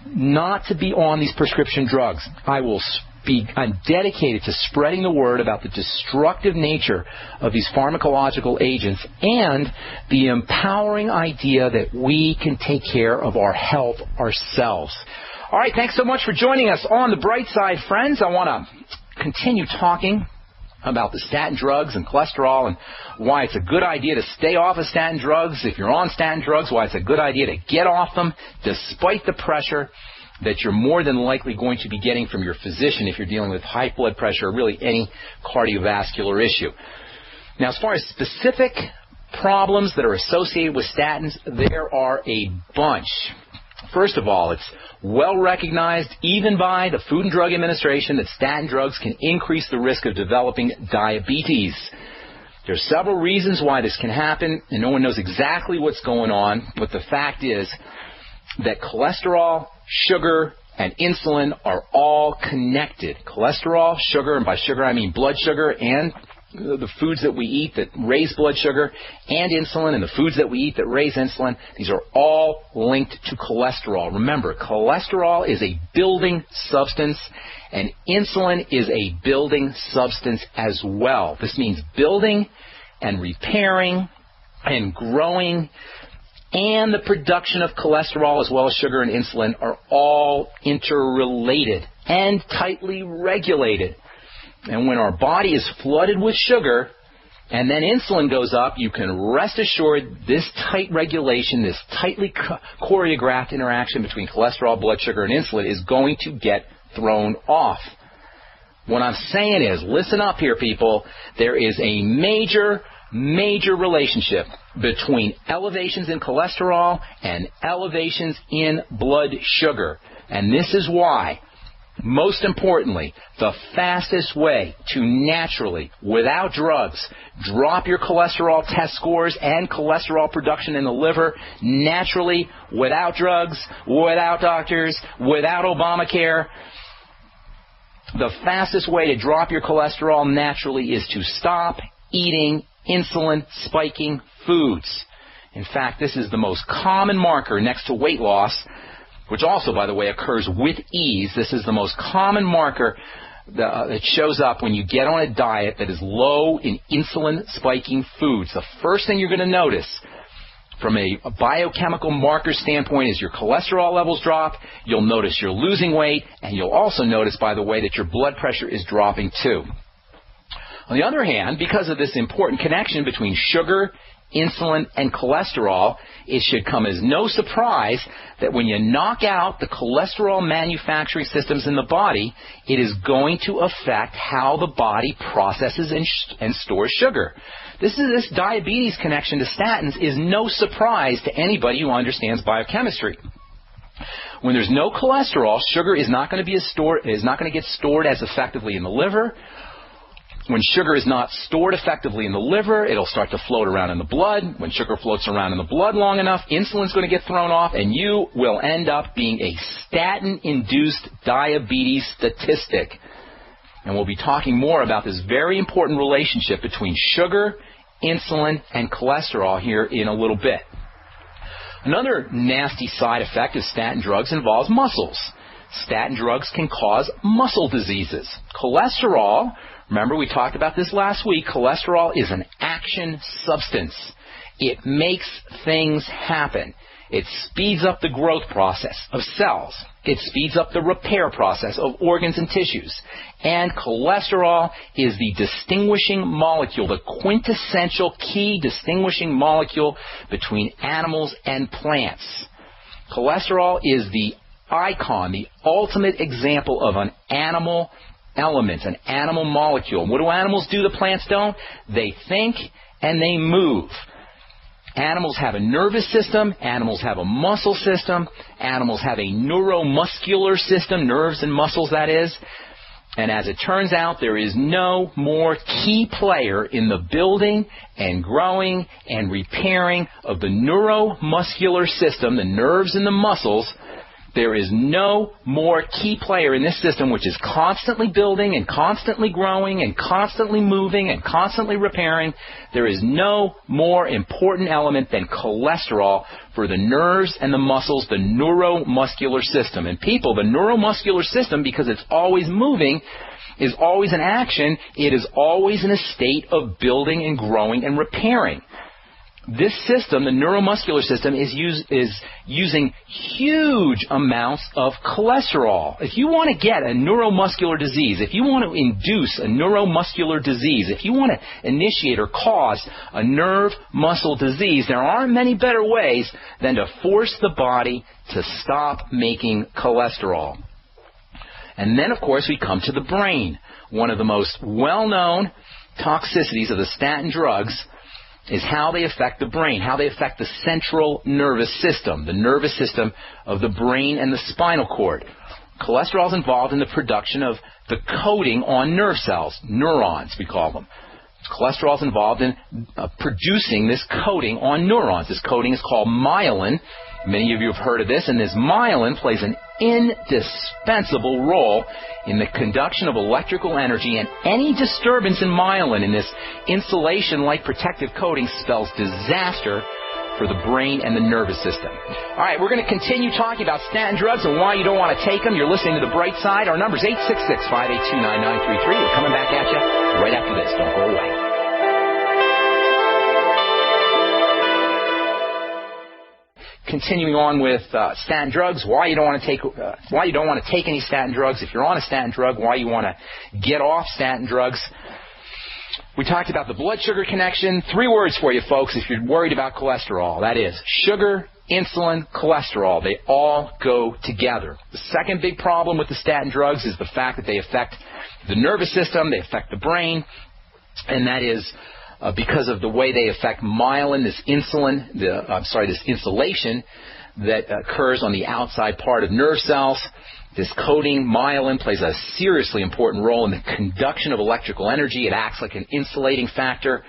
not to be on these prescription drugs. I'm dedicated to spreading the word about the destructive nature of these pharmacological agents and the empowering idea that we can take care of our health ourselves. All right, thanks so much for joining us on The Bright Side, friends. I want to continue talking about the statin drugs and cholesterol and why it's a good idea to stay off of statin drugs. If you're on statin drugs, why it's a good idea to get off them despite the pressure that you're more than likely going to be getting from your physician if you're dealing with high blood pressure or really any cardiovascular issue. Now, as far as specific problems that are associated with statins, there are a bunch. First of all, it's well recognized, even by the Food and Drug Administration, that statin drugs can increase the risk of developing diabetes. There's several reasons why this can happen, and no one knows exactly what's going on, but the fact is that cholesterol, sugar, and insulin are all connected. Cholesterol, sugar, and by sugar I mean blood sugar, and the foods that we eat that raise blood sugar, and insulin, and the foods that we eat that raise insulin, these are all linked to cholesterol. Remember, cholesterol is a building substance, and insulin is a building substance as well. This means building and repairing and growing, and the production of cholesterol as well as sugar and insulin are all interrelated and tightly regulated. And when our body is flooded with sugar and then insulin goes up, you can rest assured this tight regulation, this tightly choreographed interaction between cholesterol, blood sugar, and insulin is going to get thrown off. What I'm saying is, listen up here, people, there is a major relationship between elevations in cholesterol and elevations in blood sugar. And this is why Most importantly, the fastest way to naturally, without drugs, drop your cholesterol test scores and cholesterol production in the liver naturally, without drugs, without doctors, without Obamacare, the fastest way to drop your cholesterol naturally is to stop eating insulin-spiking foods. In fact, this is the most common marker next to weight loss, which also, by the way, occurs with ease. This is the most common marker that shows up when you get on a diet that is low in insulin-spiking foods. The first thing you're going to notice from a biochemical marker standpoint is your cholesterol levels drop. You'll notice you're losing weight, and you'll also notice, by the way, that your blood pressure is dropping too. On the other hand, because of this important connection between sugar, insulin, and cholesterol, it should come as no surprise that when you knock out the cholesterol manufacturing systems in the body, it is going to affect how the body processes and stores sugar. This diabetes connection to statins is no surprise to anybody who understands biochemistry. When there's no cholesterol, sugar is not going to get stored as effectively in the liver. When sugar is not stored effectively in the liver, it'll start to float around in the blood. When sugar floats around in the blood long enough, insulin's going to get thrown off, and you will end up being a statin-induced diabetes statistic. And we'll be talking more about this very important relationship between sugar, insulin, and cholesterol here in a little bit. Another nasty side effect of statin drugs involves muscles. Statin drugs can cause muscle diseases. Cholesterol, remember we talked about this last week, cholesterol is an action substance. It makes things happen. It speeds up the growth process of cells. It speeds up the repair process of organs and tissues. And cholesterol is the distinguishing molecule, the quintessential key distinguishing molecule between animals and plants. Cholesterol is the icon, the ultimate example of an animal element, an animal molecule. What do animals do that plants don't? They think and they move. Animals have a nervous system. Animals have a muscle system. Animals have a neuromuscular system, nerves and muscles, that is. And as it turns out, there is no more key player in the building and growing and repairing of the neuromuscular system, the nerves and the muscles. There is no more key player in this system which is constantly building and constantly growing and constantly moving and constantly repairing. There is no more important element than cholesterol for the nerves and the muscles, the neuromuscular system. And people, the neuromuscular system, because it's always moving, is always in action. It is always in a state of building and growing and repairing. This system, the neuromuscular system, is using huge amounts of cholesterol. If you want to get a neuromuscular disease, if you want to induce a neuromuscular disease, if you want to initiate or cause a nerve muscle disease, there aren't many better ways than to force the body to stop making cholesterol. And then, of course, we come to the brain. One of the most well-known toxicities of the statin drugs is how they affect the brain, how they affect the central nervous system, the nervous system of the brain and the spinal cord. Cholesterol is involved in the production of the coating on nerve cells, neurons we call them. Cholesterol is involved in producing this coating on neurons. This coating is called myelin. Many of you have heard of this, and this myelin plays an indispensable role in the conduction of electrical energy, and any disturbance in myelin, in this insulation-like protective coating, spells disaster for the brain and the nervous system. All right, we're going to continue talking about statin drugs and why you don't want to take them. You're listening to The Bright Side. Our number is 866-582-9933. We're coming back at you right after this. Don't go away. Continuing on with statin drugs, why you don't want to take any statin drugs. If you're on a statin drug, why you want to get off statin drugs. We talked about the blood sugar connection. 3 words for you, folks, if you're worried about cholesterol. That is sugar, insulin, cholesterol. They all go together. The second big problem with the statin drugs is the fact that they affect the nervous system, they affect the brain, and that is because of the way they affect myelin, this insulation that occurs on the outside part of nerve cells. This coating, myelin, plays a seriously important role in the conduction of electrical energy. It acts like an insulating factor.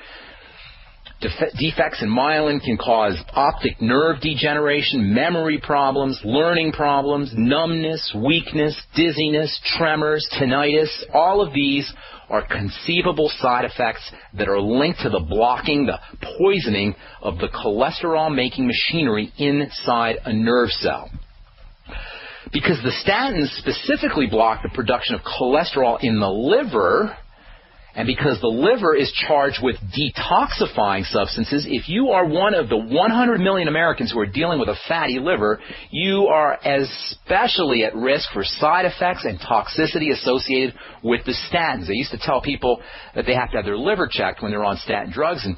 Defects in myelin can cause optic nerve degeneration, memory problems, learning problems, numbness, weakness, dizziness, tremors, tinnitus. All of these are conceivable side effects that are linked to the blocking, the poisoning of the cholesterol-making machinery inside a nerve cell. Because the statins specifically block the production of cholesterol in the liver, and because the liver is charged with detoxifying substances, if you are one of the 100 million Americans who are dealing with a fatty liver, you are especially at risk for side effects and toxicity associated with the statins. They used to tell people that they have to have their liver checked when they're on statin drugs, and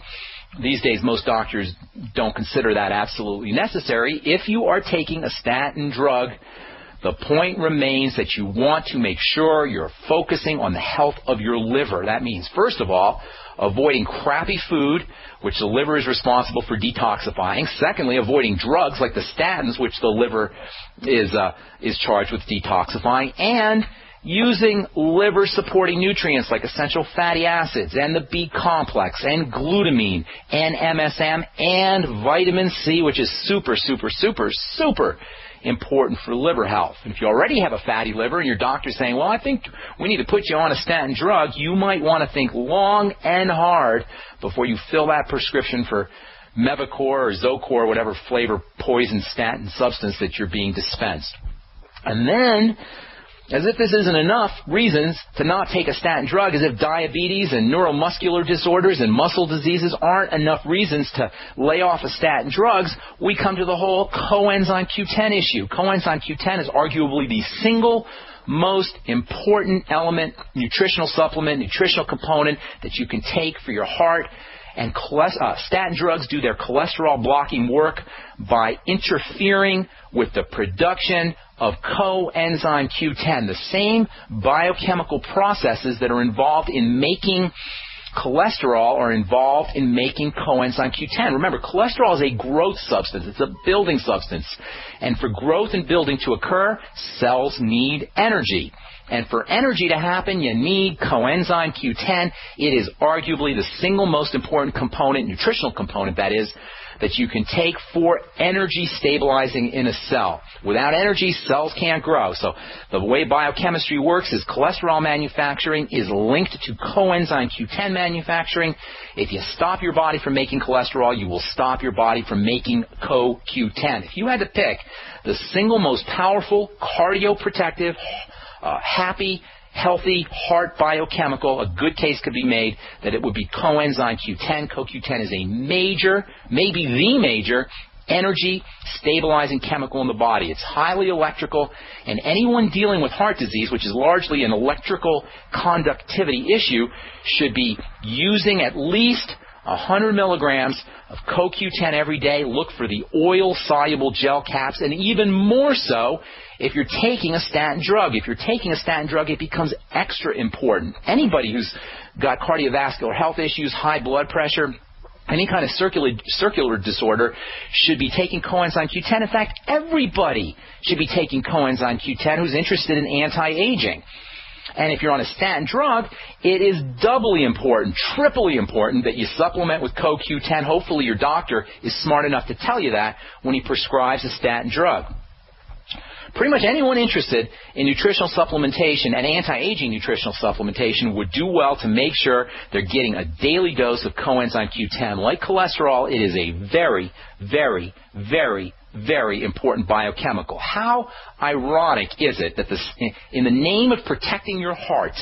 these days most doctors don't consider that absolutely necessary. If you are taking a statin drug, the point remains that you want to make sure you're focusing on the health of your liver. That means, first of all, avoiding crappy food, which the liver is responsible for detoxifying. Secondly, avoiding drugs like the statins, which the liver is charged with detoxifying. And using liver-supporting nutrients like essential fatty acids and the B complex and glutamine and MSM and vitamin C, which is super, super, super, super important for liver health. And if you already have a fatty liver and your doctor's saying, well, I think we need to put you on a statin drug, you might want to think long and hard before you fill that prescription for Mevacor or Zocor, whatever flavor poison statin substance that you're being dispensed. And then, as if this isn't enough reasons to not take a statin drug, as if diabetes and neuromuscular disorders and muscle diseases aren't enough reasons to lay off of statin drugs, we come to the whole coenzyme Q10 issue. Coenzyme Q10 is arguably the single most important element, nutritional supplement, nutritional component that you can take for your heart. And statin drugs do their cholesterol blocking work by interfering with the production of coenzyme Q10, the same biochemical processes that are involved in making cholesterol are involved in making coenzyme Q10. Remember, cholesterol is a growth substance. It's a building substance. And for growth and building to occur, cells need energy. And for energy to happen, you need coenzyme Q10. It is arguably the single most important component, nutritional component that is, that you can take for energy stabilizing in a cell. Without energy, cells can't grow. So the way biochemistry works is cholesterol manufacturing is linked to coenzyme Q10 manufacturing. If you stop your body from making cholesterol, you will stop your body from making CoQ10. If you had to pick the single most powerful cardioprotective, happy, healthy heart biochemical, a good case could be made that it would be coenzyme Q10. CoQ10 is a major, maybe the major, energy stabilizing chemical in the body. It's highly electrical, and anyone dealing with heart disease, which is largely an electrical conductivity issue, should be using at least 100 milligrams of CoQ10 every day. Look for the oil-soluble gel caps, and even more so if you're taking a statin drug. If you're taking a statin drug, it becomes extra important. Anybody who's got cardiovascular health issues, high blood pressure, any kind of circular disorder should be taking coenzyme Q10. In fact, everybody should be taking coenzyme Q10 who's interested in anti-aging. And if you're on a statin drug, it is doubly important, triply important that you supplement with CoQ10. Hopefully your doctor is smart enough to tell you that when he prescribes a statin drug. Pretty much anyone interested in nutritional supplementation and anti-aging nutritional supplementation would do well to make sure they're getting a daily dose of coenzyme Q10. Like cholesterol, it is a very, very, very, very important biochemical. How ironic is it that in the name of protecting your heart,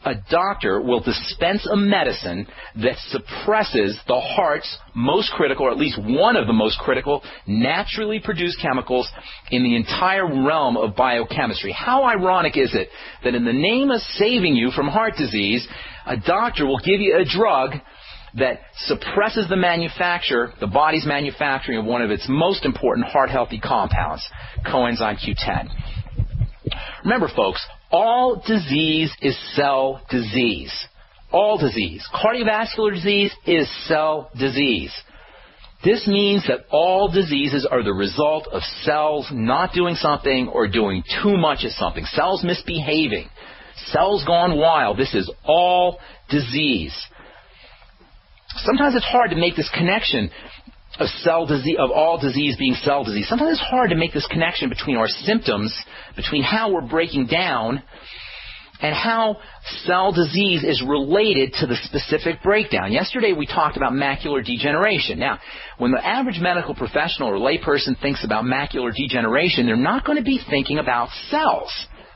a doctor will dispense a medicine that suppresses the heart's most critical, or at least one of the most critical, naturally produced chemicals in the entire realm of biochemistry? How ironic is it that in the name of saving you from heart disease, a doctor will give you a drug that suppresses the body's manufacturing of one of its most important heart-healthy compounds, coenzyme Q10. Remember, folks, all disease is cell disease. All disease. Cardiovascular disease is cell disease. This means that all diseases are the result of cells not doing something or doing too much of something. Cells misbehaving. Cells gone wild. This is all disease. Sometimes it's hard to make this connection of cell disease, of all disease being cell disease. Sometimes it's hard to make this connection between our symptoms, between how we're breaking down, and how cell disease is related to the specific breakdown. Yesterday we talked about macular degeneration. Now, when the average medical professional or layperson thinks about macular degeneration, they're not going to be thinking about cells.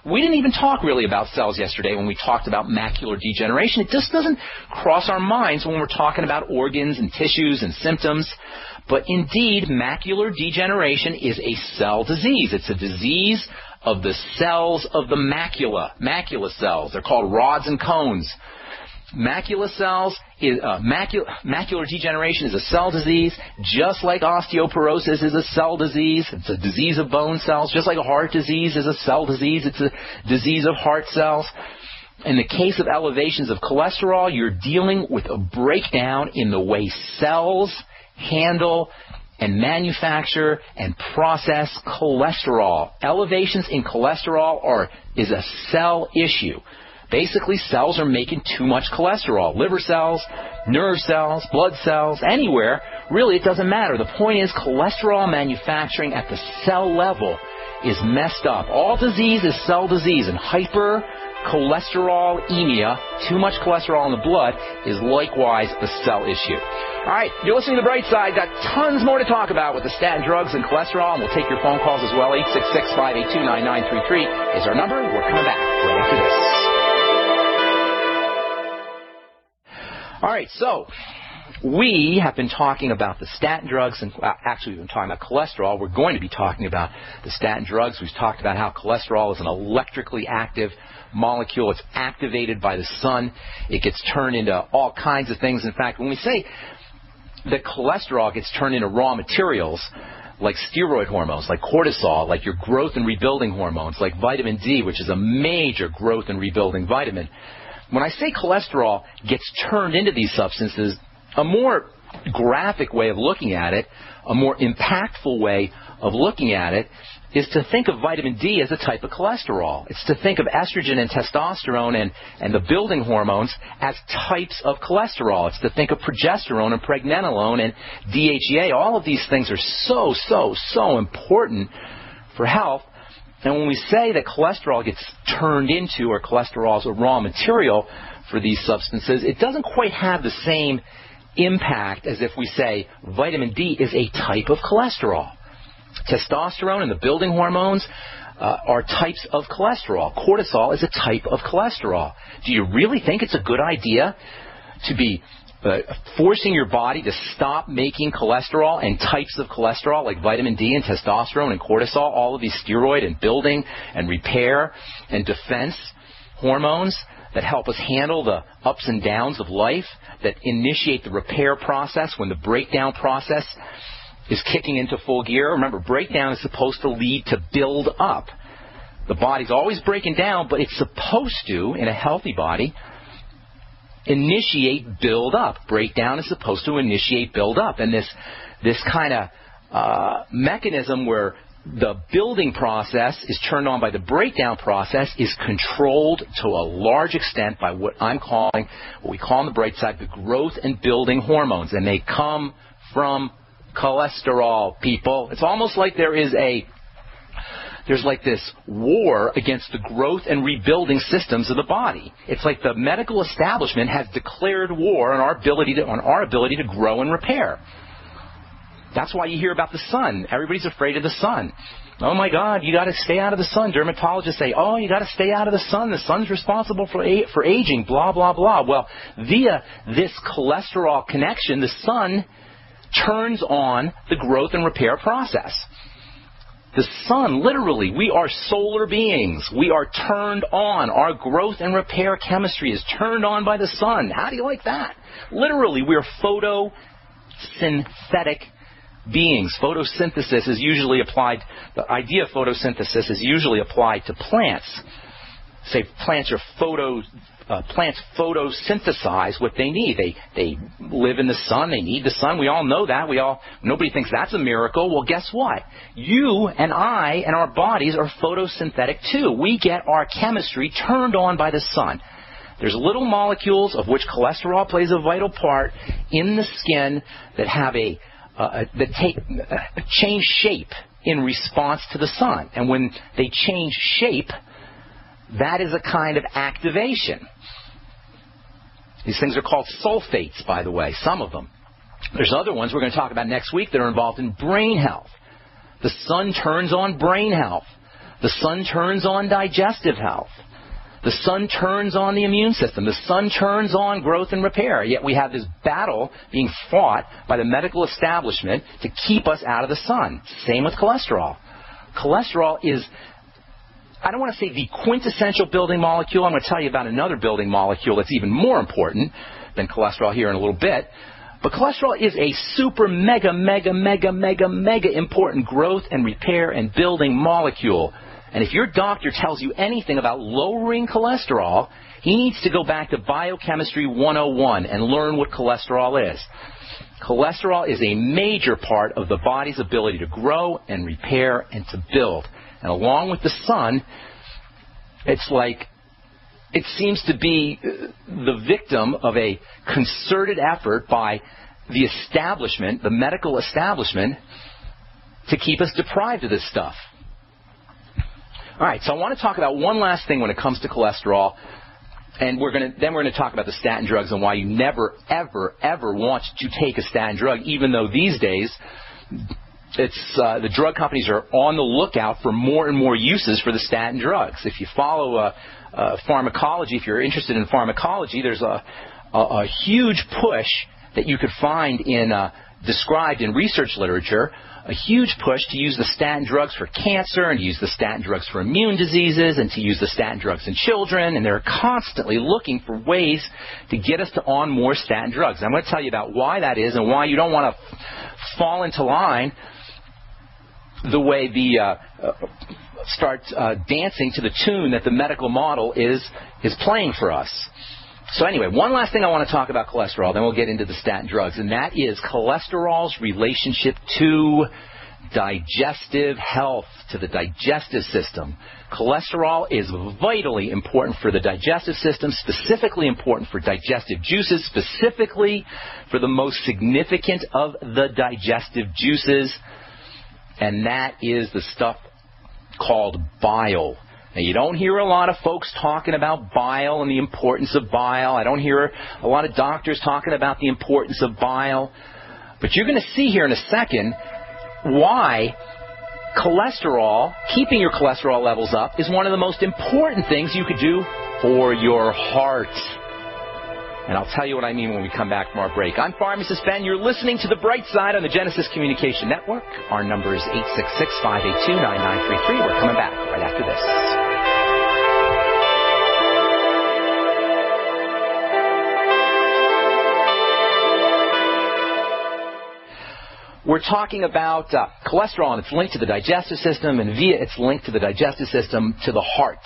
We didn't even talk really about cells yesterday when we talked about macular degeneration. It just doesn't cross our minds when we're talking about organs and tissues and symptoms. But indeed, macular degeneration is a cell disease. It's a disease of the cells of the macula cells. They're called rods and cones. Macular degeneration is a cell disease, just like osteoporosis is a cell disease. It's a disease of bone cells, just like a heart disease is a cell disease. It's a disease of heart cells. In the case of elevations of cholesterol, you're dealing with a breakdown in the way cells handle and manufacture and process cholesterol. Elevations in cholesterol is a cell issue. Basically, cells are making too much cholesterol. Liver cells, nerve cells, blood cells, anywhere. Really, it doesn't matter. The point is, cholesterol manufacturing at the cell level is messed up. All disease is cell disease, and hypercholesterolemia, too much cholesterol in the blood, is likewise a cell issue. All right, you're listening to The Bright Side. Got tons more to talk about with the statin drugs and cholesterol, and we'll take your phone calls as well. 866-582-9933 is our number. We're coming back right after this. All right, so we have been talking about the statin drugs, and actually we've been talking about cholesterol. We're going to be talking about the statin drugs. We've talked about how cholesterol is an electrically active molecule. It's activated by the sun. It gets turned into all kinds of things. In fact, when we say that cholesterol gets turned into raw materials, like steroid hormones, like cortisol, like your growth and rebuilding hormones, like vitamin D, which is a major growth and rebuilding vitamin. When I say cholesterol gets turned into these substances, a more graphic way of looking at it, a more impactful way of looking at it, is to think of vitamin D as a type of cholesterol. It's to think of estrogen and testosterone and the building hormones as types of cholesterol. It's to think of progesterone and pregnenolone and DHEA. All of these things are so important for health. And when we say that cholesterol gets turned into, or cholesterol is a raw material for these substances, it doesn't quite have the same impact as if we say vitamin D is a type of cholesterol. Testosterone and the building hormones are types of cholesterol. Cortisol is a type of cholesterol. Do you really think it's a good idea to be forcing your body to stop making cholesterol and types of cholesterol like vitamin D and testosterone and cortisol, all of these steroid and building and repair and defense hormones that help us handle the ups and downs of life, that initiate the repair process when the breakdown process is kicking into full gear? Remember, breakdown is supposed to lead to build up. The body's always breaking down, but it's supposed to, in a healthy body, initiate build up. Breakdown is supposed to initiate build up. And this kind of mechanism where the building process is turned on by the breakdown process is controlled to a large extent by what we call on the bright side, the growth and building hormones. And they come from cholesterol, people. It's almost like there's like this war against the growth and rebuilding systems of the body. It's like the medical establishment has declared war on our ability to grow and repair. That's why you hear about the sun. Everybody's afraid of the sun. Oh my God, you got to stay out of the sun. Dermatologists say, oh, you got to stay out of the sun. The sun's responsible for aging, blah, blah, blah. Well, via this cholesterol connection, the sun turns on the growth and repair process. The sun, literally, we are solar beings. We are turned on. Our growth and repair chemistry is turned on by the sun. How do you like that? Literally, we are photosynthetic beings. Photosynthesis is usually applied, the idea of photosynthesis is usually applied to plants. say plants photosynthesize what they need. They live in the sun. They need the sun. We all know that. Nobody thinks that's a miracle. Well, guess what? You and I and our bodies are photosynthetic too. We get our chemistry turned on by the sun. There's little molecules, of which cholesterol plays a vital part, in the skin that have change shape in response to the sun. And when they change shape, that is a kind of activation. These things are called sulfates, by the way, some of them. There's other ones we're going to talk about next week that are involved in brain health. The sun turns on brain health. The sun turns on digestive health. The sun turns on the immune system. The sun turns on growth and repair. Yet we have this battle being fought by the medical establishment to keep us out of the sun. Same with cholesterol. Cholesterol is, I don't want to say the quintessential building molecule. I'm going to tell you about another building molecule that's even more important than cholesterol here in a little bit. But cholesterol is a super mega important growth and repair and building molecule. And if your doctor tells you anything about lowering cholesterol, he needs to go back to Biochemistry 101 and learn what cholesterol is. Cholesterol is a major part of the body's ability to grow and repair and to build. And along with the sun, it's like it seems to be the victim of a concerted effort by the establishment, the medical establishment, to keep us deprived of this stuff. All right, so I want to talk about one last thing when it comes to cholesterol, and we're going to talk about the statin drugs and why you never, ever want to take a statin drug, even though these days the drug companies are on the lookout for more and more uses for the statin drugs. If you follow pharmacology, if you're interested in pharmacology, there's a huge push that you could find described in research literature, a huge push to use the statin drugs for cancer and to use the statin drugs for immune diseases and to use the statin drugs in children. And they're constantly looking for ways to get us on more statin drugs. I'm going to tell you about why that is and why you don't want to fall into line the way start dancing to the tune that the medical model is playing for us. So anyway, one last thing I want to talk about cholesterol, then we'll get into the statin drugs, and that is cholesterol's relationship to digestive health, to the digestive system. Cholesterol is vitally important for the digestive system, specifically important for digestive juices, specifically for the most significant of the digestive juices, and that is the stuff called bile. Now, you don't hear a lot of folks talking about bile and the importance of bile. I don't hear a lot of doctors talking about the importance of bile. But you're going to see here in a second why cholesterol, keeping your cholesterol levels up, is one of the most important things you could do for your heart. And I'll tell you what I mean when we come back from our break. I'm Pharmacist Ben. You're listening to The Bright Side on the Genesis Communication Network. Our number is 866-582-9933. We're coming back right after this. We're talking about cholesterol, and it's linked to the digestive system, and via its link to the digestive system, to the heart.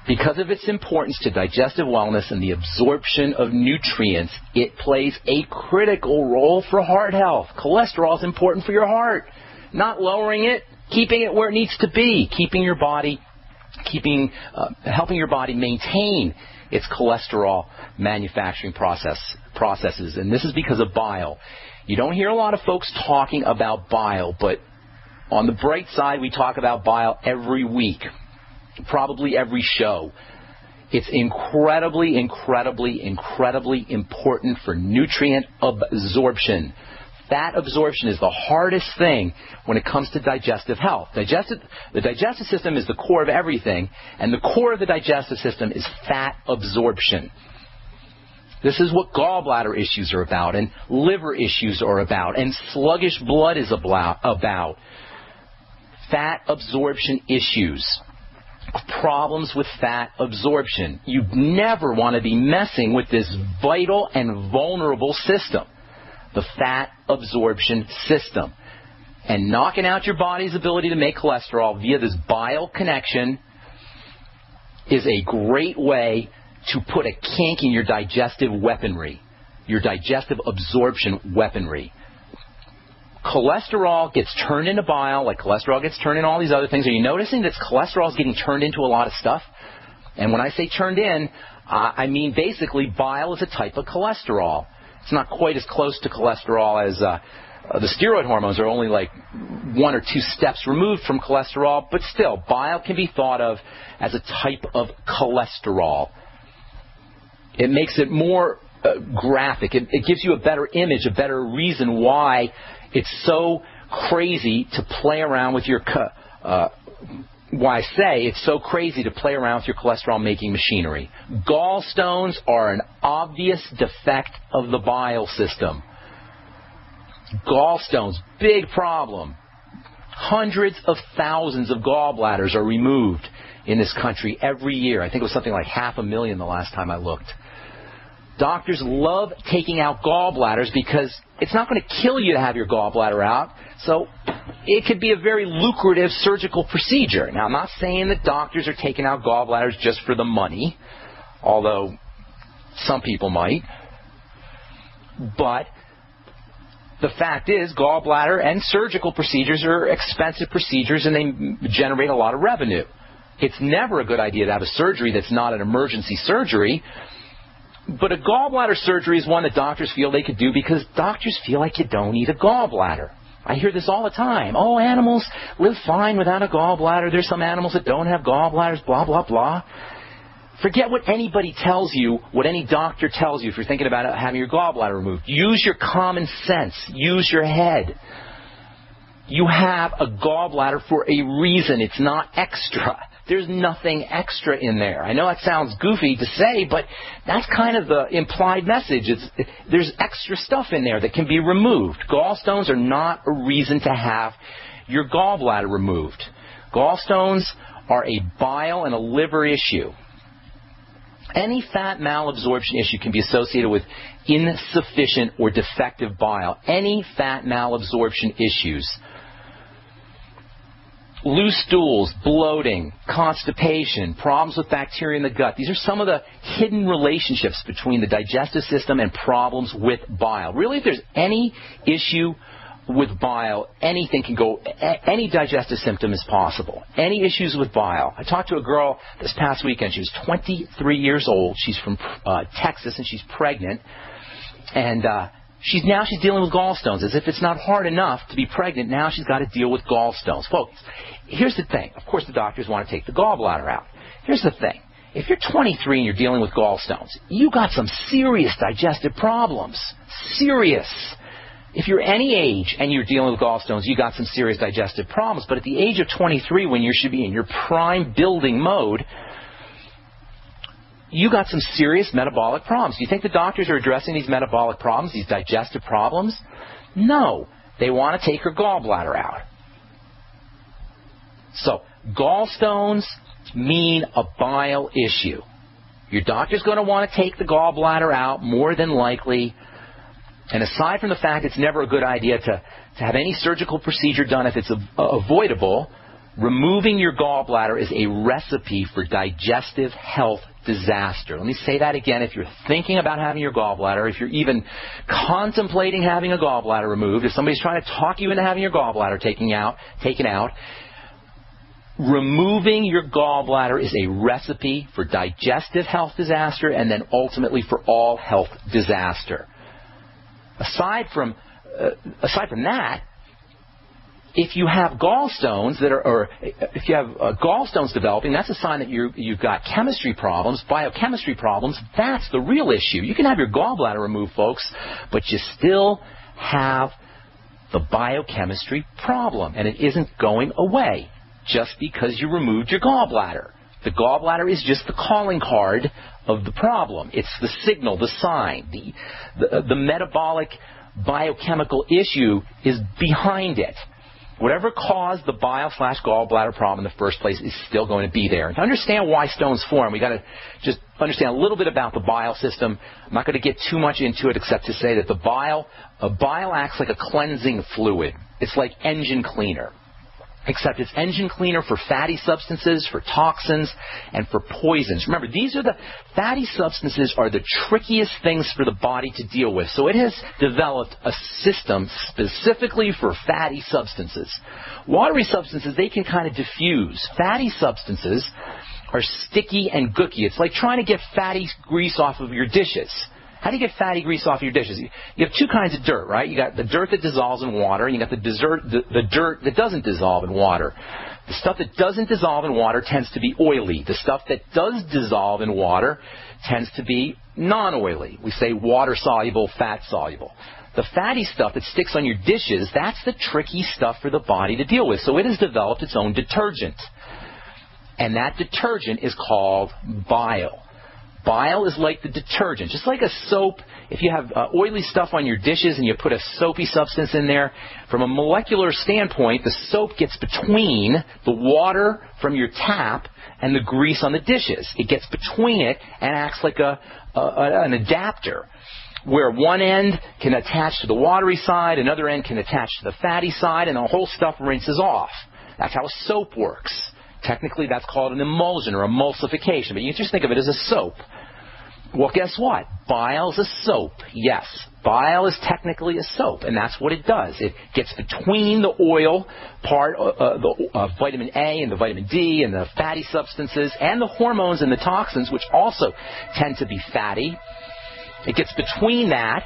Because of its importance to digestive wellness and the absorption of nutrients, it plays a critical role for heart health. Cholesterol is important for your heart. Not lowering it, keeping it where it needs to be, helping your body maintain its cholesterol manufacturing processes. And this is because of bile. You don't hear a lot of folks talking about bile, but on the bright side, we talk about bile every week. Probably every show. It's incredibly important for nutrient absorption. Fat absorption is the hardest thing when it comes to digestive health. The digestive system is the core of everything, and the core of the digestive system is fat absorption. This is what gallbladder issues are about, and liver issues are about, and sluggish blood is about. Fat absorption issues. Problems with fat absorption. You never want to be messing with this vital and vulnerable system, the fat absorption system. And knocking out your body's ability to make cholesterol via this bile connection is a great way to put a kink in your digestive weaponry, your digestive absorption weaponry. Cholesterol gets turned into bile, like cholesterol gets turned into all these other things. Are you noticing that cholesterol is getting turned into a lot of stuff? And when I say turned in, I mean basically bile is a type of cholesterol. It's not quite as close to cholesterol as the steroid hormones are only like 1 or 2 steps removed from cholesterol, but still, bile can be thought of as a type of cholesterol. It makes it more graphic. It gives you a better image, a better reason why it's so crazy to play around with your why I say it's so crazy to play around with your cholesterol-making machinery. Gallstones are an obvious defect of the bile system. Gallstones, big problem. Hundreds of thousands of gallbladders are removed in this country every year. I think it was something like 500,000 the last time I looked. Doctors love taking out gallbladders because it's not going to kill you to have your gallbladder out, so it could be a very lucrative surgical procedure. Now, I'm not saying that doctors are taking out gallbladders just for the money, although some people might. But the fact is, gallbladder and surgical procedures are expensive procedures, and they generate a lot of revenue. It's never a good idea to have a surgery that's not an emergency surgery. But a gallbladder surgery is one that doctors feel they could do because doctors feel like you don't need a gallbladder. I hear this all the time. Oh, animals live fine without a gallbladder. There's some animals that don't have gallbladders, blah, blah, blah. Forget what anybody tells you, what any doctor tells you if you're thinking about having your gallbladder removed. Use your common sense. Use your head. You have a gallbladder for a reason. It's not extra. There's nothing extra in there. I know that sounds goofy to say, but that's kind of the implied message. There's extra stuff in there that can be removed. Gallstones are not a reason to have your gallbladder removed. Gallstones are a bile and a liver issue. Any fat malabsorption issue can be associated with insufficient or defective bile. Any fat malabsorption issues. Loose stools, bloating, constipation, problems with bacteria in the gut. These are some of the hidden relationships between the digestive system and problems with bile. Really, if there's any issue with bile, anything can go, any digestive symptom is possible. Any issues with bile. I talked to a girl this past weekend. She was 23 years old. She's from Texas, and she's pregnant. And she's dealing with gallstones. As if it's not hard enough to be pregnant, now she's got to deal with gallstones. Folks, here's the thing. Of course, the doctors want to take the gallbladder out. Here's the thing. If you're 23 and you're dealing with gallstones, you got some serious digestive problems. Serious. If you're any age and you're dealing with gallstones, you got some serious digestive problems. But at the age of 23, when you should be in your prime building mode, you got some serious metabolic problems. Do you think the doctors are addressing these metabolic problems, these digestive problems? No. They want to take her gallbladder out. So, gallstones mean a bile issue. Your doctor's going to want to take the gallbladder out more than likely. And aside from the fact it's never a good idea to have any surgical procedure done if it's avoidable, removing your gallbladder is a recipe for digestive health disaster. Let me say that again. If you're thinking about having your gallbladder, if you're even contemplating having a gallbladder removed, if somebody's trying to talk you into having your gallbladder taken out, removing your gallbladder is a recipe for digestive health disaster and then ultimately for all health disaster. Aside from that, if you have gallstones if you have gallstones developing, that's a sign that you've got chemistry problems, biochemistry problems. That's the real issue. You can have your gallbladder removed, folks, but you still have the biochemistry problem, and it isn't going away just because you removed your gallbladder. The gallbladder is just the calling card of the problem. It's the signal, the sign. The metabolic biochemical issue is behind it. Whatever caused the bile/gallbladder problem in the first place is still going to be there. And to understand why stones form, we've got to just understand a little bit about the bile system. I'm not going to get too much into it except to say that bile acts like a cleansing fluid. It's like engine cleaner. except it's engine cleaner for fatty substances, for toxins, and for poisons. Remember, the fatty substances are the trickiest things for the body to deal with. So it has developed a system specifically for fatty substances. Watery substances, they can kind of diffuse. Fatty substances are sticky and gooky. It's like trying to get fatty grease off of your dishes. How do you get fatty grease off your dishes? You have two kinds of dirt, right? You got the dirt that dissolves in water, and you got the dirt that doesn't dissolve in water. The stuff that doesn't dissolve in water tends to be oily. The stuff that does dissolve in water tends to be non-oily. We say water-soluble, fat-soluble. The fatty stuff that sticks on your dishes, that's the tricky stuff for the body to deal with. So it has developed its own detergent. And that detergent is called bile. Bile is like the detergent. Just like a soap, if you have oily stuff on your dishes and you put a soapy substance in there, from a molecular standpoint, the soap gets between the water from your tap and the grease on the dishes. It gets between it and acts like an adapter, where one end can attach to the watery side, another end can attach to the fatty side, and the whole stuff rinses off. That's how a soap works. Technically, that's called an emulsion or emulsification, but you just think of it as a soap. Well, guess what? Bile is a soap. Yes, bile is technically a soap, and that's what it does. It gets between the oil part, the vitamin A and the vitamin D and the fatty substances and the hormones and the toxins, which also tend to be fatty. It gets between that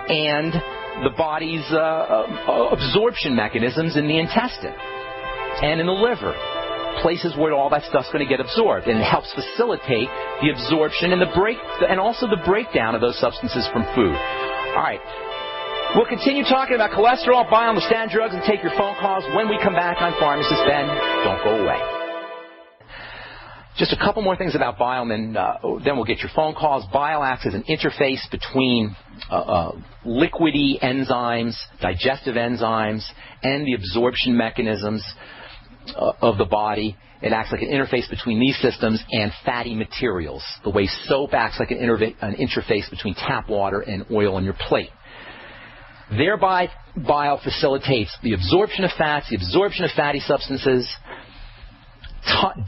and the body's absorption mechanisms in the intestine and in the liver. Places where all that stuff's going to get absorbed, and it helps facilitate the absorption and also the breakdown of those substances from food. All right, we'll continue talking about cholesterol, bile, and the statin drugs, and take your phone calls when we come back on Pharmacist Ben. Don't go away. Just a couple more things about bile, and then we'll get your phone calls. Bile acts as an interface between liquidy enzymes, digestive enzymes, and the absorption mechanisms of the body. It acts like an interface between these systems and fatty materials, the way soap acts like an interface between tap water and oil on your plate. Thereby, bile facilitates the absorption of fats, the absorption of fatty substances,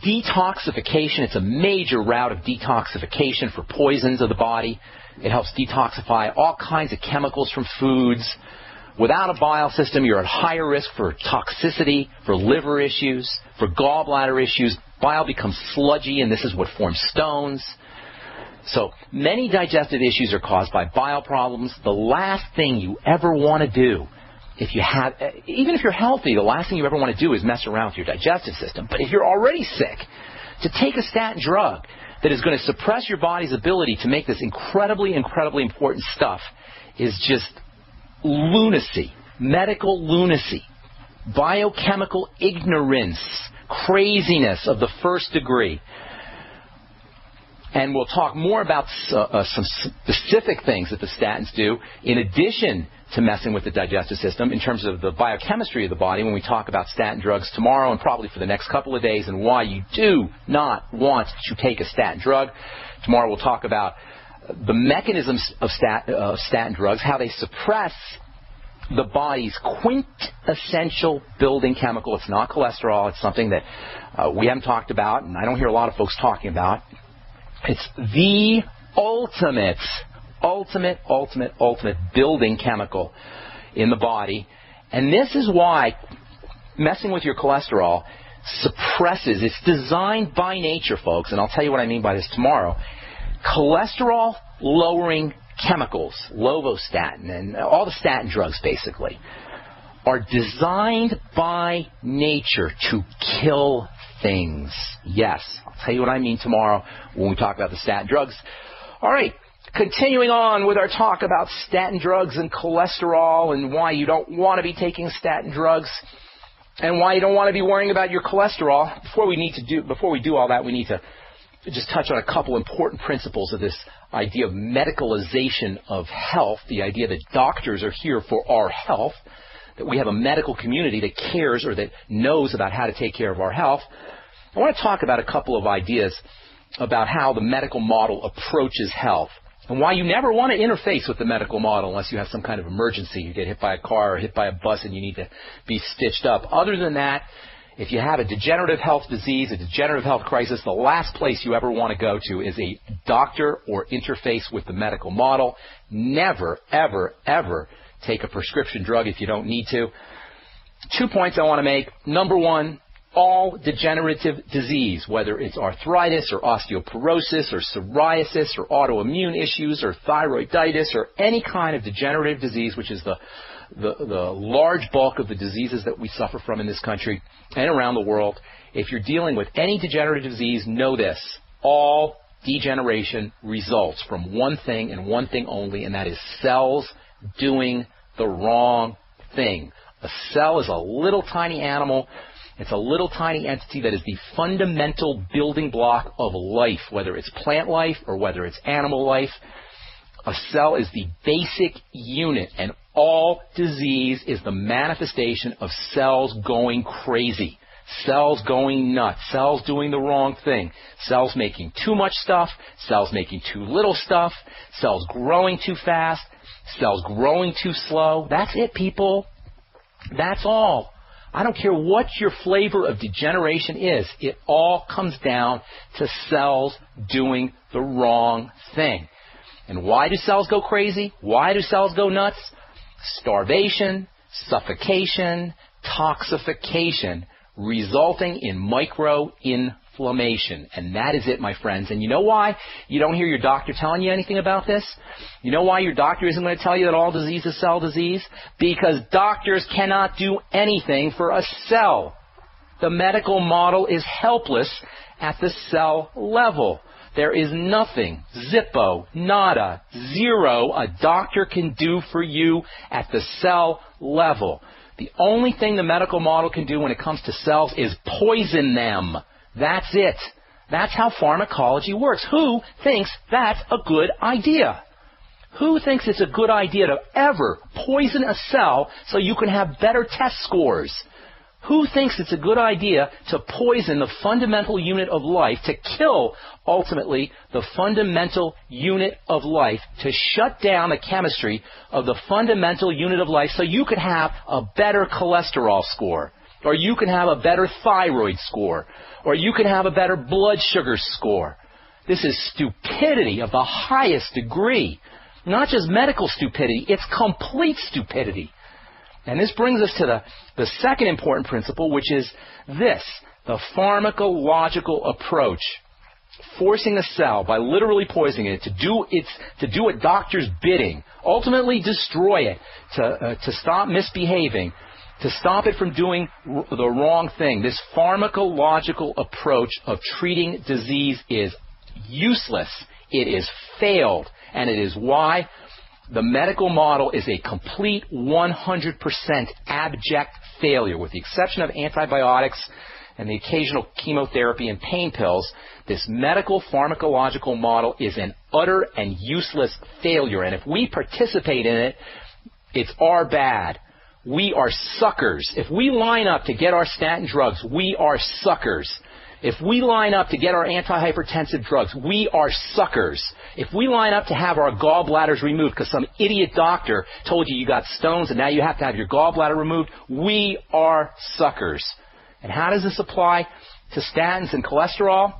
detoxification. It's a major route of detoxification for poisons of the body. It helps detoxify all kinds of chemicals from foods. Without a bile system, you're at higher risk for toxicity, for liver issues, for gallbladder issues. Bile becomes sludgy, and this is what forms stones. So many digestive issues are caused by bile problems. The last thing you ever want to do, even if you're healthy, the last thing you ever want to do is mess around with your digestive system. But if you're already sick, to take a statin drug that is going to suppress your body's ability to make this incredibly, incredibly important stuff is just lunacy, medical lunacy, biochemical ignorance, craziness of the first degree. And we'll talk more about some specific things that the statins do in addition to messing with the digestive system in terms of the biochemistry of the body when we talk about statin drugs tomorrow and probably for the next couple of days, and why you do not want to take a statin drug. Tomorrow we'll talk about the mechanisms of statin drugs, how they suppress the body's quintessential building chemical. It's not cholesterol. It's something that we haven't talked about, and I don't hear a lot of folks talking about. It's the ultimate building chemical in the body. And this is why messing with your cholesterol suppresses, it's designed by nature, folks, and I'll tell you what I mean by this tomorrow. Cholesterol-lowering chemicals, lovastatin, and all the statin drugs basically, are designed by nature to kill things. Yes, I'll tell you what I mean tomorrow when we talk about the statin drugs. All right, continuing on with our talk about statin drugs and cholesterol and why you don't want to be taking statin drugs and why you don't want to be worrying about your cholesterol. Before we do all that, we need to just touch on a couple important principles of this idea of medicalization of health, the idea that doctors are here for our health, that we have a medical community that cares or that knows about how to take care of our health. I want to talk about a couple of ideas about how the medical model approaches health and why you never want to interface with the medical model unless you have some kind of emergency. You get hit by a car or hit by a bus and you need to be stitched up. Other than that, If you have a degenerative health disease, a degenerative health crisis, the last place you ever want to go to is a doctor or interface with the medical model. Never, ever, ever take a prescription drug if you don't need to. 2 points I want to make. Number one, all degenerative disease, whether it's arthritis or osteoporosis or psoriasis or autoimmune issues or thyroiditis or any kind of degenerative disease, which is the large bulk of the diseases that we suffer from in this country and around the world. If you're dealing with any degenerative disease, know this: all degeneration results from one thing and one thing only, and that is cells doing the wrong thing. A cell is a little tiny animal. It's a little tiny entity that is the fundamental building block of life, whether it's plant life or whether it's animal life. A cell is the basic unit, and all disease is the manifestation of cells going crazy, cells going nuts, cells doing the wrong thing, cells making too much stuff, cells making too little stuff, cells growing too fast, cells growing too slow. That's it, people. That's all. I don't care what your flavor of degeneration is. It all comes down to cells doing the wrong thing. And why do cells go crazy? Why do cells go nuts? Starvation, suffocation, toxification, resulting in micro-inflammation. And that is it, my friends. And you know why you don't hear your doctor telling you anything about this? You know why your doctor isn't going to tell you that all disease is cell disease? Because doctors cannot do anything for a cell. The medical model is helpless at the cell level. There is nothing, zippo, nada, zero, a doctor can do for you at the cell level. The only thing the medical model can do when it comes to cells is poison them. That's it. That's how pharmacology works. Who thinks that's a good idea? Who thinks it's a good idea to ever poison a cell so you can have better test scores? Who thinks it's a good idea to poison the fundamental unit of life, to kill, ultimately, the fundamental unit of life, to shut down the chemistry of the fundamental unit of life so you could have a better cholesterol score, or you can have a better thyroid score, or you can have a better blood sugar score? This is stupidity of the highest degree. Not just medical stupidity, it's complete stupidity. And this brings us to the second important principle, which is this: the pharmacological approach. Forcing a cell by literally poisoning it to do a doctor's bidding, ultimately destroy it, to stop misbehaving, to stop it from doing the wrong thing. This pharmacological approach of treating disease is useless. It is failed, and it is why the medical model is a complete 100% abject failure. With the exception of antibiotics and the occasional chemotherapy and pain pills, this medical pharmacological model is an utter and useless failure. And if we participate in it, it's our bad. We are suckers. If we line up to get our statin drugs, we are suckers. If we line up to get our antihypertensive drugs, we are suckers. If we line up to have our gallbladders removed because some idiot doctor told you got stones and now you have to have your gallbladder removed, we are suckers. And how does this apply to statins and cholesterol?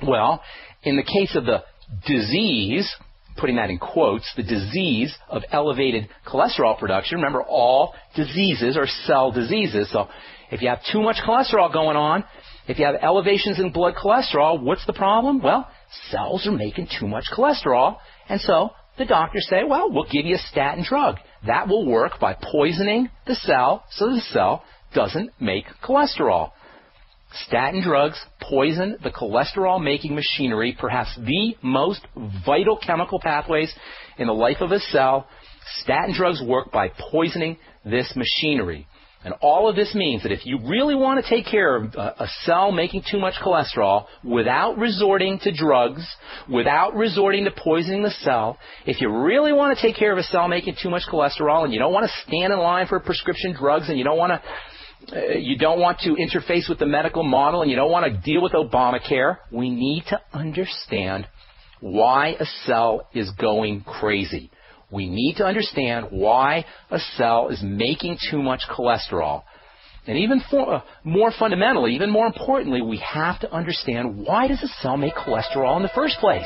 Well, in the case of the disease, putting that in quotes, the disease of elevated cholesterol production, remember all diseases are cell diseases. So if you have too much cholesterol going on, if you have elevations in blood cholesterol, what's the problem? Well, cells are making too much cholesterol, and so the doctors say, well, we'll give you a statin drug. That will work by poisoning the cell so the cell doesn't make cholesterol. Statin drugs poison the cholesterol-making machinery, perhaps the most vital chemical pathways in the life of a cell. Statin drugs work by poisoning this machinery. And all of this means that if you really want to take care of a cell making too much cholesterol without resorting to drugs, without resorting to poisoning the cell, if you really want to take care of a cell making too much cholesterol and you don't want to stand in line for prescription drugs and you don't want to interface with the medical model and you don't want to deal with Obamacare, we need to understand why a cell is going crazy. We need to understand why a cell is making too much cholesterol. And even more fundamentally, even more importantly, we have to understand, why does a cell make cholesterol in the first place?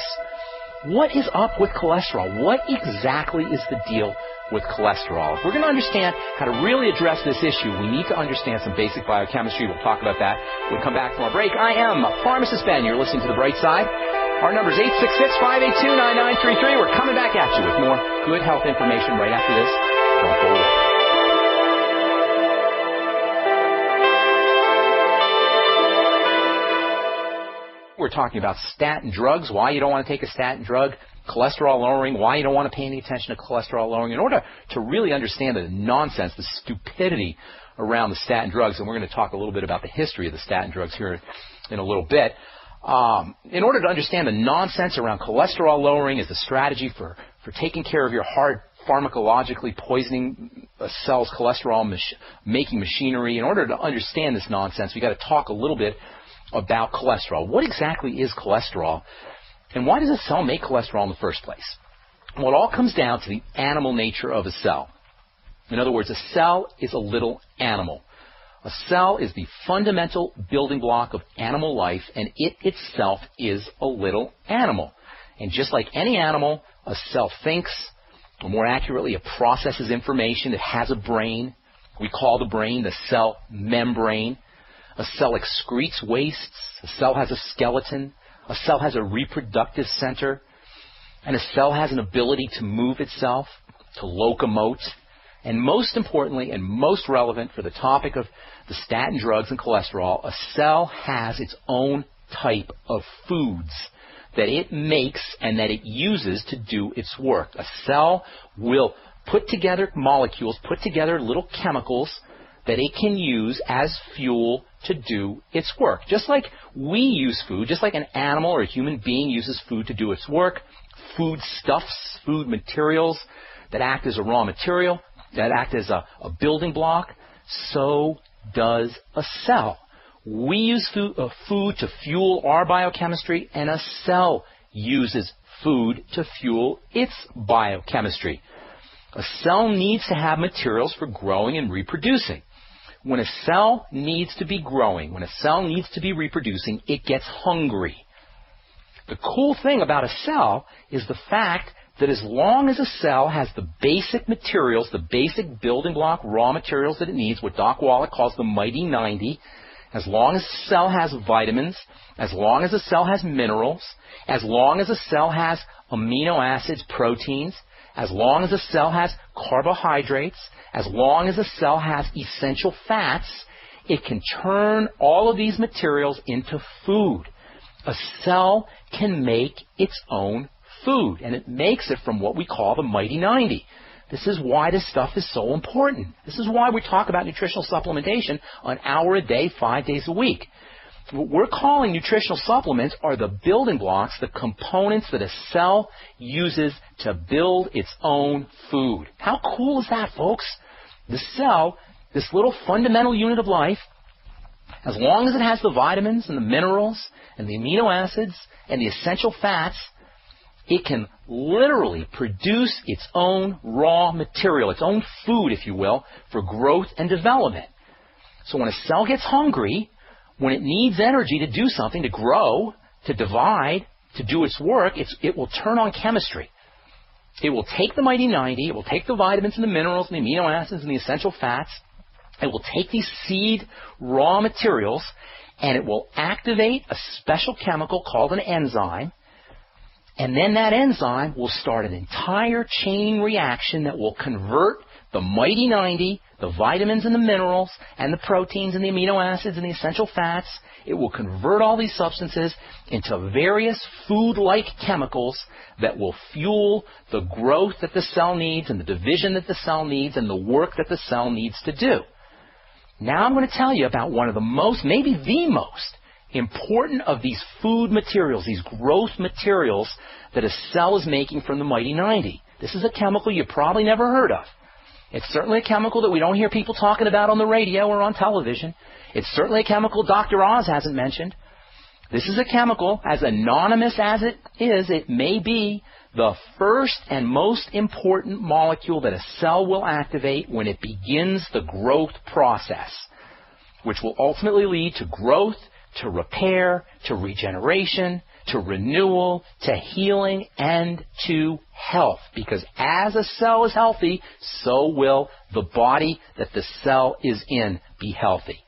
What is up with cholesterol? What exactly is the deal with cholesterol? If we're going to understand how to really address this issue, we need to understand some basic biochemistry. We'll talk about that when we come back from our break. I am Pharmacist Ben. You're listening to The Bright Side. Our number is 866-582-9933. We're coming back at you with more good health information right after this. Don't go away. We're talking about statin drugs, why you don't want to take a statin drug, cholesterol lowering, why you don't want to pay any attention to cholesterol lowering. In order to really understand the nonsense, the stupidity around the statin drugs, and we're going to talk a little bit about the history of the statin drugs here in a little bit. In order to understand the nonsense around cholesterol lowering as a strategy for taking care of your heart, pharmacologically poisoning a cell's cholesterol-making machinery, in order to understand this nonsense, we've got to talk a little bit about cholesterol. What exactly is cholesterol, and why does a cell make cholesterol in the first place? Well, it all comes down to the animal nature of a cell. In other words, a cell is a little animal. A cell is the fundamental building block of animal life, and it itself is a little animal. And just like any animal, a cell thinks, or more accurately, it processes information. It has a brain. We call the brain the cell membrane. A cell excretes wastes. A cell has a skeleton. A cell has a reproductive center. And a cell has an ability to move itself, to locomote. And most importantly, and most relevant for the topic of the statin drugs and cholesterol, a cell has its own type of foods that it makes and that it uses to do its work. A cell will put together molecules, put together little chemicals that it can use as fuel to do its work. Just like we use food, just like an animal or a human being uses food to do its work, food stuffs, food materials that act as a raw material, that act as a building block, so does a cell. We use food to fuel our biochemistry, and a cell uses food to fuel its biochemistry. A cell needs to have materials for growing and reproducing. When a cell needs to be growing, when a cell needs to be reproducing, it gets hungry. The cool thing about a cell is the fact that as long as a cell has the basic materials, the basic building block raw materials that it needs, what Doc Wallach calls the mighty 90, as long as a cell has vitamins, as long as a cell has minerals, as long as a cell has amino acids, proteins, as long as a cell has carbohydrates, as long as a cell has essential fats, it can turn all of these materials into food. A cell can make its own food, and it makes it from what we call the mighty 90. This is why this stuff is so important. This is why we talk about nutritional supplementation an hour a day, 5 days a week. What we're calling nutritional supplements are the building blocks, the components that a cell uses to build its own food. How cool is that, folks? The cell, this little fundamental unit of life, as long as it has the vitamins and the minerals and the amino acids and the essential fats, it can literally produce its own raw material, its own food, if you will, for growth and development. So when a cell gets hungry, when it needs energy to do something, to grow, to divide, to do its work, it will turn on chemistry. It will take the mighty 90, it will take the vitamins and the minerals and the amino acids and the essential fats, it will take these seed raw materials, and it will activate a special chemical called an enzyme. And then that enzyme will start an entire chain reaction that will convert the mighty 90, the vitamins and the minerals, and the proteins and the amino acids and the essential fats. It will convert all these substances into various food-like chemicals that will fuel the growth that the cell needs and the division that the cell needs and the work that the cell needs to do. Now I'm going to tell you about one of the most, maybe the most, important of these food materials, these growth materials that a cell is making from the mighty 90. This is a chemical you probably never heard of. It's certainly a chemical that we don't hear people talking about on the radio or on television. It's certainly a chemical Dr. Oz hasn't mentioned. This is a chemical, as anonymous as it is, it may be the first and most important molecule that a cell will activate when it begins the growth process. which will ultimately lead to growth, to repair, to regeneration, to renewal, to healing, and to health. Because as a cell is healthy, so will the body that the cell is in be healthy.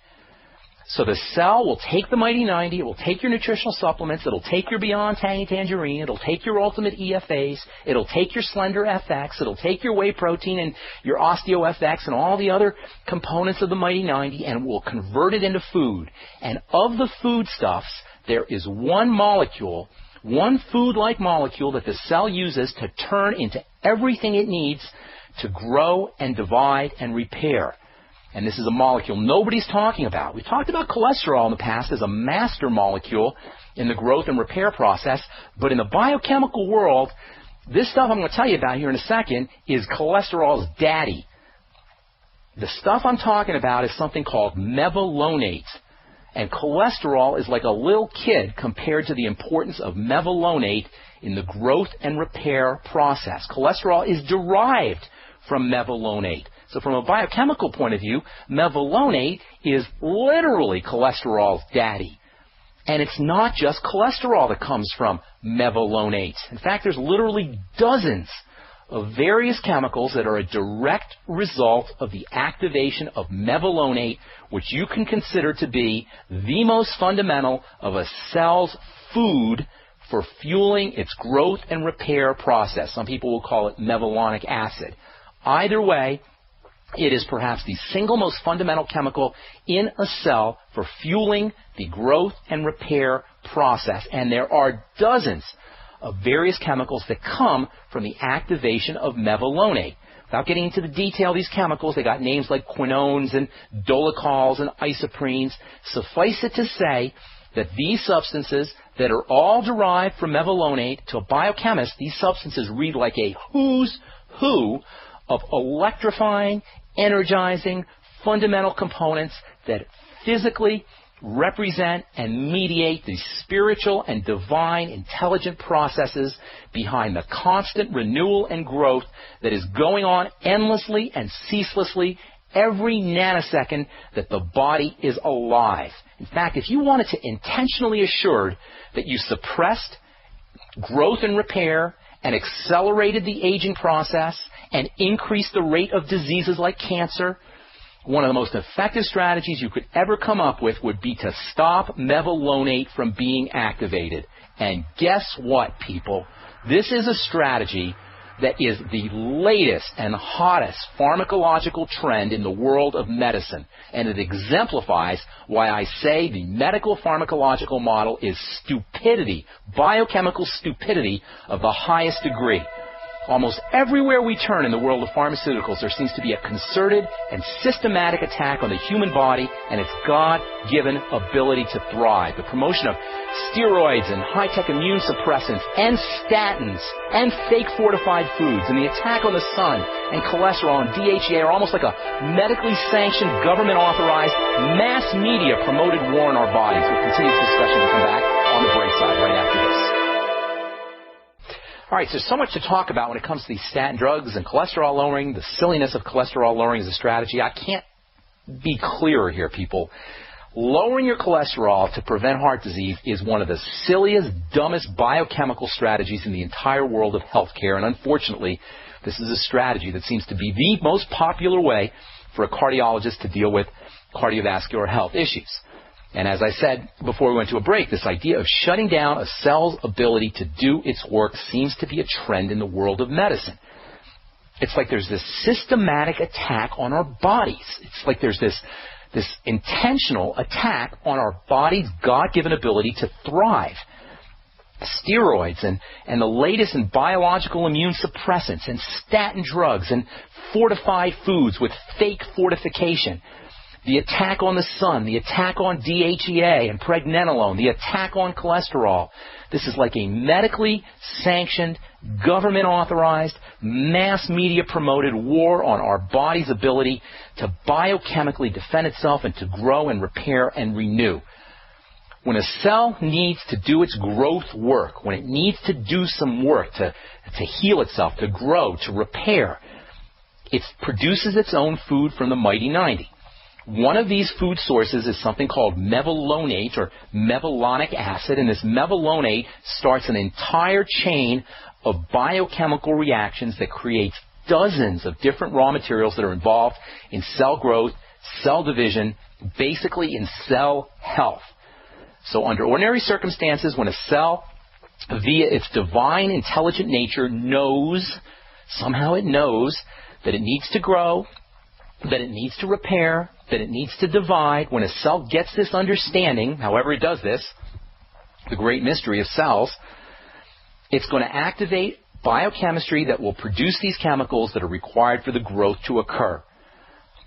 So the cell will take the Mighty 90, it will take your nutritional supplements, it'll take your Beyond Tangy Tangerine, it'll take your Ultimate EFAs, it'll take your Slender FX, it'll take your whey protein and your Osteo FX and all the other components of the Mighty 90 and will convert it into food. And of the foodstuffs, there is one molecule, one food-like molecule that the cell uses to turn into everything it needs to grow and divide and repair. And this is a molecule nobody's talking about. We've talked about cholesterol in the past as a master molecule in the growth and repair process, but in the biochemical world, this stuff I'm going to tell you about here in a second is cholesterol's daddy. The stuff I'm talking about is something called mevalonate. And cholesterol is like a little kid compared to the importance of mevalonate in the growth and repair process. Cholesterol is derived from mevalonate. So from a biochemical point of view, mevalonate is literally cholesterol's daddy. And it's not just cholesterol that comes from mevalonate. In fact, there's literally dozens of various chemicals that are a direct result of the activation of mevalonate, which you can consider to be the most fundamental of a cell's food for fueling its growth and repair process. Some people will call it mevalonic acid. Either way, it is perhaps the single most fundamental chemical in a cell for fueling the growth and repair process. And there are dozens of various chemicals that come from the activation of mevalonate. Without getting into the detail of these chemicals, they got names like quinones and dolichols and isoprenes. Suffice it to say that these substances that are all derived from mevalonate, to a biochemist, these substances read like a who's who of electrifying, energizing, fundamental components that physically represent and mediate the spiritual and divine intelligent processes behind the constant renewal and growth that is going on endlessly and ceaselessly every nanosecond that the body is alive. In fact, if you wanted to intentionally assure that you suppressed growth and repair and accelerated the aging process and increased the rate of diseases like cancer, one of the most effective strategies you could ever come up with would be to stop mevalonate from being activated. And guess what, people? This is a strategy that is the latest and hottest pharmacological trend in the world of medicine. And it exemplifies why I say the medical pharmacological model is stupidity, biochemical stupidity of the highest degree. Almost everywhere we turn in the world of pharmaceuticals, there seems to be a concerted and systematic attack on the human body and its God-given ability to thrive. The promotion of steroids and high-tech immune suppressants and statins and fake fortified foods and the attack on the sun and cholesterol and DHEA are almost like a medically sanctioned, government-authorized, mass media-promoted war on our bodies. We'll continue this discussion. We'll come back on the break side right after this. All right, so there's so much to talk about when it comes to these statin drugs and cholesterol lowering, the silliness of cholesterol lowering as a strategy. I can't be clearer here, people. Lowering your cholesterol to prevent heart disease is one of the silliest, dumbest biochemical strategies in the entire world of healthcare, and unfortunately, this is a strategy that seems to be the most popular way for a cardiologist to deal with cardiovascular health issues. And as I said before we went to a break, this idea of shutting down a cell's ability to do its work seems to be a trend in the world of medicine. It's like there's this systematic attack on our bodies. It's like there's this intentional attack on our body's God-given ability to thrive. Steroids and the latest in biological immune suppressants and statin drugs and fortified foods with fake fortification. The attack on the sun, the attack on DHEA and pregnenolone, the attack on cholesterol. This is like a medically sanctioned, government-authorized, mass media-promoted war on our body's ability to biochemically defend itself and to grow and repair and renew. When a cell needs to do its growth work, when it needs to do some work to heal itself, to grow, to repair, it produces its own food from the Mighty 90. One of these food sources is something called mevalonate or mevalonic acid, and this mevalonate starts an entire chain of biochemical reactions that creates dozens of different raw materials that are involved in cell growth, cell division, basically in cell health. So under ordinary circumstances, when a cell, via its divine intelligent nature, somehow it knows that it needs to grow, that it needs to repair, that it needs to divide, when a cell gets this understanding, however it does this, the great mystery of cells, it's going to activate biochemistry that will produce these chemicals that are required for the growth to occur.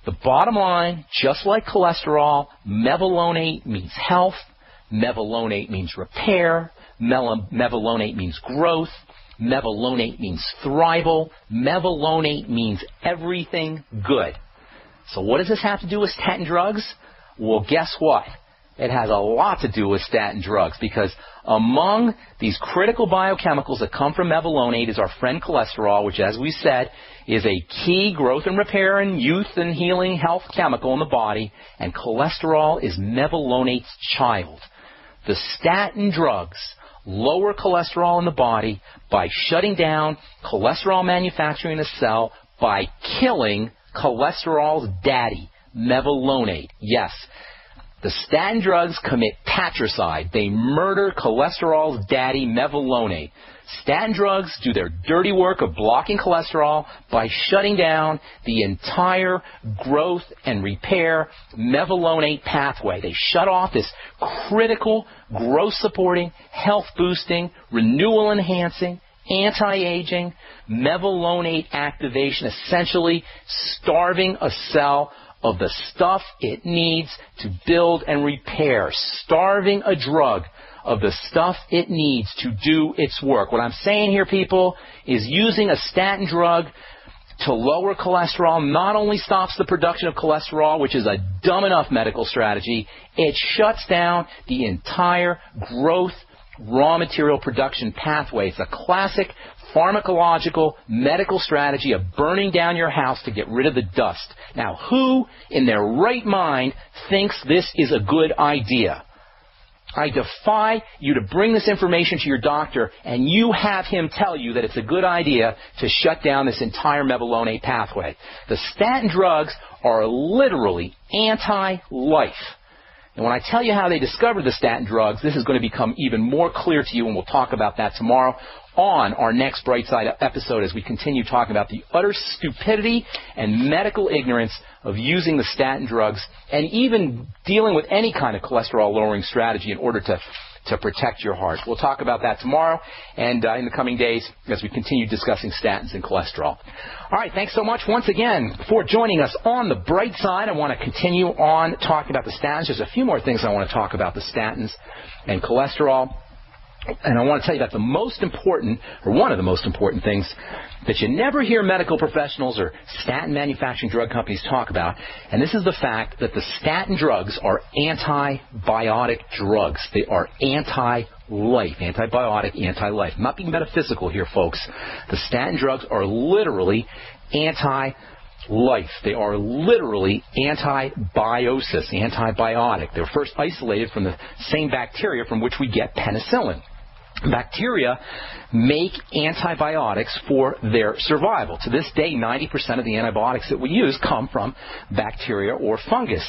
The bottom line, just like cholesterol, mevalonate means health, mevalonate means repair, mevalonate means growth, mevalonate means thrival, mevalonate means everything good. So what does this have to do with statin drugs? Well, guess what? It has a lot to do with statin drugs, because among these critical biochemicals that come from mevalonate is our friend cholesterol, which, as we said, is a key growth and repair and youth and healing health chemical in the body, and cholesterol is mevalonate's child. The statin drugs lower cholesterol in the body by shutting down cholesterol manufacturing in a cell, by killing cholesterol's daddy, mevalonate. Yes, the statin drugs commit patricide. They murder cholesterol's daddy, mevalonate. Statin drugs do their dirty work of blocking cholesterol by shutting down the entire growth and repair mevalonate pathway. They shut off this critical, growth-supporting, health-boosting, renewal-enhancing, anti-aging, mevalonate activation, essentially starving a cell of the stuff it needs to build and repair, starving a drug of the stuff it needs to do its work. What I'm saying here, people, is using a statin drug to lower cholesterol not only stops the production of cholesterol, which is a dumb enough medical strategy, it shuts down the entire growth raw material production pathway. It's a classic pharmacological medical strategy of burning down your house to get rid of the dust. Now, who in their right mind thinks this is a good idea? I defy you to bring this information to your doctor and you have him tell you that it's a good idea to shut down this entire mevalonate pathway. The statin drugs are literally anti-life. And when I tell you how they discovered the statin drugs, this is going to become even more clear to you, and we'll talk about that tomorrow on our next Bright Side episode as we continue talking about the utter stupidity and medical ignorance of using the statin drugs and even dealing with any kind of cholesterol-lowering strategy in order to protect your heart. We'll talk about that tomorrow and in the coming days as we continue discussing statins and cholesterol. All right, thanks so much once again for joining us on the Bright Side. I want to continue on talking about the statins. There's a few more things I want to talk about the statins and cholesterol. And I want to tell you that the most important, or one of the most important things that you never hear medical professionals or statin manufacturing drug companies talk about, and this is the fact that the statin drugs are antibiotic drugs. They are anti-life, antibiotic, anti-life. I'm not being metaphysical here, folks. The statin drugs are literally anti-life. They are literally antibiosis, antibiotic. They were first isolated from the same bacteria from which we get penicillin. Bacteria make antibiotics for their survival. To this day, 90% of the antibiotics that we use come from bacteria or fungus.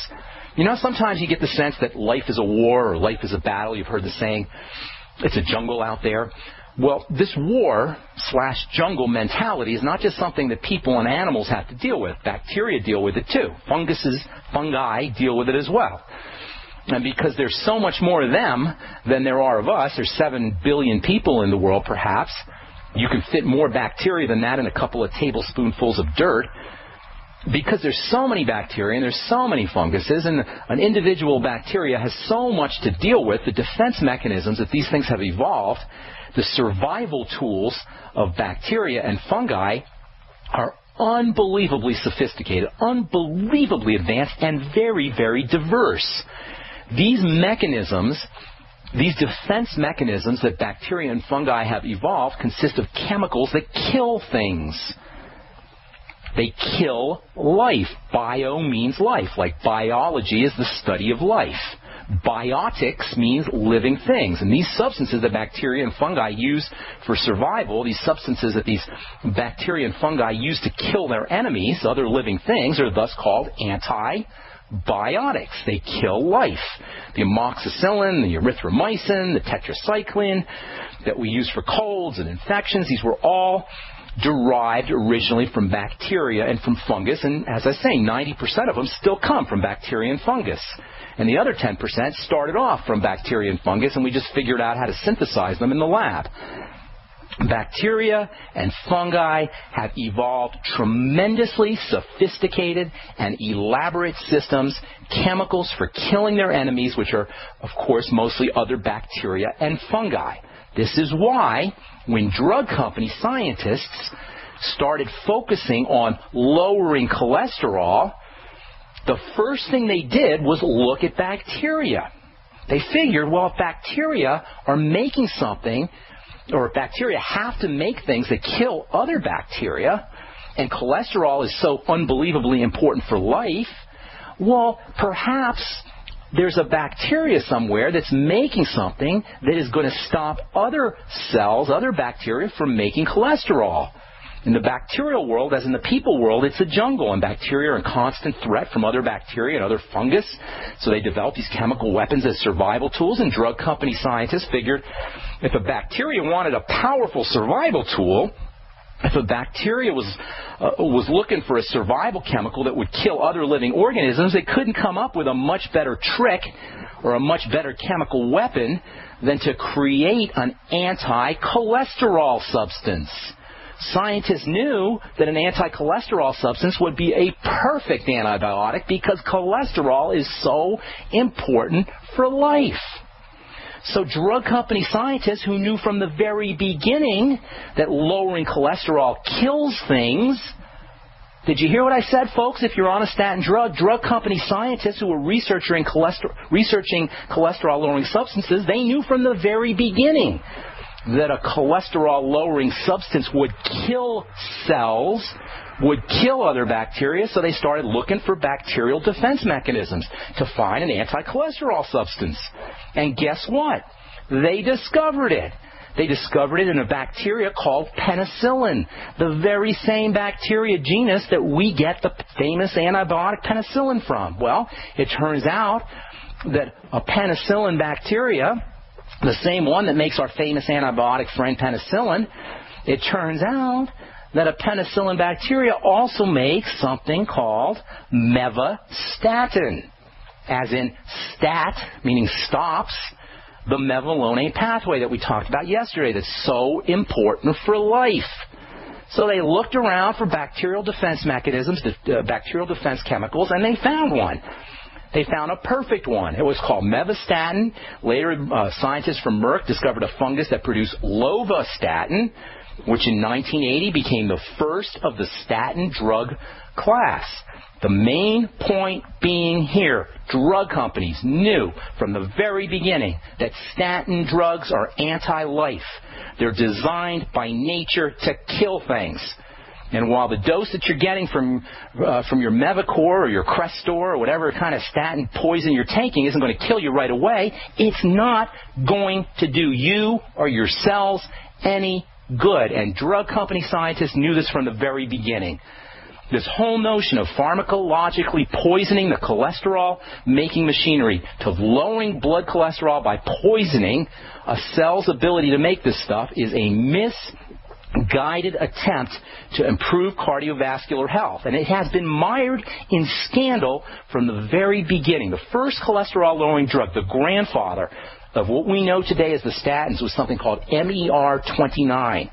You know, sometimes you get the sense that life is a war or life is a battle. You've heard the saying, it's a jungle out there. Well, this war/jungle mentality is not just something that people and animals have to deal with. Bacteria deal with it too. Fungi deal with it as well. And because there's so much more of them than there are of us, there's 7 billion people in the world perhaps, you can fit more bacteria than that in a couple of tablespoonfuls of dirt. Because there's so many bacteria and there's so many funguses and an individual bacteria has so much to deal with, the defense mechanisms that these things have evolved, the survival tools of bacteria and fungi are unbelievably sophisticated, unbelievably advanced, and very, very diverse. These mechanisms, these defense mechanisms that bacteria and fungi have evolved consist of chemicals that kill things. They kill life. Bio means life, like biology is the study of life. Biotics means living things. And these substances that bacteria and fungi use for survival, these substances that these bacteria and fungi use to kill their enemies, other living things, are thus called antibiotics. They kill life. The amoxicillin, the erythromycin, the tetracycline that we use for colds and infections, these were all derived originally from bacteria and from fungus. And as I say, 90% of them still come from bacteria and fungus. And the other 10% started off from bacteria and fungus, and we just figured out how to synthesize them in the lab. Bacteria and fungi have evolved tremendously sophisticated and elaborate systems, chemicals for killing their enemies, which are, of course, mostly other bacteria and fungi. This is why when drug company scientists started focusing on lowering cholesterol, the first thing they did was look at bacteria. They figured, well, if bacteria are making something, or if bacteria have to make things that kill other bacteria, and cholesterol is so unbelievably important for life, well, perhaps there's a bacteria somewhere that's making something that is going to stop other cells, other bacteria, from making cholesterol. In the bacterial world, as in the people world, it's a jungle, and bacteria are in constant threat from other bacteria and other fungus. So they developed these chemical weapons as survival tools, and drug company scientists figured if a bacteria wanted a powerful survival tool, if a bacteria was looking for a survival chemical that would kill other living organisms, they couldn't come up with a much better trick or a much better chemical weapon than to create an anti-cholesterol substance. Scientists knew that an anti-cholesterol substance would be a perfect antibiotic because cholesterol is so important for life. So drug company scientists who knew from the very beginning that lowering cholesterol kills things. Did you hear what I said, folks? If you're on a statin drug, drug company scientists who were researching cholesterol-lowering substances, they knew from the very beginning that a cholesterol-lowering substance would kill cells, would kill other bacteria, so they started looking for bacterial defense mechanisms to find an anti-cholesterol substance. And guess what? They discovered it. They discovered it in a bacteria called penicillin, the very same bacteria genus that we get the famous antibiotic penicillin from. Well, it turns out that a penicillin bacteria, the same one that makes our famous antibiotic friend penicillin, it turns out that a penicillin bacteria also makes something called mevastatin, as in stat, meaning stops, the mevalonate pathway that we talked about yesterday that's so important for life. So they looked around for bacterial defense mechanisms, bacterial defense chemicals, and they found one. They found a perfect one. It was called mevastatin. Later, scientists from Merck discovered a fungus that produced lovastatin, which in 1980 became the first of the statin drug class. The main point being here, drug companies knew from the very beginning that statin drugs are anti-life. They're designed by nature to kill things. And while the dose that you're getting from your Mevacor or your Crestor or whatever kind of statin poison you're taking isn't going to kill you right away, it's not going to do you or your cells any good. And drug company scientists knew this from the very beginning. This whole notion of pharmacologically poisoning the cholesterol-making machinery, to lowering blood cholesterol by poisoning a cell's ability to make this stuff, is a misguided attempt to improve cardiovascular health. And it has been mired in scandal from the very beginning. The first cholesterol-lowering drug, the grandfather of what we know today as the statins, was something called MER29.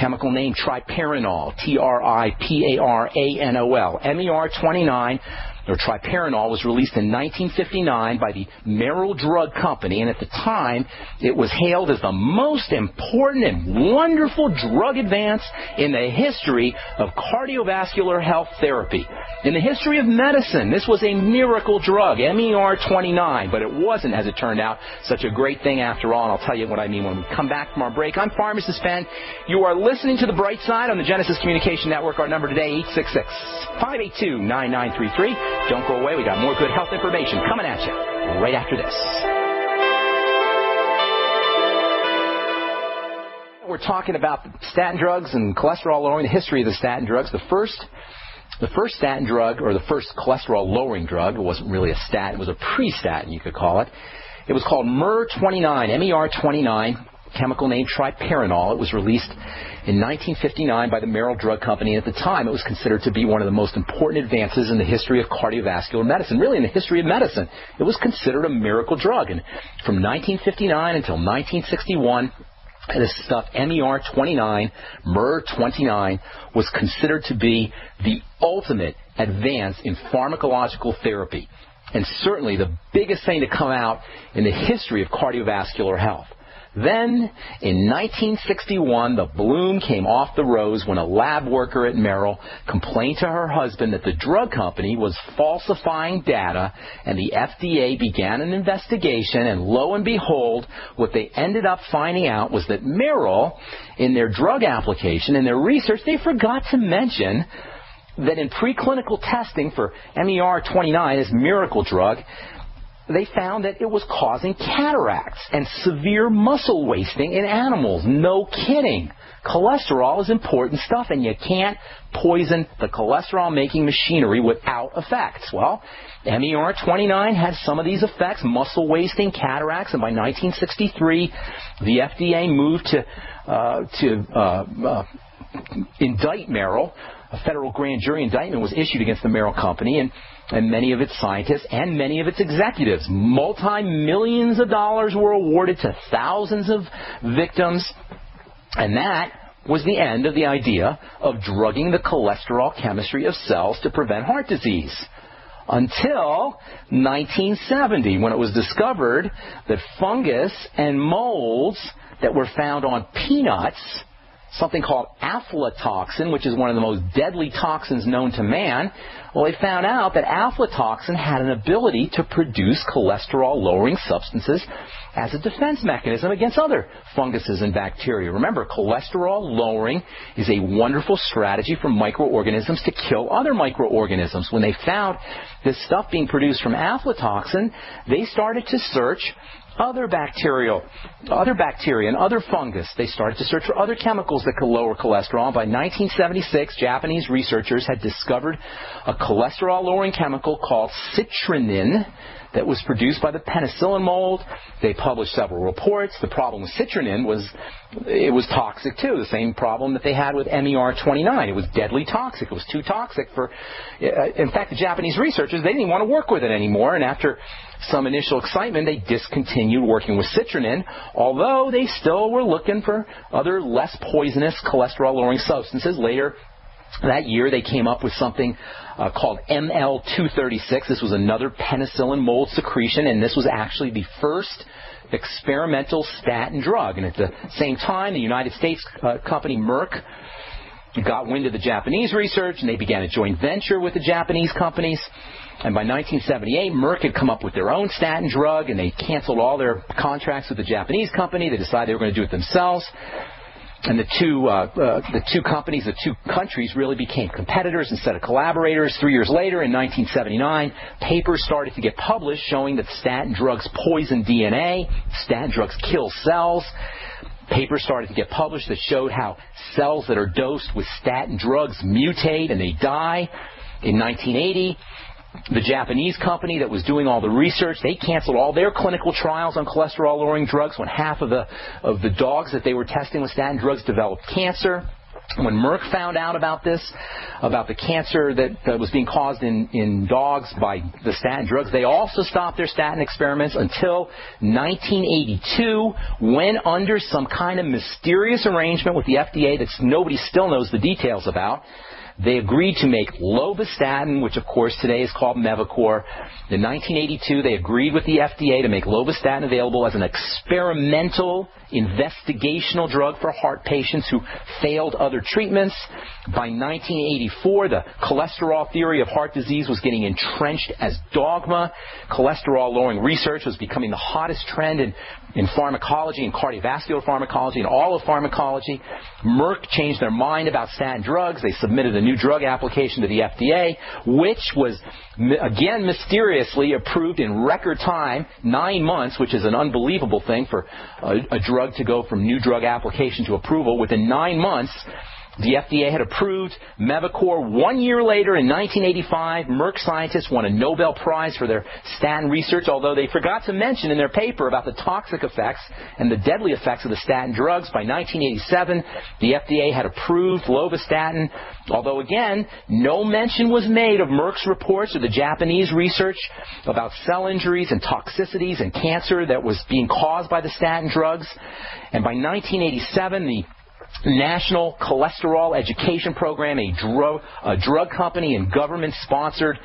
Chemical name triparanol, Triparanol. MER29 or triparanol, was released in 1959 by the Merrill Drug Company, and at the time, it was hailed as the most important and wonderful drug advance in the history of cardiovascular health therapy. In the history of medicine, this was a miracle drug, MER29, but it wasn't, as it turned out, such a great thing after all, and I'll tell you what I mean when we come back from our break. I'm Pharmacist Ben. You are listening to The Bright Side on the Genesis Communication Network. Our number today, 866-582-9933. Don't go away. We got more good health information coming at you right after this. We're talking about statin drugs and cholesterol lowering, the history of the statin drugs. The first statin drug, or the first cholesterol-lowering drug, it wasn't really a statin, it was a pre-statin, you could call it. It was called MER29, chemical name triparanol. It was released in 1959 by the Merrill Drug Company. At the time, it was considered to be one of the most important advances in the history of cardiovascular medicine, really in the history of medicine. It was considered a miracle drug. And from 1959 until 1961, this stuff, MER29 was considered to be the ultimate advance in pharmacological therapy, and certainly the biggest thing to come out in the history of cardiovascular health. Then, in 1961, the bloom came off the rose when a lab worker at Merrill complained to her husband that the drug company was falsifying data, and the FDA began an investigation, and lo and behold, what they ended up finding out was that Merrill, in their drug application, in their research, they forgot to mention that in preclinical testing for MER29, this miracle drug, they found that it was causing cataracts and severe muscle wasting in animals. No kidding. Cholesterol is important stuff, and you can't poison the cholesterol-making machinery without effects. Well, MER29 has some of these effects, muscle wasting, cataracts, and by 1963, the FDA moved to indict Merrill. A federal grand jury indictment was issued against the Merrill Company and many of its scientists and many of its executives. Multi-millions of dollars were awarded to thousands of victims, and that was the end of the idea of drugging the cholesterol chemistry of cells to prevent heart disease. Until 1970, when it was discovered that fungus and molds that were found on peanuts, something called aflatoxin, which is one of the most deadly toxins known to man, well, they found out that aflatoxin had an ability to produce cholesterol-lowering substances as a defense mechanism against other funguses and bacteria. Remember, cholesterol-lowering is a wonderful strategy for microorganisms to kill other microorganisms. When they found this stuff being produced from aflatoxin, they started to search other bacteria and other fungus. They started to search for other chemicals that could lower cholesterol. By 1976, Japanese researchers had discovered a cholesterol-lowering chemical called citrinin that was produced by the penicillin mold. They published several reports. The problem with citrinin was it was toxic too, the same problem that they had with MER29. It was deadly toxic. It was too toxic for... In fact, the Japanese researchers, they didn't want to work with it anymore, and after some initial excitement, they discontinued working with citrinin, although they still were looking for other less poisonous cholesterol-lowering substances. Later that year, they came up with something called ML236. This was another penicillin mold secretion, and this was actually the first experimental statin drug. And at the same time, the United States company Merck got wind of the Japanese research, and they began a joint venture with the Japanese companies. And by 1978, Merck had come up with their own statin drug, and they canceled all their contracts with the Japanese company. They decided they were going to do it themselves. And the two countries really became competitors instead of collaborators. 3 years later, in 1979, papers started to get published showing that statin drugs poison DNA, statin drugs kill cells. Papers started to get published that showed how cells that are dosed with statin drugs mutate and they die. In 1980, the Japanese company that was doing all the research, they canceled all their clinical trials on cholesterol-lowering drugs when half of the dogs that they were testing with statin drugs developed cancer. When Merck found out about this, about the cancer that was being caused in dogs by the statin drugs, they also stopped their statin experiments until 1982, when under some kind of mysterious arrangement with the FDA that nobody still knows the details about, They agreed to make lovastatin, which of course today is called Mevacor. In 1982, they agreed with the FDA to make lovastatin available as an experimental investigational drug for heart patients who failed other treatments. By 1984, the cholesterol theory of heart disease was getting entrenched as dogma. Cholesterol-lowering research was becoming the hottest trend in pharmacology and cardiovascular pharmacology and all of pharmacology. Merck changed their mind about statin drugs. They submitted a new drug application to the FDA, which was, again, mysteriously approved in record time, 9 months, which is an unbelievable thing for a drug to go from new drug application to approval. Within 9 months, the FDA had approved Mevacor. 1 year later, in 1985, Merck scientists won a Nobel Prize for their statin research, although they forgot to mention in their paper about the toxic effects and the deadly effects of the statin drugs. By 1987, the FDA had approved lovastatin, although, again, no mention was made of Merck's reports or the Japanese research about cell injuries and toxicities and cancer that was being caused by the statin drugs. And by 1987, the National Cholesterol Education Program, a drug company and government-sponsored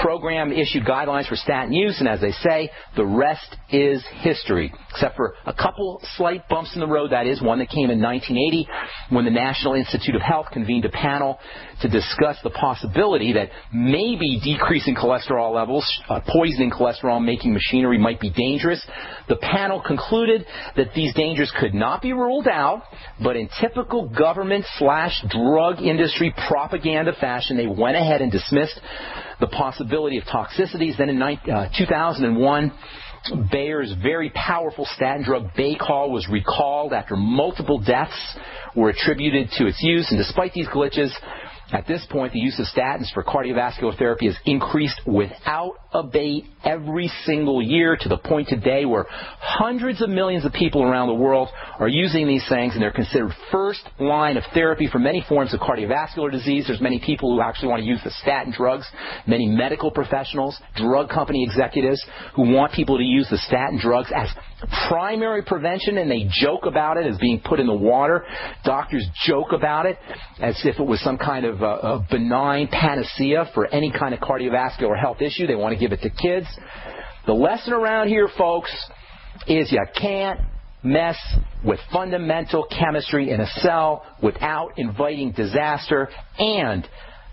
program, issued guidelines for statin use, and as they say, the rest is history, except for a couple slight bumps in the road. That is, one that came in 1980 when the National Institute of Health convened a panel to discuss the possibility that maybe decreasing cholesterol levels, poisoning cholesterol-making machinery might be dangerous. The panel concluded that these dangers could not be ruled out, but in typical government/drug industry propaganda fashion, they went ahead and dismissed the possibility of toxicities. Then in 2001, Bayer's very powerful statin drug Baycol was recalled after multiple deaths were attributed to its use. And despite these glitches, at this point, the use of statins for cardiovascular therapy has increased without abate every single year, to the point today where hundreds of millions of people around the world are using these things, and they're considered first line of therapy for many forms of cardiovascular disease. There's many people who actually want to use the statin drugs, many medical professionals, drug company executives who want people to use the statin drugs as primary prevention, and they joke about it as being put in the water. Doctors joke about it as if it was some kind of a benign panacea for any kind of cardiovascular health issue. They want to give it to kids. The lesson around here, folks, is you can't mess with fundamental chemistry in a cell without inviting disaster, and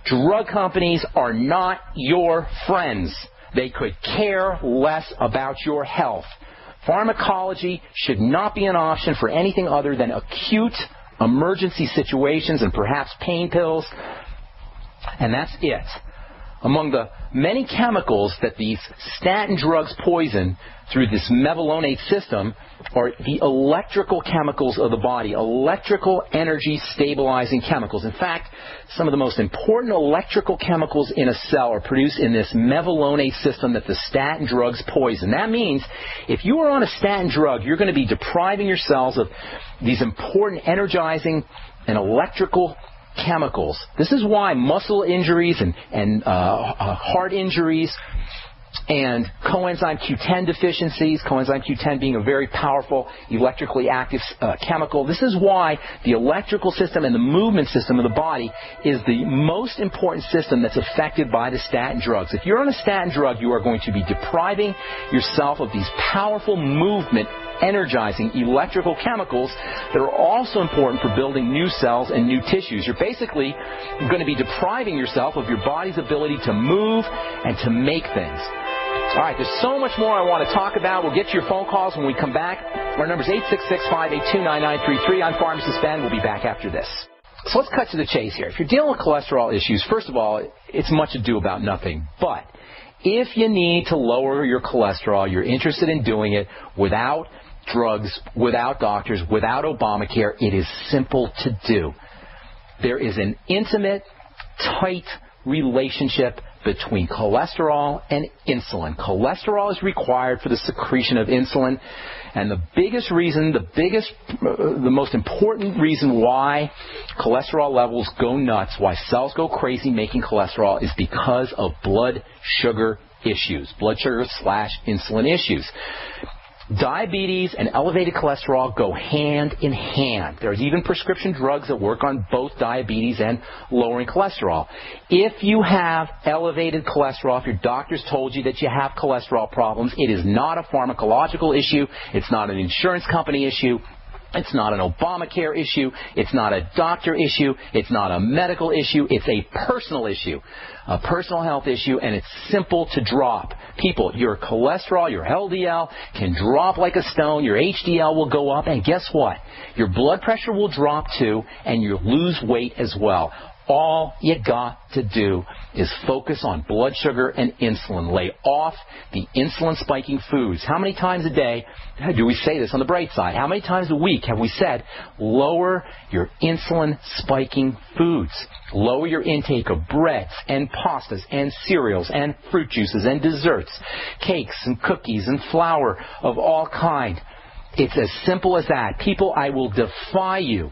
drug companies are not your friends. They could care less about your health. Pharmacology should not be an option for anything other than acute emergency situations and perhaps pain pills, and that's it. Among the many chemicals that these statin drugs poison through this mevalonate system are the electrical chemicals of the body, electrical energy stabilizing chemicals. In fact, some of the most important electrical chemicals in a cell are produced in this mevalonate system that the statin drugs poison. That means if you are on a statin drug, you're going to be depriving your cells of these important energizing and electrical chemicals. This is why muscle injuries and heart injuries and coenzyme Q10 deficiencies, coenzyme Q10 being a very powerful electrically active chemical. This is why the electrical system and the movement system of the body is the most important system that's affected by the statin drugs. If you're on a statin drug, you are going to be depriving yourself of these powerful movement energizing electrical chemicals that are also important for building new cells and new tissues. You're basically going to be depriving yourself of your body's ability to move and to make things. All right, there's so much more I want to talk about. We'll get to your phone calls when we come back. Our number is 866-582-9933. I'm Pharmacist Ben. We'll be back after this. So let's cut to the chase here. If you're dealing with cholesterol issues, first of all, it's much ado about nothing. But if you need to lower your cholesterol, you're interested in doing it without drugs, without doctors, without Obamacare, it is simple to do. There is an intimate, tight relationship between cholesterol and insulin. Cholesterol is required for the secretion of insulin, and the biggest reason, the most important reason why cholesterol levels go nuts, why cells go crazy making cholesterol, is because of blood sugar issues, blood sugar/insulin issues. Diabetes and elevated cholesterol go hand in hand. There's even prescription drugs that work on both diabetes and lowering cholesterol. If you have elevated cholesterol, if your doctor's told you that you have cholesterol problems, it is not a pharmacological issue. It's not an insurance company issue. It's not an Obamacare issue. It's not a doctor issue. It's not a medical issue. It's a personal issue, a personal health issue, and it's simple to drop. People, your cholesterol, your LDL can drop like a stone. Your HDL will go up, and guess what? Your blood pressure will drop too, and you'll lose weight as well. All you got to do is focus on blood sugar and insulin. Lay off the insulin-spiking foods. How many times a day do we say this on the bright side? How many times a week have we said, lower your insulin-spiking foods? Lower your intake of breads and pastas and cereals and fruit juices and desserts, cakes and cookies and flour of all kind. It's as simple as that. People, I will defy you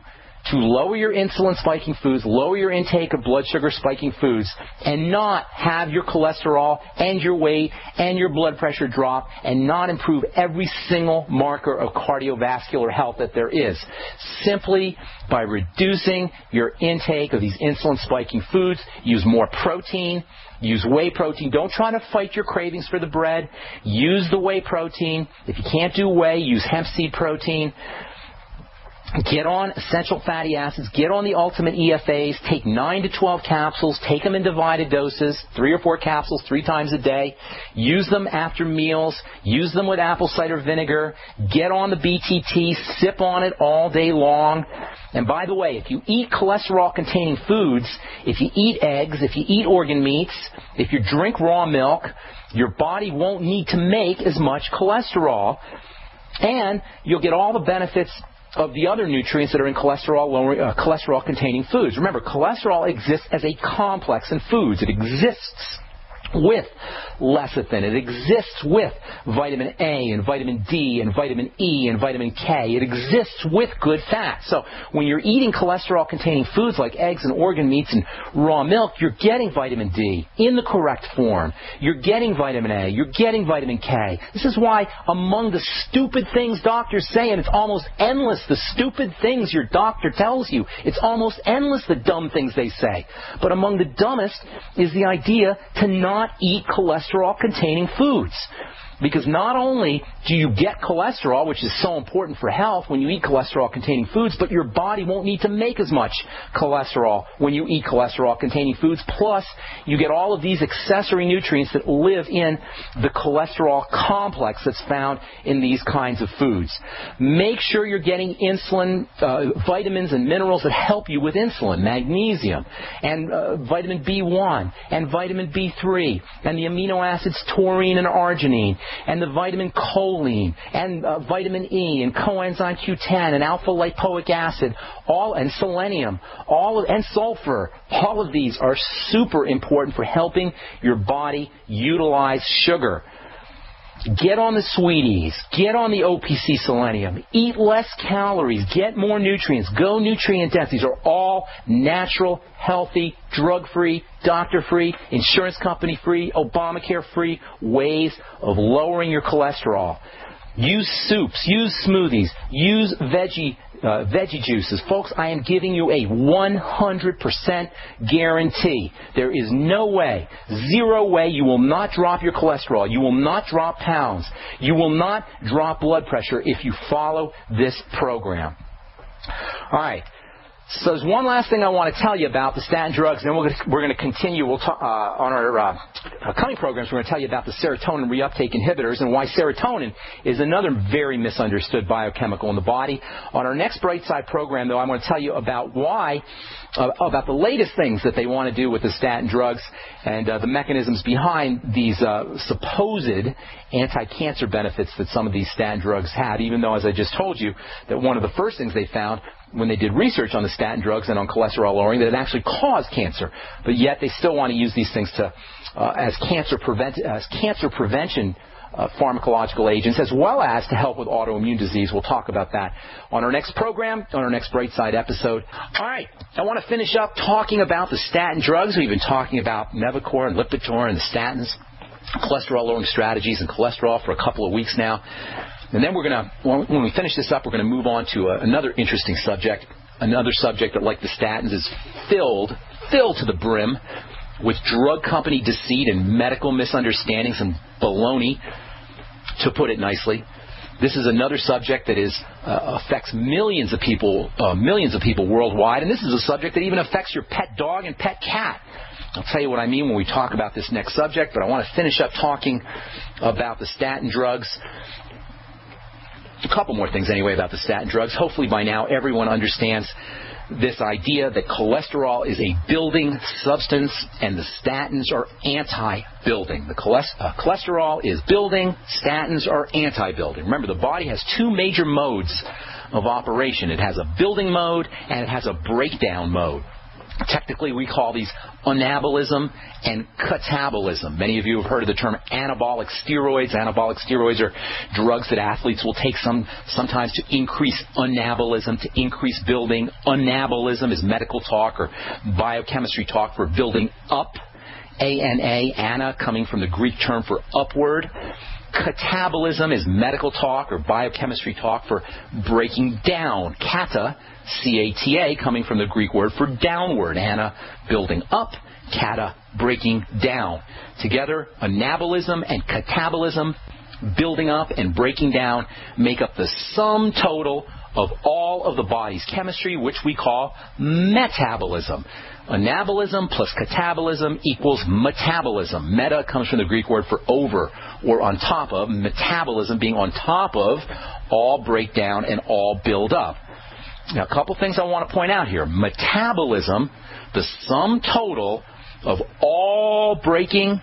to lower your insulin-spiking foods, lower your intake of blood sugar-spiking foods, and not have your cholesterol and your weight and your blood pressure drop and not improve every single marker of cardiovascular health that there is. Simply by reducing your intake of these insulin-spiking foods, use more protein, use whey protein. Don't try to fight your cravings for the bread. Use the whey protein. If you can't do whey, use hemp seed protein. Get on essential fatty acids. Get on the ultimate EFAs. Take 9 to 12 capsules. Take them in divided doses, 3 or 4 capsules 3 times a day. Use them after meals. Use them with apple cider vinegar. Get on the BTT. Sip on it all day long. And by the way, if you eat cholesterol-containing foods, if you eat eggs, if you eat organ meats, if you drink raw milk, your body won't need to make as much cholesterol, and you'll get all the benefits of the other nutrients that are in cholesterol-containing foods. Remember, cholesterol exists as a complex in foods. It exists with lecithin. It exists with vitamin A and vitamin D and vitamin E and vitamin K. It exists with good fat. So when you're eating cholesterol-containing foods like eggs and organ meats and raw milk, you're getting vitamin D in the correct form. You're getting vitamin A. You're getting vitamin K. This is why among the stupid things doctors say, and it's almost endless, the stupid things your doctor tells you, it's almost endless the dumb things they say. But among the dumbest is the idea to not eat cholesterol-containing foods. Because not only do you get cholesterol, which is so important for health when you eat cholesterol-containing foods, but your body won't need to make as much cholesterol when you eat cholesterol-containing foods. Plus, you get all of these accessory nutrients that live in the cholesterol complex that's found in these kinds of foods. Make sure you're getting insulin, vitamins and minerals that help you with insulin, magnesium, and vitamin B1, and vitamin B3, and the amino acids taurine and arginine, and the vitamin choline, and vitamin E, and coenzyme Q10, and alpha lipoic acid, and selenium, and sulfur. All of these are super important for helping your body utilize sugar. Get on the sweeties. Get on the OPC selenium. Eat less calories. Get more nutrients. Go nutrient dense. These are all natural, healthy, drug-free, doctor-free, insurance company-free, Obamacare-free ways of lowering your cholesterol. Use soups. Use smoothies. Use veggie juices. Folks, I am giving you a 100% guarantee. There is no way, zero way, you will not drop your cholesterol. You will not drop pounds. You will not drop blood pressure if you follow this program. All right. So there's one last thing I want to tell you about the statin drugs, and then we're going to continue. We'll talk, on our coming programs, we're going to tell you about the serotonin reuptake inhibitors and why serotonin is another very misunderstood biochemical in the body. On our next Bright Side program, though, I'm going to tell you about about the latest things that they want to do with the statin drugs and the mechanisms behind these supposed anti-cancer benefits that some of these statin drugs have, even though, as I just told you, that one of the first things they found when they did research on the statin drugs and on cholesterol lowering, that it actually caused cancer. But yet they still want to use these things to as cancer prevention pharmacological agents, as well as to help with autoimmune disease. We'll talk about that on our next program, on our next Bright Side episode. All right, I want to finish up talking about the statin drugs. We've been talking about Mevacor and Lipitor and the statins, cholesterol lowering strategies and cholesterol for a couple of weeks now. And then when we finish this up, we're going to move on to another interesting subject, another subject that, like the statins, is filled to the brim with drug company deceit and medical misunderstandings and baloney, to put it nicely. This is another subject that affects millions of people worldwide, and this is a subject that even affects your pet dog and pet cat. I'll tell you what I mean when we talk about this next subject, but I want to finish up talking about the statin drugs. A couple more things anyway about the statin drugs. Hopefully by now everyone understands this idea that cholesterol is a building substance and the statins are anti-building. The cholesterol is building, statins are anti-building. Remember, the body has two major modes of operation. It has a building mode and it has a breakdown mode. Technically, we call these anabolism and catabolism. Many of you have heard of the term anabolic steroids. Anabolic steroids are drugs that athletes will take sometimes to increase anabolism, to increase building. Anabolism is medical talk or biochemistry talk for building up. A-N-A, ana, coming from the Greek term for upward. Catabolism is medical talk or biochemistry talk for breaking down. Kata, C-A-T-A, coming from the Greek word for downward. Ana, building up. Kata, breaking down. Together, anabolism and catabolism, building up and breaking down, make up the sum total of all of the body's chemistry, which we call metabolism. Anabolism plus catabolism equals metabolism. Meta comes from the Greek word for over or on top of, metabolism being on top of all breakdown and all build up. Now, a couple things I want to point out here. Metabolism, the sum total of all breaking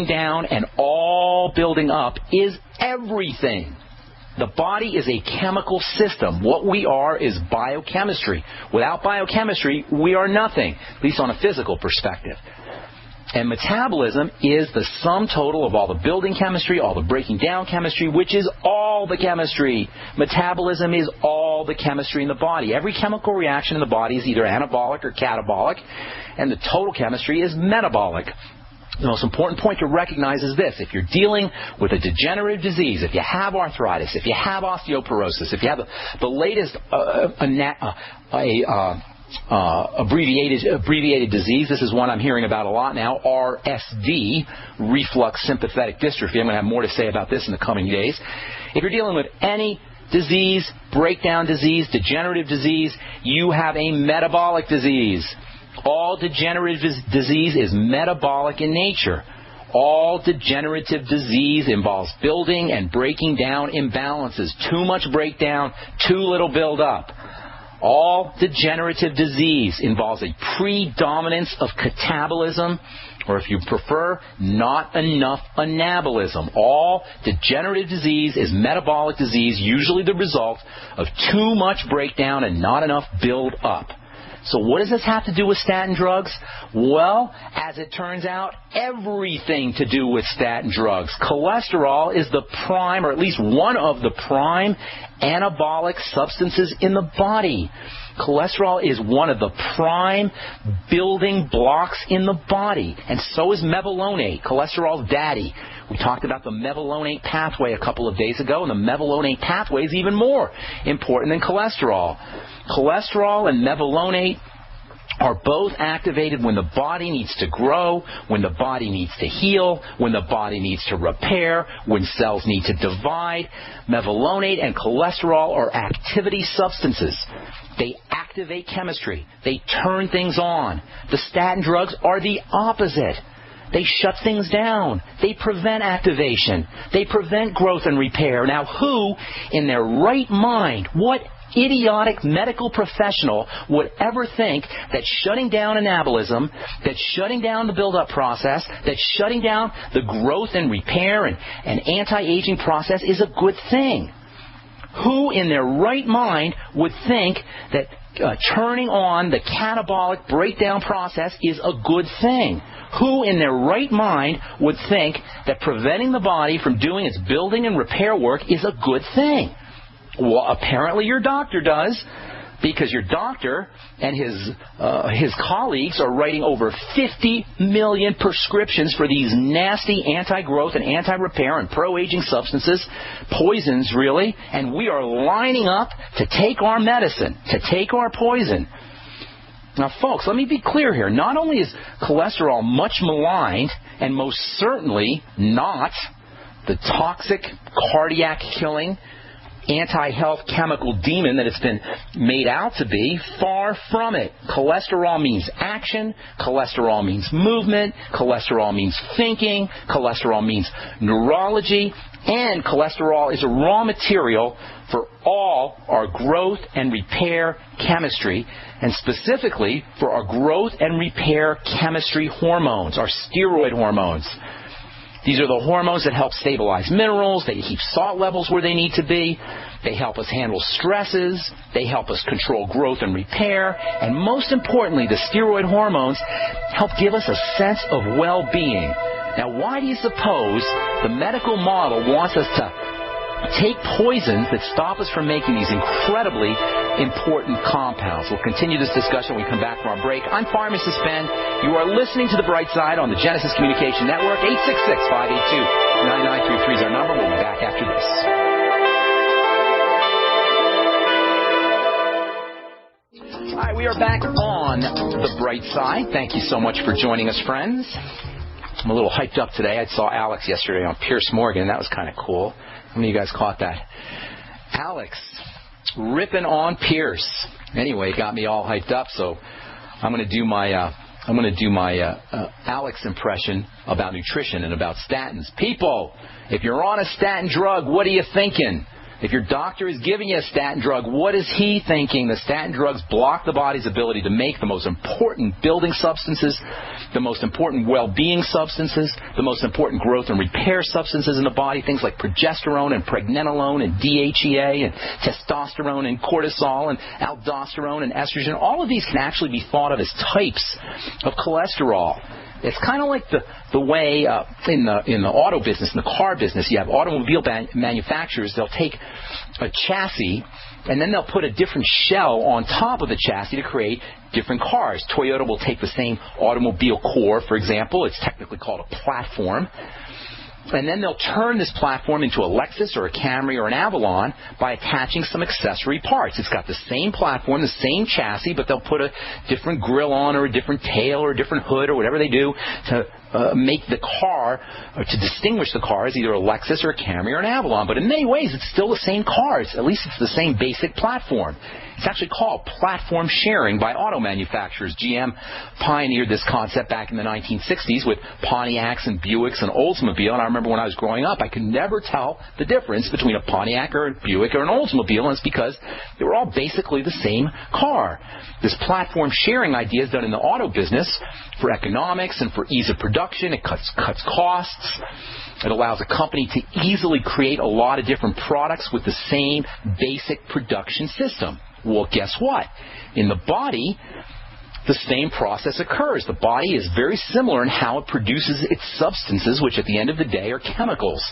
down and all building up, is everything. The body is a chemical system. What we are is biochemistry. Without biochemistry, we are nothing, at least on a physical perspective. And metabolism is the sum total of all the building chemistry, all the breaking down chemistry, which is all the chemistry. Metabolism is all the chemistry in the body. Every chemical reaction in the body is either anabolic or catabolic, and the total chemistry is metabolic. The most important point to recognize is this. If you're dealing with a degenerative disease, if you have arthritis, if you have osteoporosis, if you have the latest abbreviated disease, this is one I'm hearing about a lot now, RSD, reflux sympathetic dystrophy. I'm going to have more to say about this in the coming days. If you're dealing with any disease, breakdown disease, degenerative disease, you have a metabolic disease. All degenerative disease is metabolic in nature. All degenerative disease involves building and breaking down imbalances. Too much breakdown, too little build up. All degenerative disease involves a predominance of catabolism, or if you prefer, not enough anabolism. All degenerative disease is metabolic disease, usually the result of too much breakdown and not enough build up. So what does this have to do with statin drugs? Well, as it turns out, everything to do with statin drugs. Cholesterol is the prime, or at least one of the prime, anabolic substances in the body. Cholesterol is one of the prime building blocks in the body, and so is mevalonate, cholesterol's daddy. We talked about the mevalonate pathway a couple of days ago, and the mevalonate pathway is even more important than cholesterol. Cholesterol and mevalonate are both activated when the body needs to grow, when the body needs to heal, when the body needs to repair, when cells need to divide. Mevalonate and cholesterol are activity substances. They activate chemistry. They turn things on. The statin drugs are the opposite. They shut things down. They prevent activation. They prevent growth and repair. Now, who in their right mind, what idiotic medical professional would ever think that shutting down anabolism, that shutting down the build-up process, that shutting down the growth and repair and anti-aging process is a good thing? Who in their right mind would think that turning on the catabolic breakdown process is a good thing? Who in their right mind would think that preventing the body from doing its building and repair work is a good thing? Well, apparently your doctor does. because your doctor and his colleagues are writing over 50 million prescriptions for these nasty anti-growth and anti-repair and pro-aging substances, poisons really, and we are lining up to take our medicine, to take our poison. Now, folks, let me be clear here. Not only is cholesterol much maligned and most certainly not the toxic, cardiac-killing, anti-health chemical demon that it's been made out to be, far from it. Cholesterol means action, cholesterol means movement, cholesterol means thinking, cholesterol means neurology, and cholesterol is a raw material for all our growth and repair chemistry, and specifically for our growth and repair chemistry hormones, our steroid hormones. These are the hormones that help stabilize minerals. They keep salt levels where they need to be. They help us handle stresses. They help us control growth and repair. And most importantly, the steroid hormones help give us a sense of well-being. Now, why do you suppose the medical model wants us to take poisons that stop us from making these incredibly important compounds? We'll continue this discussion when we come back from our break. I'm Pharmacist Ben. You are listening to The Bright Side on the Genesis Communication Network. 866-582-9933 is our number. We'll be back after this. All right, we are back on The Bright Side. Thank you so much for joining us, friends. I'm a little hyped up today. I saw Alex yesterday on Piers Morgan. That was kind of cool. How many of you guys caught that? Alex ripping on Pierce. Anyway, it got me all hyped up. So I'm going to do my Alex impression about nutrition and about statins. People, if you're on a statin drug, what are you thinking? If your doctor is giving you a statin drug, what is he thinking? The statin drugs block the body's ability to make the most important building substances, the most important well-being substances, the most important growth and repair substances in the body, things like progesterone and pregnenolone and DHEA and testosterone and cortisol and aldosterone and estrogen. All of these can actually be thought of as types of cholesterol. It's kind of like the way in the auto business, in the car business, you have automobile manufacturers. They'll take a chassis and then they'll put a different shell on top of the chassis to create different cars. Toyota will take the same automobile core, for example. It's technically called a platform. And then they'll turn this platform into a Lexus or a Camry or an Avalon by attaching some accessory parts. It's got the same platform, the same chassis, but they'll put a different grill on or a different tail or a different hood or whatever they do to make the car, or to distinguish the car as either a Lexus or a Camry or an Avalon. But in many ways, it's still the same cars. At least it's the same basic platform. It's actually called platform sharing by auto manufacturers. GM pioneered this concept back in the 1960s with Pontiacs and Buicks and Oldsmobile. And I remember when I was growing up, I could never tell the difference between a Pontiac or a Buick or an Oldsmobile, and it's because they were all basically the same car. This platform sharing idea is done in the auto business for economics and for ease of production. It cuts costs. It allows a company to easily create a lot of different products with the same basic production system. Well, guess what? In the body, the same process occurs. The body is very similar in how it produces its substances, which at the end of the day are chemicals.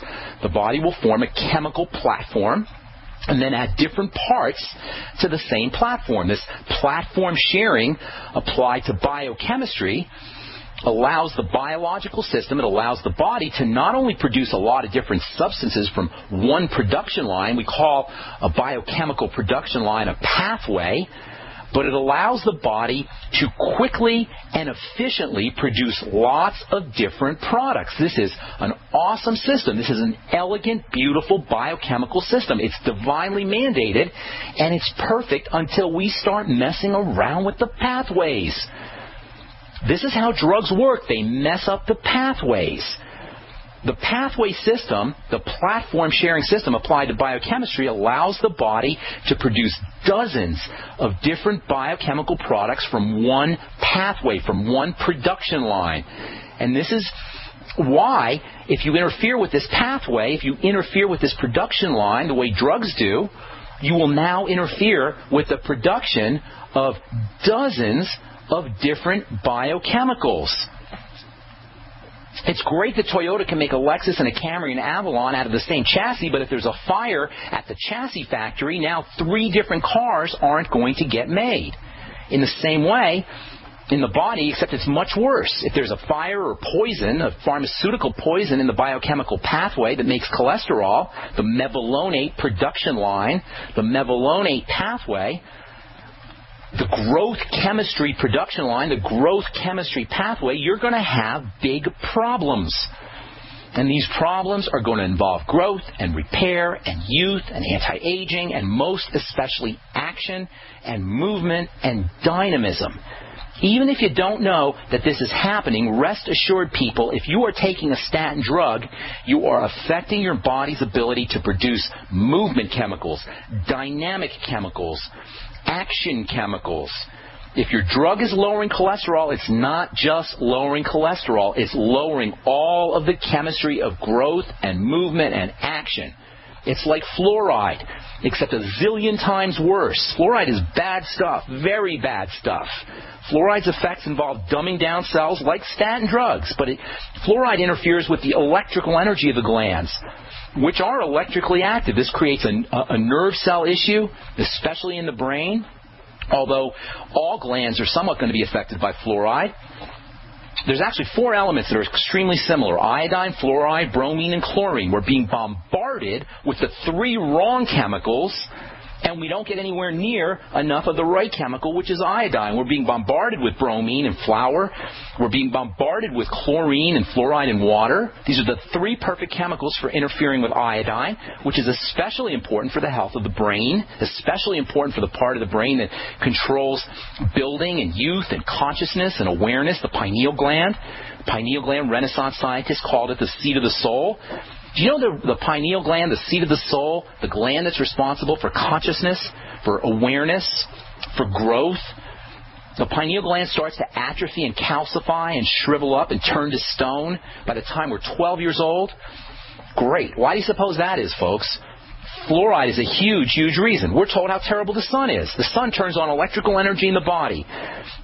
The body will form a chemical platform and then add different parts to the same platform. This platform sharing applied to biochemistry allows the biological system, it allows the body to not only produce a lot of different substances from one production line, we call a biochemical production line a pathway, but it allows the body to quickly and efficiently produce lots of different products. This is an awesome system. This is an elegant, beautiful biochemical system. It's divinely mandated, and it's perfect until we start messing around with the pathways. This is how drugs work. They mess up the pathways. The pathway system, the platform sharing system applied to biochemistry, allows the body to produce dozens of different biochemical products from one pathway, from one production line. And this is why, if you interfere with this pathway, if you interfere with this production line the way drugs do, you will now interfere with the production of dozens of different biochemicals. It's great that Toyota can make a Lexus and a Camry and an Avalon out of the same chassis, but if there's a fire at the chassis factory, now 3 different cars aren't going to get made. In the same way, in the body, except it's much worse. If there's a fire or poison, a pharmaceutical poison in the biochemical pathway that makes cholesterol, the mevalonate production line, the mevalonate pathway, the growth chemistry production line, the growth chemistry pathway, you're going to have big problems. And these problems are going to involve growth and repair and youth and anti-aging and most especially action and movement and dynamism. Even if you don't know that this is happening, rest assured, people, if you are taking a statin drug, you are affecting your body's ability to produce movement chemicals, dynamic chemicals, action chemicals. If your drug is lowering cholesterol, it's not just lowering cholesterol. It's lowering all of the chemistry of growth and movement and action. It's like fluoride, except a zillion times worse. Fluoride is bad stuff, very bad stuff. Fluoride's effects involve dumbing down cells like statin drugs, but fluoride interferes with the electrical energy of the glands, which are electrically active. This creates a nerve cell issue, especially in the brain, although all glands are somewhat going to be affected by fluoride. There's actually 4 elements that are extremely similar: iodine, fluoride, bromine, and chlorine. We're being bombarded with the 3 wrong chemicals, and we don't get anywhere near enough of the right chemical, which is iodine. We're being bombarded with bromine in flour. We're being bombarded with chlorine and fluoride in water. These are the 3 perfect chemicals for interfering with iodine, which is especially important for the health of the brain, especially important for the part of the brain that controls building and youth and consciousness and awareness, the pineal gland. Pineal gland, Renaissance scientists called it the seat of the soul. Do you know the pineal gland, the seat of the soul, the gland that's responsible for consciousness, for awareness, for growth? The pineal gland starts to atrophy and calcify and shrivel up and turn to stone by the time we're 12 years old. Great. Why do you suppose that is, folks? Fluoride is a huge, huge reason. We're told how terrible the sun is. The sun turns on electrical energy in the body.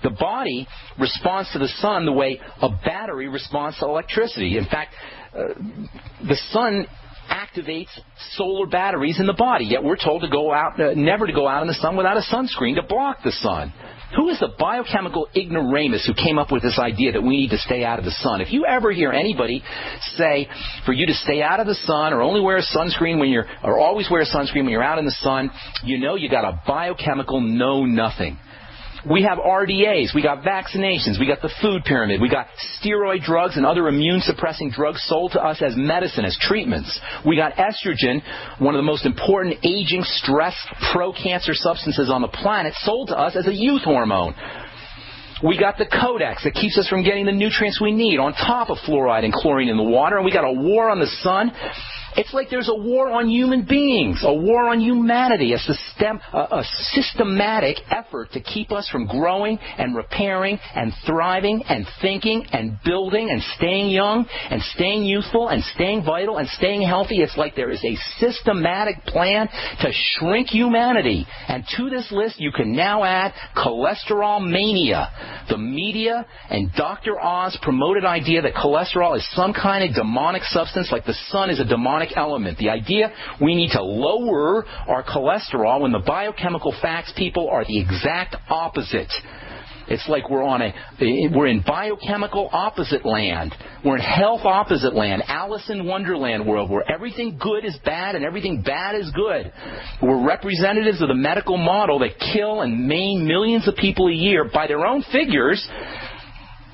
The body responds to the sun the way a battery responds to electricity. In fact, the sun activates solar batteries in the body, yet we're told to go out, never to go out in the sun without a sunscreen to block the sun. Who is the biochemical ignoramus who came up with this idea that we need to stay out of the sun? If you ever hear anybody say for you to stay out of the sun or only wear a sunscreen or always wear a sunscreen when you're out in the sun, you know you got a biochemical know-nothing. We have RDAs, we got vaccinations, we got the food pyramid, we got steroid drugs and other immune-suppressing drugs sold to us as medicine, as treatments. We got estrogen, one of the most important aging, stress, pro-cancer substances on the planet, sold to us as a youth hormone. We got the Codex that keeps us from getting the nutrients we need on top of fluoride and chlorine in the water, and we got a war on the sun. It's like there's a war on human beings, a war on humanity, a systematic effort to keep us from growing and repairing and thriving and thinking and building and staying young and staying youthful and staying vital and staying healthy. It's like there is a systematic plan to shrink humanity. And to this list, you can now add cholesterol mania. The media and Dr. Oz promoted idea that cholesterol is some kind of demonic substance, like the sun is a demonic element. The idea we need to lower our cholesterol when the biochemical facts, people, are the exact opposite. It's like we're in biochemical opposite land. We're in health opposite land, Alice in Wonderland world, where everything good is bad and everything bad is good. We're representatives of the medical model that kill and maim millions of people a year by their own figures.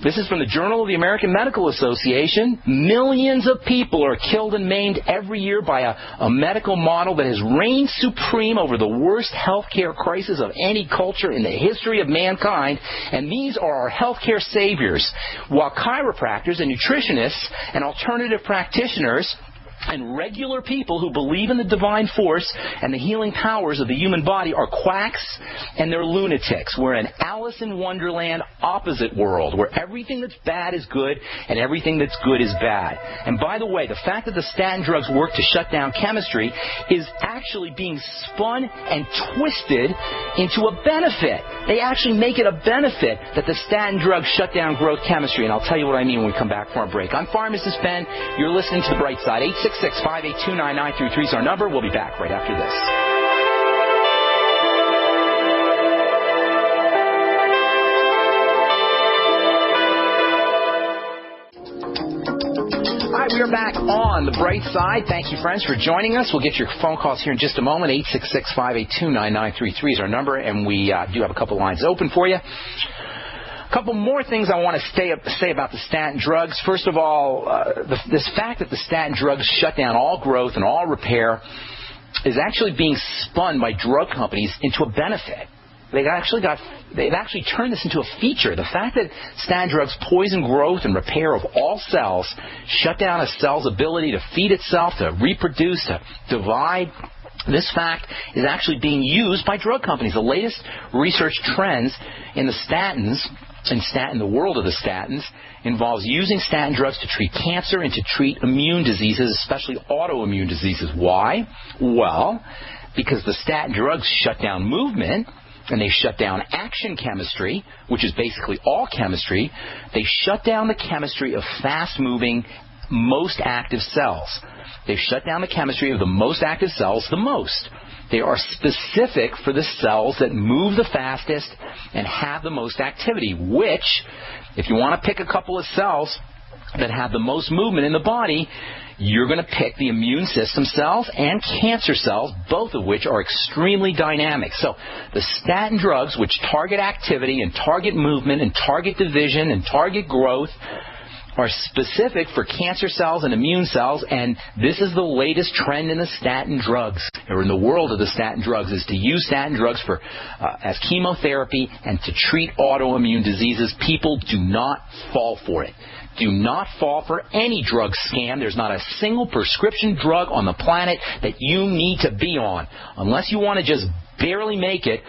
This is from the Journal of the American Medical Association. Millions of people are killed and maimed every year by a medical model that has reigned supreme over the worst healthcare crisis of any culture in the history of mankind. And these are our healthcare saviors. While chiropractors and nutritionists and alternative practitioners And regular people who believe in the divine force and the healing powers of the human body are quacks and they're lunatics. We're an Alice in Wonderland opposite world where everything that's bad is good and everything that's good is bad. And by the way, the fact that the statin drugs work to shut down chemistry is actually being spun and twisted into a benefit. They actually make it a benefit that the statin drugs shut down growth chemistry. And I'll tell you what I mean when we come back from our break. I'm Pharmacist Ben. You're listening to The Bright Side. 866-582-9933 is our number. We'll be back right after this. All right, we are back on The Bright Side. Thank you, friends, for joining us. We'll get your phone calls here in just a moment. 866-582-9933 is our number, and we do have a couple lines open for you. A couple more things I want to say about the statin drugs. First of all, this fact that the statin drugs shut down all growth and all repair is actually being spun by drug companies into a benefit. They've actually turned this into a feature. The fact that statin drugs poison growth and repair of all cells, shut down a cell's ability to feed itself, to reproduce, to divide, this fact is actually being used by drug companies. The latest research trends in the statins, in the world of the statins, involves using statin drugs to treat cancer and to treat immune diseases, especially autoimmune diseases. Why? Well, because the statin drugs shut down movement, and they shut down action chemistry, which is basically all chemistry. They shut down the chemistry of fast-moving, most active cells. They've shut down the chemistry of the most active cells the most. They are specific for the cells that move the fastest and have the most activity, which, if you want to pick a couple of cells that have the most movement in the body, you're going to pick the immune system cells and cancer cells, both of which are extremely dynamic. So the statin drugs, which target activity and target movement and target division and target growth, are specific for cancer cells and immune cells, and this is the latest trend in the statin drugs, or in the world of the statin drugs, is to use statin drugs for as chemotherapy and to treat autoimmune diseases. People do not fall for it. Do not fall for any drug scam. There's not a single prescription drug on the planet that you need to be on, unless you want to just barely make it.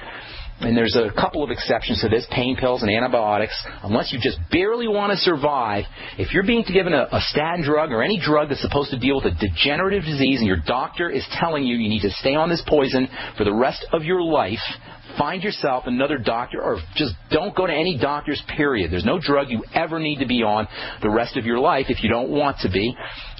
And there's a couple of exceptions to this, pain pills and antibiotics. Unless you just barely want to survive, if you're being given a statin drug or any drug that's supposed to deal with a degenerative disease and your doctor is telling you you need to stay on this poison for the rest of your life, find yourself another doctor, or just don't go to any doctors, period. There's no drug you ever need to be on the rest of your life if you don't want to be,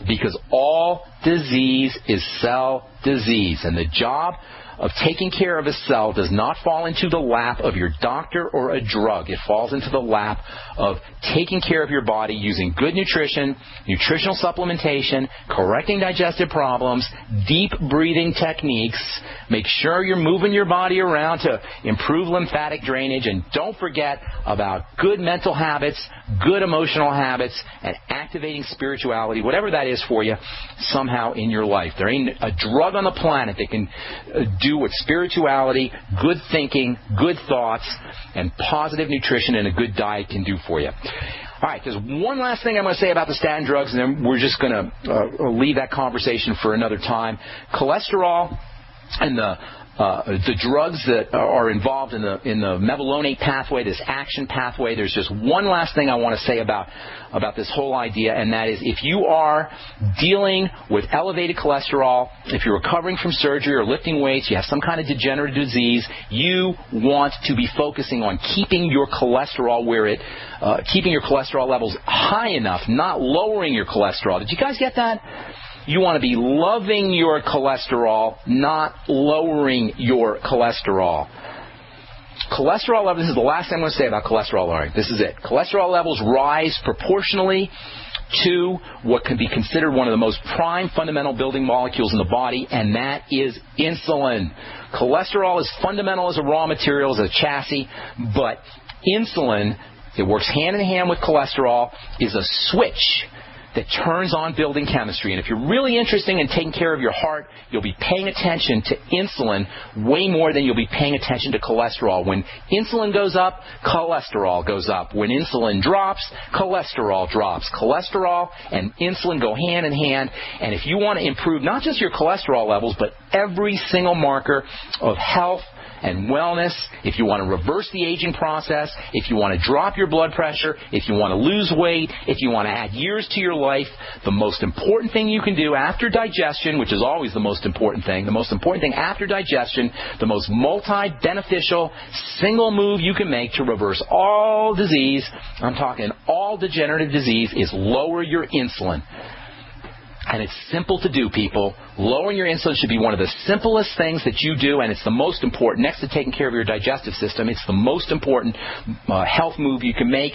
because all disease is cell disease. And the job of taking care of a cell does not fall into the lap of your doctor or a drug. It falls into the lap of taking care of your body using good nutrition, nutritional supplementation, correcting digestive problems, deep breathing techniques. Make sure you're moving your body around to improve lymphatic drainage, and don't forget about good mental habits, good emotional habits, and activating spirituality, whatever that is for you, somehow in your life. There ain't a drug on the planet that can do what spirituality, good thinking, good thoughts, and positive nutrition and a good diet can do for you. All right, there's one last thing I'm going to say about the statin drugs, and then we're just going to leave that conversation for another time. Cholesterol and the drugs that are involved in the mevalonate pathway, this action pathway. There's just one last thing I want to say about this whole idea, and that is if you are dealing with elevated cholesterol, if you're recovering from surgery or lifting weights, you have some kind of degenerative disease, you want to be focusing on keeping your cholesterol keeping your cholesterol levels high enough, not lowering your cholesterol. Did you guys get that? You want to be loving your cholesterol, not lowering your cholesterol. Cholesterol levels, this is the last thing I'm going to say about cholesterol lowering. This is it. Cholesterol levels rise proportionally to what can be considered one of the most prime fundamental building molecules in the body, and that is insulin. Cholesterol is fundamental as a raw material, as a chassis, but insulin, it works hand in hand with cholesterol, is a switch that turns on building chemistry. And if you're really interested in taking care of your heart, you'll be paying attention to insulin way more than you'll be paying attention to cholesterol. When insulin goes up, cholesterol goes up. When insulin drops, cholesterol drops. Cholesterol and insulin go hand in hand. And if you want to improve not just your cholesterol levels, but every single marker of health and wellness, if you want to reverse the aging process, if you want to drop your blood pressure, if you want to lose weight, if you want to add years to your life, the most important thing you can do after digestion, which is always the most important thing after digestion, the most multi-beneficial single move you can make to reverse all disease, I'm talking all degenerative disease, is lower your insulin. And it's simple to do, people. Lowering your insulin should be one of the simplest things that you do, and it's the most important. Next to taking care of your digestive system, it's the most important health move you can make.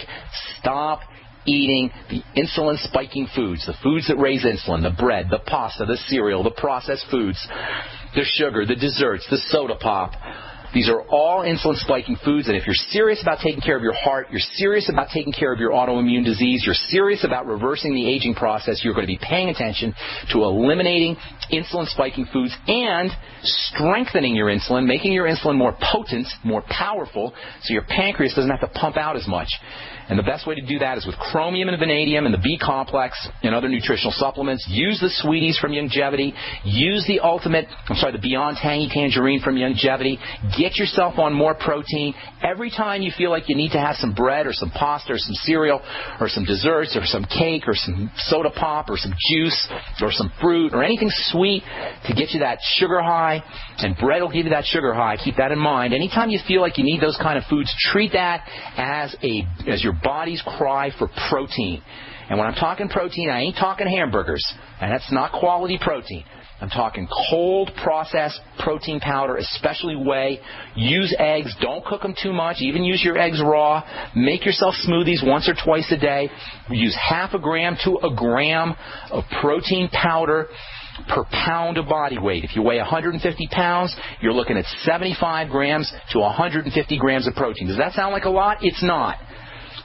Stop eating the insulin-spiking foods, the foods that raise insulin, the bread, the pasta, the cereal, the processed foods, the sugar, the desserts, the soda pop. These are all insulin-spiking foods, and if you're serious about taking care of your heart, you're serious about taking care of your autoimmune disease, you're serious about reversing the aging process, you're going to be paying attention to eliminating insulin-spiking foods and strengthening your insulin, making your insulin more potent, more powerful, so your pancreas doesn't have to pump out as much. And the best way to do that is with chromium and vanadium and the B complex and other nutritional supplements. Use the Sweeties from Youngevity. Use the the Beyond Tangy Tangerine from Youngevity. Get yourself on more protein. Every time you feel like you need to have some bread or some pasta or some cereal or some desserts or some cake or some soda pop or some juice or some fruit or anything sweet to get you that sugar high, and bread will give you that sugar high. Keep that in mind. Anytime you feel like you need those kind of foods, treat that as your body's cry for protein. And when I'm talking protein, I ain't talking hamburgers, and that's not quality protein. I'm talking cold processed protein powder, especially whey. Use eggs. Don't cook them too much. Even use your eggs raw. Make yourself smoothies once or twice a day. Use 0.5 gram to 1 gram of protein powder per pound of body weight. If you weigh 150 pounds, you're looking at 75 grams to 150 grams of protein. Does that sound like a lot? It's not.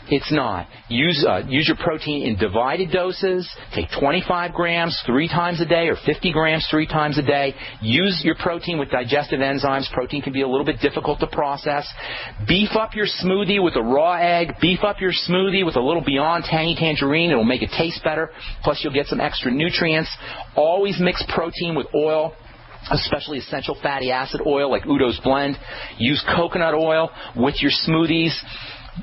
It's not. Use your protein in divided doses. Take 25 grams 3 times a day or 50 grams 3 times a day. Use your protein with digestive enzymes. Protein can be a little bit difficult to process. Beef up your smoothie with a raw egg. Beef up your smoothie with a little Beyond Tangy Tangerine. It'll make it taste better. Plus, you'll get some extra nutrients. Always mix protein with oil, especially essential fatty acid oil like Udo's Blend. Use coconut oil with your smoothies.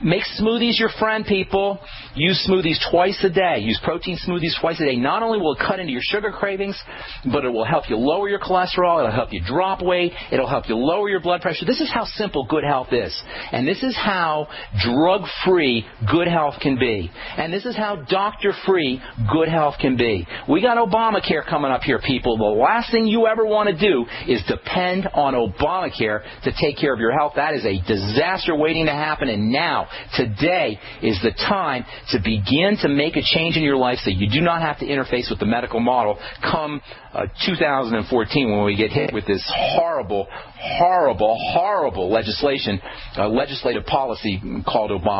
Make smoothies your friend, people. Use smoothies twice a day. Use protein smoothies twice a day. Not only will it cut into your sugar cravings, but it will help you lower your cholesterol. It'll help you drop weight. It'll help you lower your blood pressure. This is how simple good health is. And this is how drug-free good health can be. And this is how doctor-free good health can be. We got Obamacare coming up here, people. The last thing you ever want to do is depend on Obamacare to take care of your health. That is a disaster waiting to happen. And now, today is the time to begin to make a change in your life so you do not have to interface with the medical model come 2014 when we get hit with this horrible legislative policy called Obamacare.